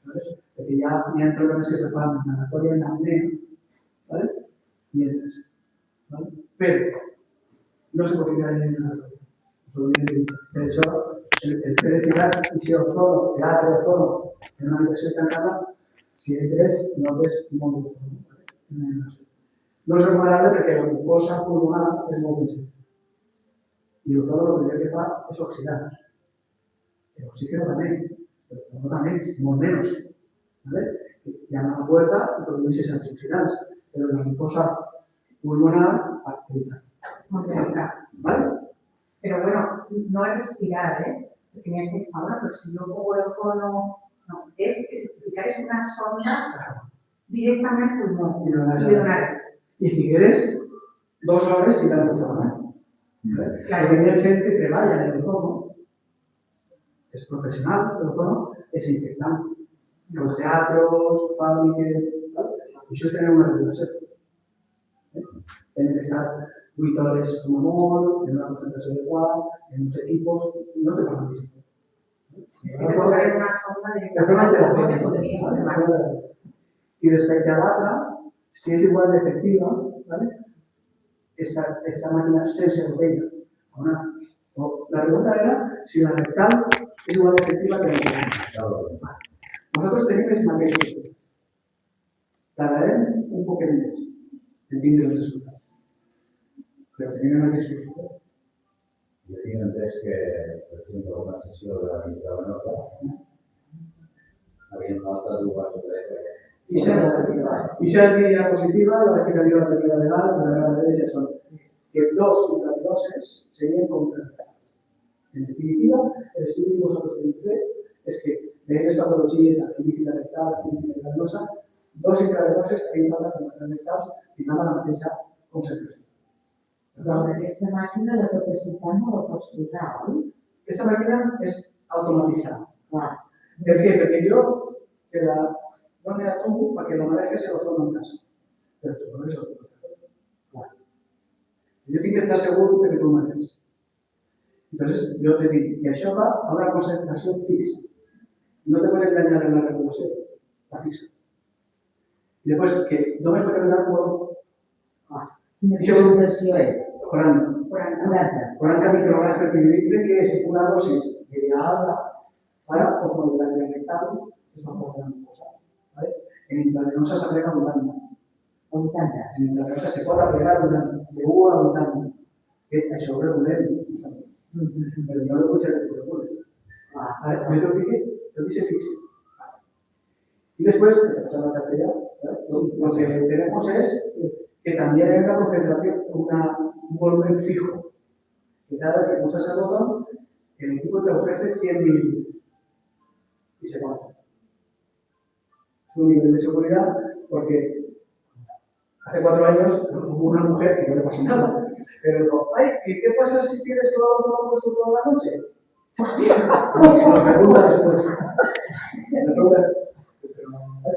¿Vale? Perquè hi ha problemes que se fan en inhalatòria, en apnea, ¿vale? Y entres. ¿Vale? Pero no se puede ficar en inhalatòria. De hecho, el PDCA y si ozono, el atrio ozono en una habitación tancada, si entres, notes molt d'ozono. No és recomanable perquè la mucosa pulmonar és molt sensible. I l'ozono el primer que fa és oxidar. El oxígeno también, pero el ozono también, molt menos. ¿Vale? Llama a la puerta y produce esas oxidantes, pero la mucosa pulmonar activa. ¿Vale? Pero bueno, no es respirar, ¿eh? Porque me dicen, ahora, pues si yo pongo el ozono, no, es explicar, es una sonda directamente al pulmón y donar. Y si quieres, 2 horas tirando el ozono. Claro, que hay gente que treballa en el ozono, es profesional, el ozono es infectante. Los teatros, fábricas, ¿vale? Y eso es tener una regulación. Tienen que estar 8 hores com a molt, en una concentració adequada, en uns equipos, no se fan més. Si posar en una sonda directament, y respecte a l'altra, si és igual d'efectiva, ¿vale? Esta máquina sense botella. La pregunta era si la rectal es igual d'efectiva que la botella. Nosotros tenemos el maquete. Tardarem un poquet més en tindre els resultats. Però tenim el mateix resultat. Jo tinc entès que, per exemple, una sessió de la intravenosa havien faltat 2 o 3 I si la diapositiva, la vegetariana de la primera vegada, la primera derecha son que 2 intravenoses serien complementaris. En definitiva, el estudi que vosotros tenéis que fer és que veiem les patologies, la clínica rectal, la clínica intravenosa, 2 intravenoses que havien faltat complementars i anaven a la mateixa concentració. Però aquesta màquina la capacitat no la pots posar, oi? Aquesta màquina és automatitzada. Clar. Per què? Perquè jo te la dono a tu perquè la maneja se la forma en casa. Però tu no és automatitzada. Clar. Jo tinc que estar segur que tu manejes. Entonces, yo te digo que això va a una concentració fixa. No te puedes engañar en la regulación, la fija. Y después, que no me puedes engañar por... Quina concentració és? 40 micrograms per mililitre, que és una dosis ideal para ozonoterapia rectal, que és una forma de mucosa. En intravenosa s'aplica 80. 80. En intravenosa se pot aplicar de 1 a 80. Que això ho regulem nosaltres. Però jo no vull ser que ho regules. Jo t'ho dic, yo dice fixe. Y después, pasando al castellano, lo que tenemos es que también hay una concentración, un volumen fijo. Que cada vez que pulsas el botón, el equipo te ofrece 100 mililitros y se pasa. Es un nivel de seguridad porque hace 4 años hubo una mujer que no le pasó nada, pero dijo, ay, ¿y qué pasa si tienes todo el botón puesto toda la noche? Nos pregunta después. Me pregunta,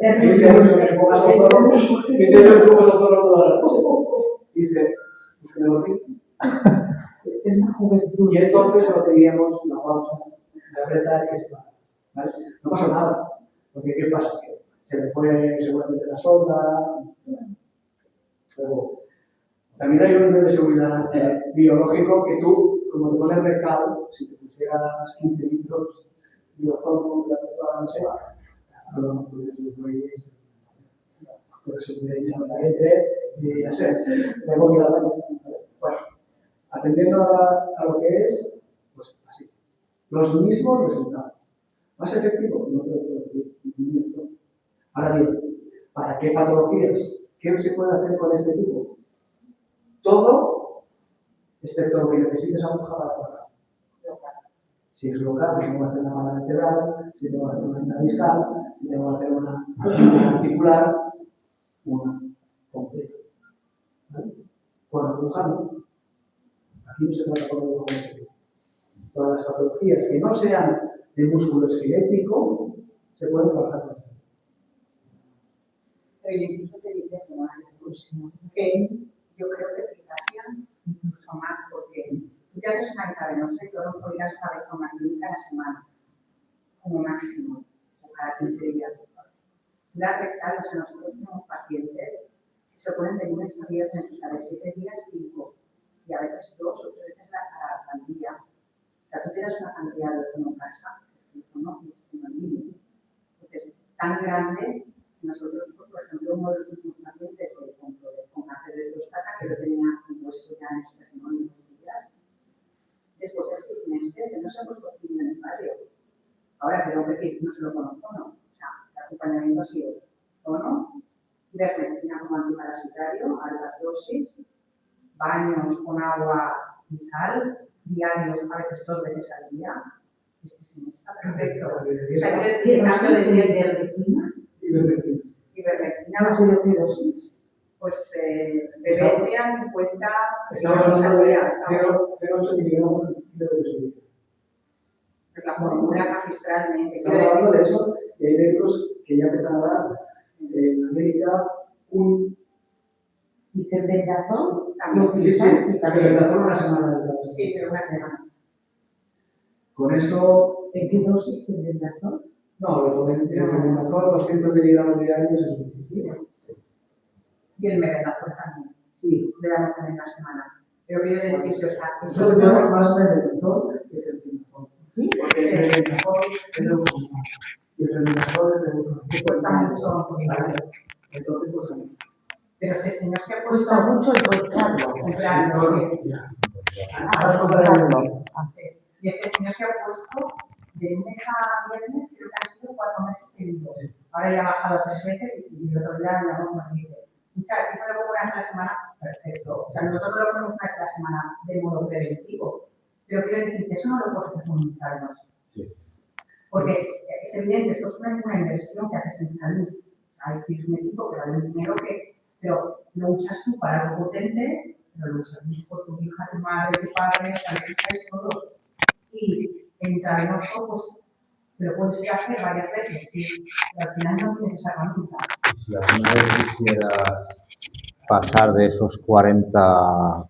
¿qué te ha hecho que pongas ozono toda la noche? Y dice, pues que me dormí. Es la juventud. Y entonces lo teníamos la pausa de apretar y se va. ¿Vale? No pasa nada, porque ¿qué pasa? Que se le pone seguramente la sonda. Luego, también hay un nivel de seguridad biológico que tú, como te pones recado, si te pusieras 15 litros de ozono durante toda la noche, no podrías ir por seguridad y sanitaria y ya sé, me voy a la baño. Bueno, atendiendo a lo que es, pues así. Los mismos resultados. ¿Más efectivo? No creo que. Ahora bien, ¿para qué patologías? ¿Qué se puede hacer con este tipo? Todo, excepto lo que necesites aguja para trabajar. Si es local, pues tengo que hacer una mala vertebral, si tengo que hacer una hernia discal, si tengo que hacer una articular, una completa. ¿Vale? Con aguja no. Aquí no se trata con aguja de este tipo. Todas las patologías que no sean de músculo esquelético se pueden trabajar con esto. Pero yo incluso te diría que yo creo que aplicarían incluso más, porque tú te haces una intravenosa y tú no podrías una vez a una clínica a la semana, como máximo, o cada 15 días. La rectal, o sea, nosotros tenemos pacientes que se ponen de lunes a viernes, o sea, de 7 días 5, y a veces 2 o 3 veces al día. O sea, tú tienes una cantidad de ozono en casa, que es que no es el mínimo, porque es tan grande. Nosotros, por ejemplo, uno de los últimos pacientes con cáncer de próstata que lo tenía puesto ya en este unos días, después de 6 meses, no se ha puesto fin en el radio. Ahora tengo que decir, no se lo conozco, ¿no? O sea, el acompañamiento ha sido tono, ivermectina como antiparasitario, altas dosis, baños con agua y sal, diarios, a veces 2 veces al día. Es que sí, está perfecto. O sea, ¿Qué caso de ivermectina? Ivermectina, ¿Pero qué dosis? pues bebean 50 Estamos hablando de día. 0,8 miligramos de bebencia. La fórmula magistralmente. Estamos hablando de eso, y hay médicos que ya empiezan a dar en América un. ¿Y fenbendazol? También. Sí, fenbendazol una semana de trabajo. Sí, pero una semana. Con eso. ¿En qué dosis fenbendazol? No, el fenbendazol, 200 miligramos diarios es suficiente. Y el merenazol también. Sí, le damos también una semana. Pero quiero decir que, o sea, Nosotros tenemos más merenazol que fenbendazol. ¿Sí? Porque el merenazol es de uso humano. Y el fenbendazol es de uso humano. Pues mucho. Entonces, pues también. Pero es que si no se ha puesto Cuesta mucho encontrarlo. claro, sí. Sí. Y es que si no se ha puesto de lunes a viernes, creo que han sido 4 meses seguidos. Ahora ya ha bajado 3 veces y el otro día ya nos dice, escucha, eso lo pongo una vez a la semana, perfecto. O sea, nosotros no lo ponemos una vez a la semana de modo preventivo. Pero quiero decir que eso no lo puedes hacer con un intravenoso. Sí. Porque es evidente, esto es una inversión que haces en salud. Hay que ir un equipo que vale un dinero pero lo usas tú para algo potente, pero lo usas por tu hija, tu madre, tu padre, lo usas todo. Y el intravenoso, pues, te lo puedes hacer varias veces, sí, pero al final no tienes esa herramienta. Si alguna vez quisieras pasar de esos 40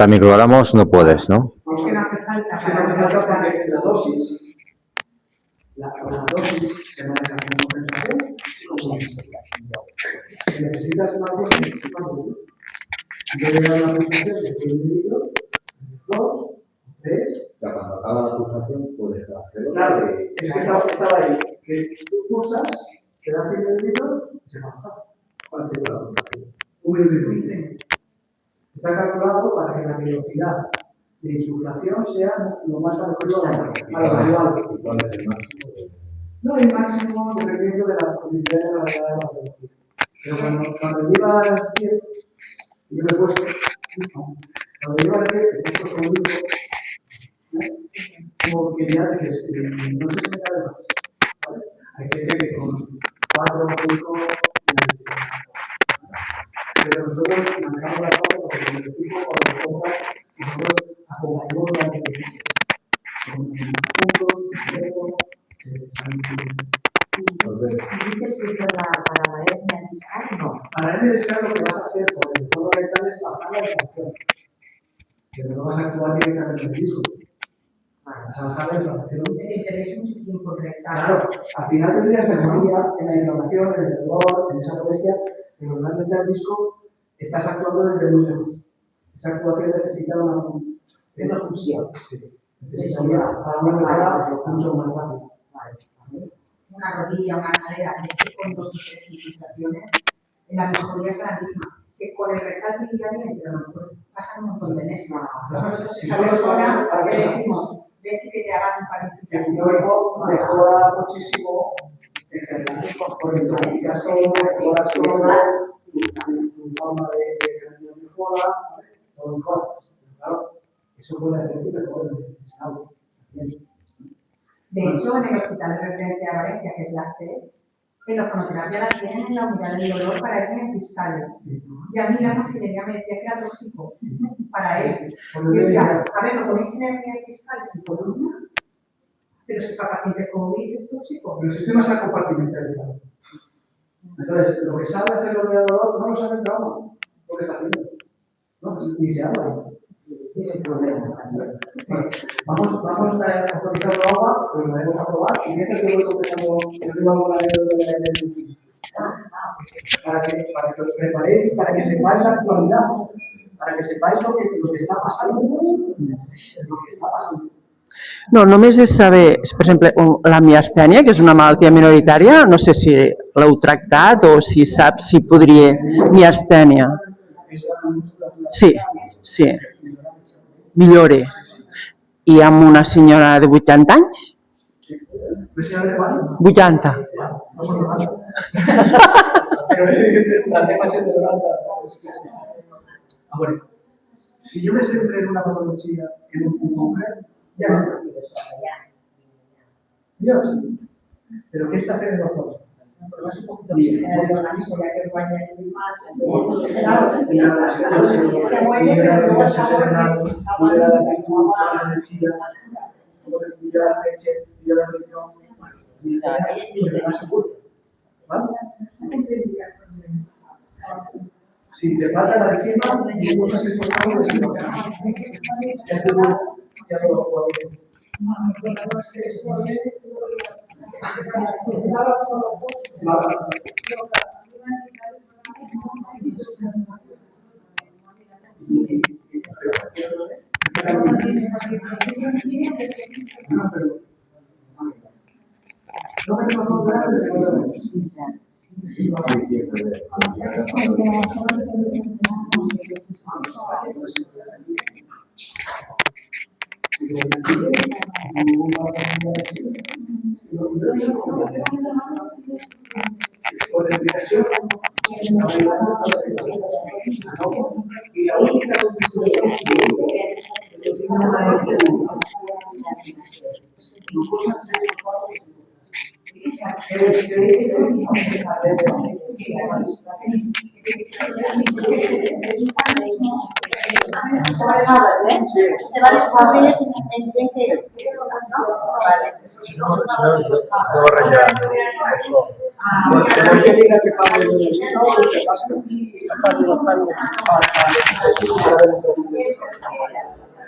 microgramos, no puedes, ¿no? Es que no hace falta. Sí, no hace falta porque la dosis se maneja como compensación y como compensación. Si necesitas una dosis, yo le doy una compensación de 100 mililitros, 2, 3. Ya cuando acaba la pulsación puedes hacerlo. Claro, es que estaba ahí. Que tú pulsas, te da 100 mililitros y se pasa. Un minuto y medio. Está calculado para que la velocidad de insuflación sea lo más parecido a lo manual. ¿Cuál es el máximo? No, el máximo dependiendo de la condición de la gravedad de la patología. Pero cuando llevas 10, yo me he puesto, cuando llevas 10, te puesto como digo, como que ya dices, no sé si me cabe más. ¿Vale? Hay que ver que con 4 o 5, pero nosotros manejamos la forma porque con el equipo, con las compras, nosotros acompañamos las decisiones. Con puntos, dinero, Dices que para la hernia discal no. para el descargo lo que vas a hacer por el fondo rectal es bajar la inflación. Pero no vas a actuar directamente en el disco. Vas a bajar la inflamación. Tenéis un tiempo rectal. Claro, al final tendrías mejoría en la inflamación, en el dolor, en esa molestia, pero realmente el disco estás actuando desde muy lejos. Esa actuación necesita una función. Sí. Necesitaría para una mejora mucho más rápida. Una rodilla, una cadera, que con 2 o 3 infiltraciones, la mejoría es grandísima. Que con el rectal me iría bien, pero a lo mejor pasan un montón de meses. Nosotros esta persona que decimos, ves si que te hagan un par de El infiltraciones. cuerpo mejora muchísimo en general, porque tú aplicas todo, mejoras todo, tu forma de mejora, todo mejora. Claro, eso puede hacer que mejore el estado. De hecho, en el hospital de referencia de Valencia, que es la C, en ozonoterapia la tienen en la unidad del dolor para hernias discales. Y a mí la consellería me decía que era tóxico para él. Yo decía, a ver, lo ponéis en hernias discales y por una, pero si para paciente COVID es tóxico. Pero el sistema está compartimentalizado. Entonces, lo que sabe hacer el ordenador dolor no lo sabe el trauma, lo que está haciendo. No, pues, ni se habla. Vamos a autorizar el agua, pero lo vamos a probar. Y mientras que voy contestando, yo digo algo de para que os preparéis, para que sepáis la actualidad, para que sepáis lo que está pasando. Lo que está pasando. No, només és saber, per exemple, la miastènia, que és una malaltia minoritària, no sé si l'heu tractat o si saps si podria... Miastènia. Sí, sí. Millore. I amb una senyora de 80 anys? 80. No son normales. Pero la tema es de verdad. Ahora, si yo me centro en una patología, en un concreto, ya no. Yo sí. Pero ¿qué está haciendo nosotros? Se mueve, pero luego el sabor si te falta la encima, no cosas que son de sino que es de bueno, ya lo puedo. Se va a descubrir en gente. Si no barrejar això. Que